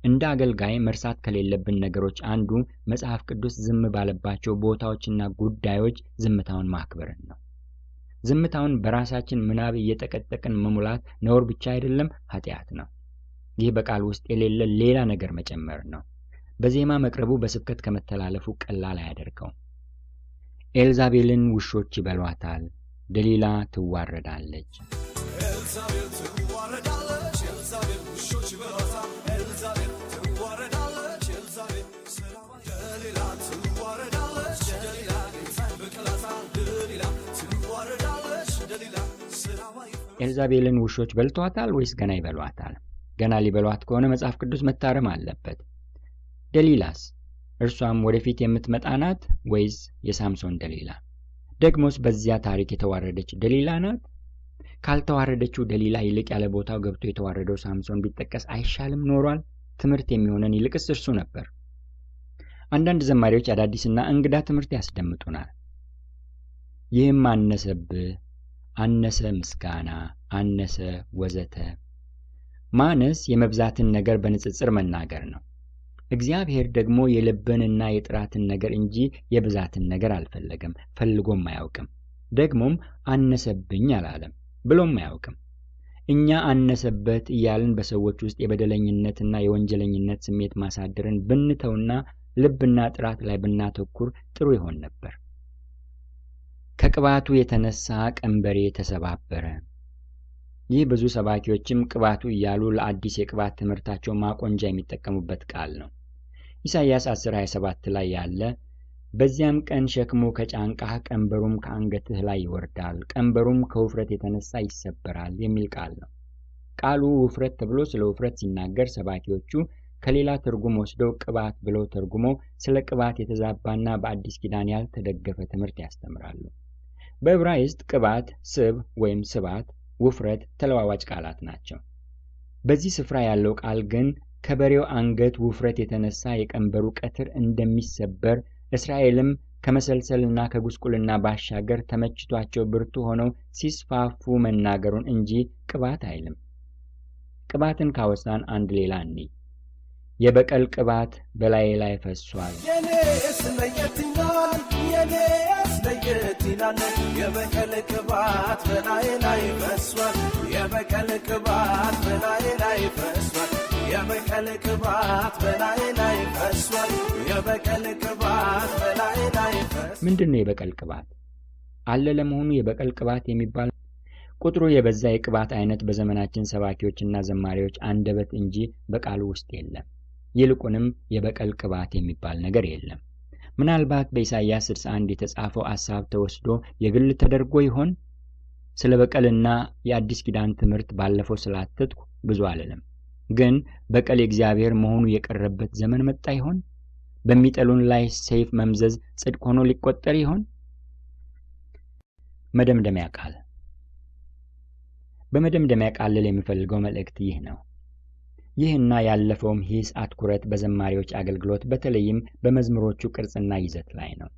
እንደ አገልጋይ መርሳት ከሌለብን ነገሮች አንዱ መጽሐፍ ቅዱስ ዝም ባለባቸው ቦታዎችና ጉዳዮች ዝምታውን ማክበርን ነው። ዝምታውን በራሳችን ምናብ እየጠቀጠቅን መሙላት ነውር ብቻ አይደለም፣ ኃጢአት ነው። ይህ በቃል ውስጥ የሌለ ሌላ ነገር መጨመር ነው። በዜማ መቅረቡ በስብከት ከመተላለፉ ቀላል አያደርገውም። ኤልዛቤልን ውሾች ይበሏታል፣ ደሊላ ትዋረዳለች። ኤልዛቤል ትዋረዳለች፣ ኤልዛቤል ውሾች ይበሏታል። ኤልዛቤል ትዋረዳለች፣ ኤልዛቤል ደሊላ ትዋረዳለች፣ ደሊላ ጌታን በቀላታል። ደሊላ ትዋረዳለች፣ ደሊላ ስራዋ ኤልዛቤልን ውሾች በልቷታል ወይስ ገና ይበሏታል? ገና ሊበሏት ከሆነ መጽሐፍ ቅዱስ መታረም አለበት። ደሊላስ እርሷም ወደፊት የምትመጣ ናት ወይስ የሳምሶን ደሊላ? ደግሞስ በዚያ ታሪክ የተዋረደች ደሊላ ናት? ካልተዋረደችው ደሊላ ይልቅ ያለ ቦታው ገብቶ የተዋረደው ሳምሶን ቢጠቀስ አይሻልም ኖሯል? ትምህርት የሚሆነን ይልቅስ እርሱ ነበር። አንዳንድ ዘማሪዎች አዳዲስና እንግዳ ትምህርት ያስደምጡናል። ይህም አነሰብህ፣ አነሰ ምስጋና፣ አነሰ ወዘተ። ማነስ የመብዛትን ነገር በንጽጽር መናገር ነው። እግዚአብሔር ደግሞ የልብንና የጥራትን ነገር እንጂ የብዛትን ነገር አልፈለገም፣ ፈልጎም አያውቅም። ደግሞም አነሰብኝ አላለም፣ ብሎም አያውቅም። እኛ አነሰበት እያልን በሰዎች ውስጥ የበደለኝነትና የወንጀለኝነት ስሜት ማሳደርን ብንተውና ልብና ጥራት ላይ ብናተኩር ጥሩ ይሆን ነበር። ከቅባቱ የተነሳ ቀንበሬ ተሰባበረ። ይህ ብዙ ሰባኪዎችም ቅባቱ እያሉ ለአዲስ የቅባት ትምህርታቸው ማቆንጃ የሚጠቀሙበት ቃል ነው። ኢሳይያስ 10:27 ላይ ያለ በዚያም ቀን ሸክሙ ከጫንቃህ ቀንበሩም ከአንገትህ ላይ ይወርዳል፣ ቀንበሩም ከውፍረት የተነሳ ይሰበራል የሚል ቃል ነው። ቃሉ ውፍረት ተብሎ ስለ ውፍረት ሲናገር ሰባኪዎቹ ከሌላ ትርጉም ወስደው ቅባት ብለው ተርጉሞ ስለ ቅባት የተዛባና በአዲስ ኪዳን ያልተደገፈ ትምህርት ያስተምራሉ። በዕብራይስጥ ቅባት፣ ስብ ወይም ስባት፣ ውፍረት ተለዋዋጭ ቃላት ናቸው። በዚህ ስፍራ ያለው ቃል ግን ከበሬው አንገት ውፍረት የተነሳ የቀንበሩ ቀትር እንደሚሰበር እስራኤልም ከመሰልሰልና ከጉስቁልና ባሻገር ተመችቷቸው ብርቱ ሆነው ሲስፋፉ መናገሩን እንጂ ቅባት አይልም። ቅባትን ካወሳን አንድ ሌላ እንይ። የበቀል ቅባት በላዬ ላይ ፈሷል። የኔስ ለየት ይላል፣ የኔስ ለየት ይላል። የበቀል ቅባት በላዬ ላይ ፈሷል፣ የበቀል ቅባት በላዬ ላይ ፈሷል፣ የበቀል ቅባት በላዬ ላይ ፈሷል፣ የበቀል ቅባት በላዬ ላይ ፈሷል። ምንድን ነው የበቀል ቅባት? አለ ለመሆኑ የበቀል ቅባት የሚባል? ቁጥሩ የበዛ የቅባት አይነት በዘመናችን ሰባኪዎችና ዘማሪዎች አንደበት እንጂ በቃሉ ውስጥ የለም። ይልቁንም የበቀል ቅባት የሚባል ነገር የለም። ምናልባት በኢሳይያስ 61 የተጻፈው ሐሳብ ተወስዶ የግል ተደርጎ ይሆን? ስለ በቀልና የአዲስ ኪዳን ትምህርት ባለፈው ስላተትኩ ብዙ አልልም። ግን በቀል የእግዚአብሔር መሆኑ የቀረበት ዘመን መጣ ይሆን? በሚጠሉን ላይ ሰይፍ መምዘዝ ጽድቅ ሆኖ ሊቆጠር ይሆን? መደምደሚያ ቃል። በመደምደሚያ ቃል ልል የሚፈልገው መልእክት ይህ ነው። ይህና ያለፈውም ሂስ አትኩረት በዘማሪዎች አገልግሎት በተለይም በመዝሙሮቹ ቅርጽና ይዘት ላይ ነው።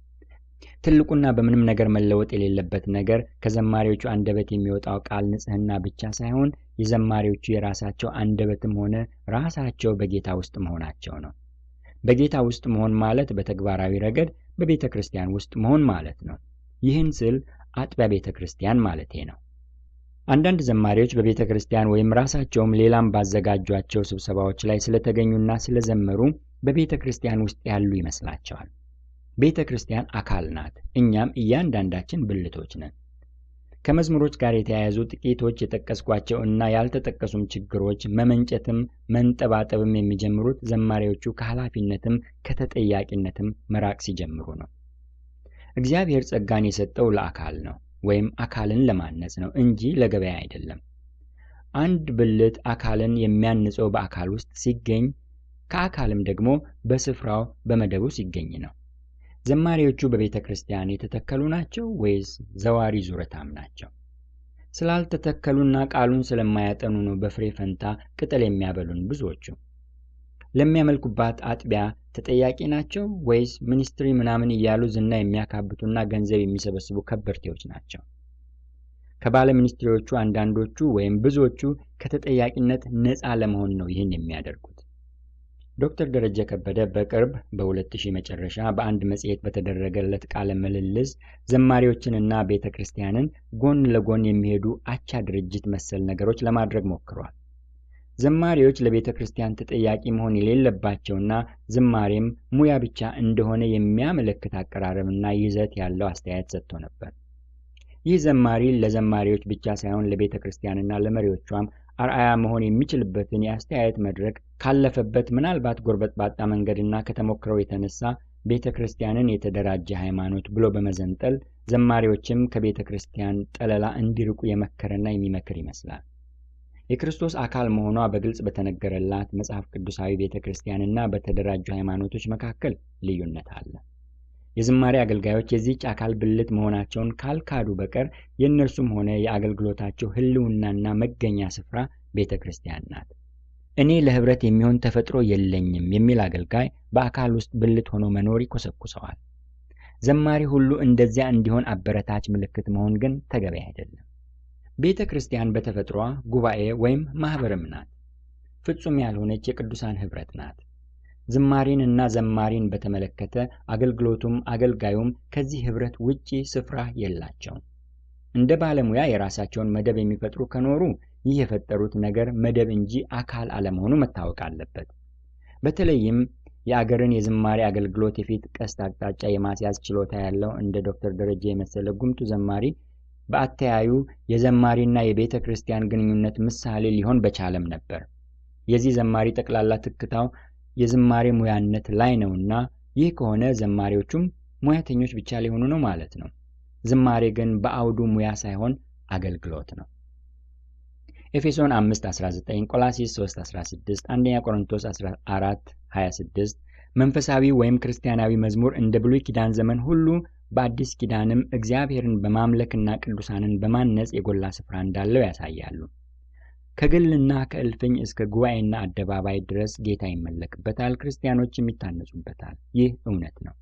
ትልቁና በምንም ነገር መለወጥ የሌለበት ነገር ከዘማሪዎቹ አንደበት የሚወጣው ቃል ንጽሕና ብቻ ሳይሆን የዘማሪዎቹ የራሳቸው አንደበትም ሆነ ራሳቸው በጌታ ውስጥ መሆናቸው ነው። በጌታ ውስጥ መሆን ማለት በተግባራዊ ረገድ በቤተ ክርስቲያን ውስጥ መሆን ማለት ነው። ይህን ስል አጥቢያ ቤተ ክርስቲያን ማለቴ ነው። አንዳንድ ዘማሪዎች በቤተ ክርስቲያን ወይም ራሳቸውም ሌላም ባዘጋጇቸው ስብሰባዎች ላይ ስለተገኙና ስለዘመሩ በቤተ ክርስቲያን ውስጥ ያሉ ይመስላቸዋል። ቤተ ክርስቲያን አካል ናት። እኛም እያንዳንዳችን ብልቶች ነን። ከመዝሙሮች ጋር የተያያዙ ጥቂቶች የጠቀስኳቸው እና ያልተጠቀሱም ችግሮች መመንጨትም መንጠባጠብም የሚጀምሩት ዘማሪዎቹ ከኃላፊነትም ከተጠያቂነትም መራቅ ሲጀምሩ ነው። እግዚአብሔር ጸጋን የሰጠው ለአካል ነው ወይም አካልን ለማነጽ ነው እንጂ ለገበያ አይደለም። አንድ ብልት አካልን የሚያንጸው በአካል ውስጥ ሲገኝ፣ ከአካልም ደግሞ በስፍራው በመደቡ ሲገኝ ነው። ዘማሪዎቹ በቤተ ክርስቲያን የተተከሉ ናቸው ወይስ ዘዋሪ ዙረታም ናቸው? ስላልተተከሉና ቃሉን ስለማያጠኑ ነው በፍሬ ፈንታ ቅጠል የሚያበሉን ብዙዎቹ። ለሚያመልኩባት አጥቢያ ተጠያቂ ናቸው ወይስ ሚኒስትሪ ምናምን እያሉ ዝና የሚያካብቱና ገንዘብ የሚሰበስቡ ከበርቴዎች ናቸው? ከባለ ሚኒስትሪዎቹ አንዳንዶቹ ወይም ብዙዎቹ ከተጠያቂነት ነፃ ለመሆን ነው ይህን የሚያደርጉት። ዶክተር ደረጀ ከበደ በቅርብ በ2000 መጨረሻ በአንድ መጽሔት በተደረገለት ቃለ ምልልስ ዘማሪዎችንና ቤተ ክርስቲያንን ጎን ለጎን የሚሄዱ አቻ ድርጅት መሰል ነገሮች ለማድረግ ሞክሯል። ዘማሪዎች ለቤተ ክርስቲያን ተጠያቂ መሆን የሌለባቸውና ዝማሬም ሙያ ብቻ እንደሆነ የሚያመለክት አቀራረብና ይዘት ያለው አስተያየት ሰጥቶ ነበር። ይህ ዘማሪ ለዘማሪዎች ብቻ ሳይሆን ለቤተ ክርስቲያንና ለመሪዎቿም አርአያ መሆን የሚችልበትን የአስተያየት መድረክ ካለፈበት ምናልባት ጎርበጥ ባጣ መንገድና ከተሞክረው የተነሳ ቤተ ክርስቲያንን የተደራጀ ሃይማኖት ብሎ በመዘንጠል ዘማሪዎችም ከቤተ ክርስቲያን ጠለላ እንዲርቁ የመከረና የሚመክር ይመስላል። የክርስቶስ አካል መሆኗ በግልጽ በተነገረላት መጽሐፍ ቅዱሳዊ ቤተ ክርስቲያንና በተደራጁ ሃይማኖቶች መካከል ልዩነት አለ። የዝማሬ አገልጋዮች የዚህች አካል ብልት መሆናቸውን ካልካዱ በቀር የእነርሱም ሆነ የአገልግሎታቸው ህልውናና መገኛ ስፍራ ቤተ ክርስቲያን ናት። እኔ ለህብረት የሚሆን ተፈጥሮ የለኝም የሚል አገልጋይ በአካል ውስጥ ብልት ሆኖ መኖር ይኮሰኩሰዋል። ዘማሪ ሁሉ እንደዚያ እንዲሆን አበረታች ምልክት መሆን ግን ተገቢ አይደለም። ቤተ ክርስቲያን በተፈጥሯ ጉባኤ ወይም ማህበርም ናት። ፍጹም ያልሆነች የቅዱሳን ህብረት ናት። ዝማሬን እና ዘማሪን በተመለከተ አገልግሎቱም አገልጋዩም ከዚህ ህብረት ውጪ ስፍራ የላቸውም። እንደ ባለሙያ የራሳቸውን መደብ የሚፈጥሩ ከኖሩ ይህ የፈጠሩት ነገር መደብ እንጂ አካል አለመሆኑ መታወቅ አለበት። በተለይም የአገርን የዝማሬ አገልግሎት የፊት ቀስት አቅጣጫ የማስያዝ ችሎታ ያለው እንደ ዶክተር ደረጀ የመሰለ ጉምቱ ዘማሪ በአተያዩ የዘማሪና የቤተ ክርስቲያን ግንኙነት ምሳሌ ሊሆን በቻለም ነበር። የዚህ ዘማሪ ጠቅላላ ትክታው የዝማሬ ሙያነት ላይ ነውና ይህ ከሆነ ዘማሪዎቹም ሙያተኞች ብቻ ሊሆኑ ነው ማለት ነው። ዝማሬ ግን በአውዱ ሙያ ሳይሆን አገልግሎት ነው። ኤፌሶን 5:19፣ ቆላስይስ 3:16፣ አንደኛ ቆሮንቶስ 14:26 መንፈሳዊ ወይም ክርስቲያናዊ መዝሙር እንደ ብሉይ ኪዳን ዘመን ሁሉ በአዲስ ኪዳንም እግዚአብሔርን በማምለክና ቅዱሳንን በማነጽ የጎላ ስፍራ እንዳለው ያሳያሉ። ከግልና ከእልፍኝ እስከ ጉባኤና አደባባይ ድረስ ጌታ ይመለክበታል፣ ክርስቲያኖችም ይታነጹበታል። ይህ እውነት ነው።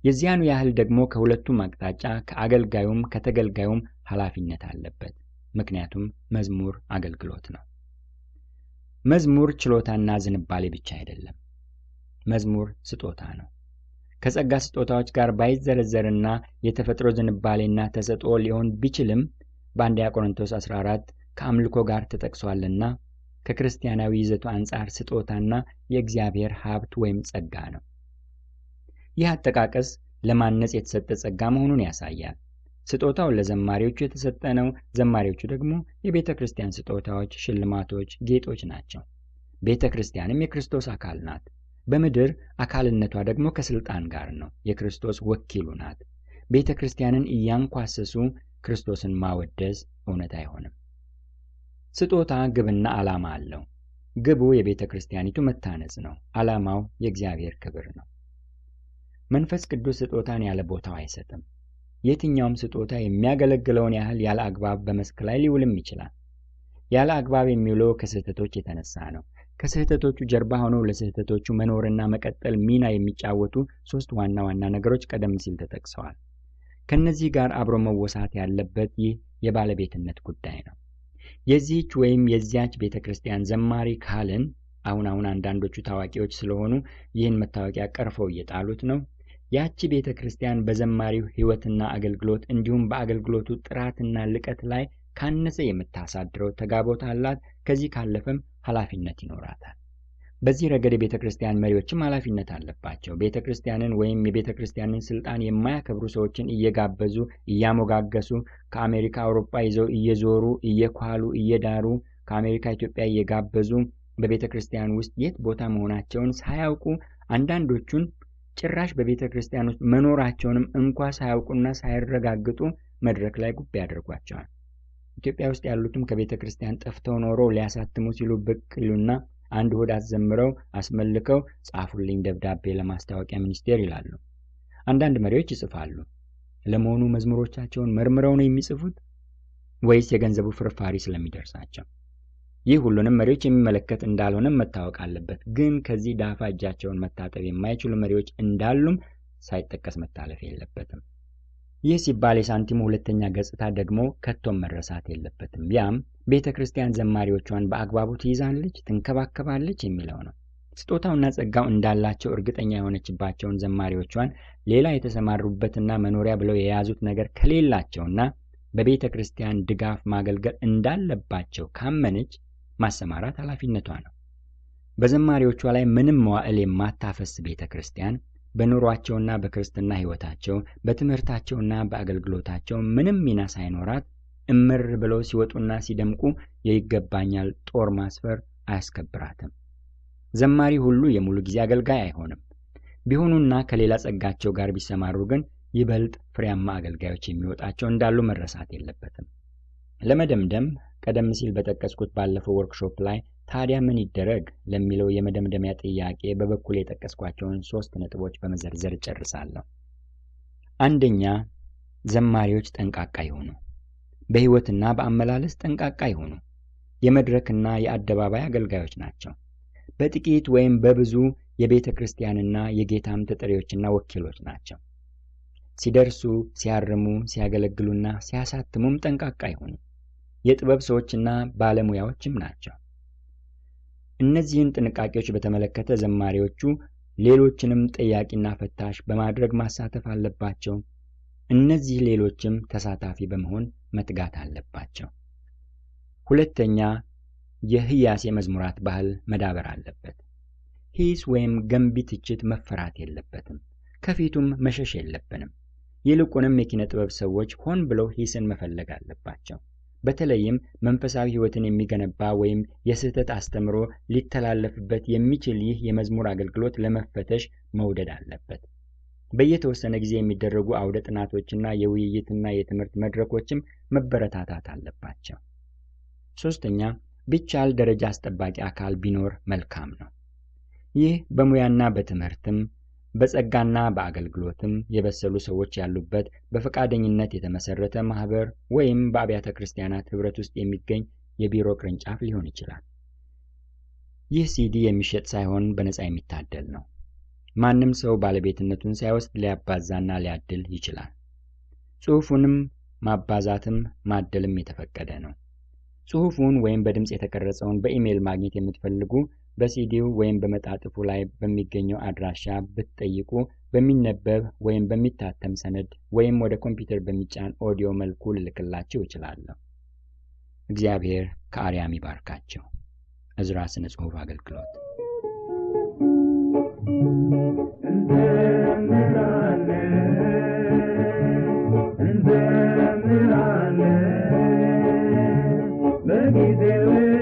የዚያኑ ያህል ደግሞ ከሁለቱም አቅጣጫ ከአገልጋዩም ከተገልጋዩም ኃላፊነት አለበት። ምክንያቱም መዝሙር አገልግሎት ነው። መዝሙር ችሎታና ዝንባሌ ብቻ አይደለም። መዝሙር ስጦታ ነው። ከጸጋ ስጦታዎች ጋር ባይዘረዘርና የተፈጥሮ ዝንባሌና ተሰጥኦ ሊሆን ቢችልም በአንደኛ ቆሮንቶስ 14 ከአምልኮ ጋር ተጠቅሷልና ከክርስቲያናዊ ይዘቱ አንጻር ስጦታና የእግዚአብሔር ሀብት ወይም ጸጋ ነው። ይህ አጠቃቀስ ለማነጽ የተሰጠ ጸጋ መሆኑን ያሳያል። ስጦታው ለዘማሪዎቹ የተሰጠ ነው። ዘማሪዎቹ ደግሞ የቤተ ክርስቲያን ስጦታዎች፣ ሽልማቶች፣ ጌጦች ናቸው። ቤተ ክርስቲያንም የክርስቶስ አካል ናት። በምድር አካልነቷ ደግሞ ከስልጣን ጋር ነው። የክርስቶስ ወኪሉ ናት። ቤተ ክርስቲያንን እያንኳሰሱ ክርስቶስን ማወደስ እውነት አይሆንም። ስጦታ ግብና ዓላማ አለው። ግቡ የቤተ ክርስቲያኒቱ መታነጽ ነው። ዓላማው የእግዚአብሔር ክብር ነው። መንፈስ ቅዱስ ስጦታን ያለ ቦታው አይሰጥም። የትኛውም ስጦታ የሚያገለግለውን ያህል ያለ አግባብ በመስክ ላይ ሊውልም ይችላል። ያለ አግባብ የሚውለው ከስህተቶች የተነሳ ነው። ከስህተቶቹ ጀርባ ሆነው ለስህተቶቹ መኖርና መቀጠል ሚና የሚጫወቱ 3 ዋና ዋና ነገሮች ቀደም ሲል ተጠቅሰዋል። ከነዚህ ጋር አብሮ መወሳት ያለበት ይህ የባለቤትነት ጉዳይ ነው። የዚህች ወይም የዚያች ቤተክርስቲያን ዘማሪ ካልን አሁን አንዳንዶቹ ታዋቂዎች ስለሆኑ ይህን መታወቂያ ቀርፈው እየጣሉት ነው። ያቺ ቤተክርስቲያን በዘማሪው ሕይወትና አገልግሎት እንዲሁም በአገልግሎቱ ጥራትና ልቀት ላይ ካነሰ የምታሳድረው ተጋቦት አላት። ከዚህ ካለፈም ኃላፊነት ይኖራታል። በዚህ ረገድ የቤተክርስቲያን መሪዎችም ኃላፊነት አለባቸው። ቤተክርስቲያንን ወይም የቤተክርስቲያንን ስልጣን የማያከብሩ ሰዎችን እየጋበዙ እያሞጋገሱ ከአሜሪካ አውሮፓ ይዘው እየዞሩ እየኳሉ እየዳሩ ከአሜሪካ ኢትዮጵያ እየጋበዙ በቤተክርስቲያን ውስጥ የት ቦታ መሆናቸውን ሳያውቁ አንዳንዶቹን ጭራሽ በቤተክርስቲያን ውስጥ መኖራቸውንም እንኳ ሳያውቁና ሳይረጋግጡ መድረክ ላይ ጉብ ያደርጓቸዋል። ኢትዮጵያ ውስጥ ያሉትም ከቤተክርስቲያን ጠፍተው ኖሮ ሊያሳትሙ ሲሉ ብቅ ይሉና አንድ ሆድ አስዘምረው አስመልከው ጻፉልኝ ደብዳቤ ለማስታወቂያ ሚኒስቴር ይላሉ። አንዳንድ መሪዎች ይጽፋሉ። ለመሆኑ መዝሙሮቻቸውን መርምረው ነው የሚጽፉት ወይስ የገንዘቡ ፍርፋሪ ስለሚደርሳቸው? ይህ ሁሉንም መሪዎች የሚመለከት እንዳልሆነም መታወቅ አለበት። ግን ከዚህ ዳፋ እጃቸውን መታጠብ የማይችሉ መሪዎች እንዳሉም ሳይጠቀስ መታለፍ የለበትም። ይህ ሲባል የሳንቲሙ ሁለተኛ ገጽታ ደግሞ ከቶም መረሳት የለበትም። ያም ቤተ ክርስቲያን ዘማሪዎቿን በአግባቡ ትይዛለች፣ ትንከባከባለች የሚለው ነው። ስጦታውና ጸጋው እንዳላቸው እርግጠኛ የሆነችባቸውን ዘማሪዎቿን ሌላ የተሰማሩበትና መኖሪያ ብለው የያዙት ነገር ከሌላቸውና በቤተ ክርስቲያን ድጋፍ ማገልገል እንዳለባቸው ካመነች ማሰማራት ኃላፊነቷ ነው። በዘማሪዎቿ ላይ ምንም መዋዕል የማታፈስ ቤተ ክርስቲያን በኑሯቸውና በክርስትና ሕይወታቸው በትምህርታቸውና በአገልግሎታቸው ምንም ሚና ሳይኖራት እምር ብለው ሲወጡና ሲደምቁ የይገባኛል ጦር ማስፈር አያስከብራትም። ዘማሪ ሁሉ የሙሉ ጊዜ አገልጋይ አይሆንም። ቢሆኑና ከሌላ ጸጋቸው ጋር ቢሰማሩ ግን ይበልጥ ፍሬያማ አገልጋዮች የሚወጣቸው እንዳሉ መረሳት የለበትም። ለመደምደም ቀደም ሲል በጠቀስኩት ባለፈው ወርክሾፕ ላይ ታዲያ ምን ይደረግ ለሚለው የመደምደሚያ ጥያቄ በበኩል የጠቀስኳቸውን 3 ነጥቦች በመዘርዘር ጨርሳለሁ። አንደኛ፣ ዘማሪዎች ጠንቃቃ ይሁኑ። በሕይወትና በአመላለስ ጠንቃቃ ይሁኑ። የመድረክና የአደባባይ አገልጋዮች ናቸው። በጥቂት ወይም በብዙ የቤተ ክርስቲያንና የጌታም ተጠሪዎችና ወኪሎች ናቸው። ሲደርሱ፣ ሲያርሙ፣ ሲያገለግሉና ሲያሳትሙም ጠንቃቃ ይሁኑ። የጥበብ ሰዎችና ባለሙያዎችም ናቸው። እነዚህን ጥንቃቄዎች በተመለከተ ዘማሪዎቹ ሌሎችንም ጠያቂና ፈታሽ በማድረግ ማሳተፍ አለባቸው። እነዚህ ሌሎችም ተሳታፊ በመሆን መትጋት አለባቸው። ሁለተኛ፣ የህያሴ መዝሙራት ባህል መዳበር አለበት። ሂስ ወይም ገንቢ ትችት መፈራት የለበትም። ከፊቱም መሸሽ የለብንም። ይልቁንም የኪነ ጥበብ ሰዎች ሆን ብለው ሂስን መፈለግ አለባቸው። በተለይም መንፈሳዊ ሕይወትን የሚገነባ ወይም የስህተት አስተምሮ ሊተላለፍበት የሚችል ይህ የመዝሙር አገልግሎት ለመፈተሽ መውደድ አለበት። በየተወሰነ ጊዜ የሚደረጉ አውደ ጥናቶችና የውይይትና የትምህርት መድረኮችም መበረታታት አለባቸው። ሶስተኛ፣ ቢቻል ደረጃ አስጠባቂ አካል ቢኖር መልካም ነው። ይህ በሙያና በትምህርትም በጸጋና በአገልግሎትም የበሰሉ ሰዎች ያሉበት በፈቃደኝነት የተመሰረተ ማህበር ወይም በአብያተ ክርስቲያናት ህብረት ውስጥ የሚገኝ የቢሮ ቅርንጫፍ ሊሆን ይችላል። ይህ ሲዲ የሚሸጥ ሳይሆን በነፃ የሚታደል ነው። ማንም ሰው ባለቤትነቱን ሳይወስድ ሊያባዛና ሊያድል ይችላል። ጽሑፉንም ማባዛትም ማደልም የተፈቀደ ነው። ጽሑፉን ወይም በድምፅ የተቀረጸውን በኢሜይል ማግኘት የምትፈልጉ በሲዲው ወይም በመጣጥፉ ላይ በሚገኘው አድራሻ ብትጠይቁ በሚነበብ ወይም በሚታተም ሰነድ ወይም ወደ ኮምፒውተር በሚጫን ኦዲዮ መልኩ ልልክላችሁ እችላለሁ። እግዚአብሔር ከአርያም ይባርካቸው። ዕዝራ ስነ ጽሑፍ አገልግሎት። Maybe there will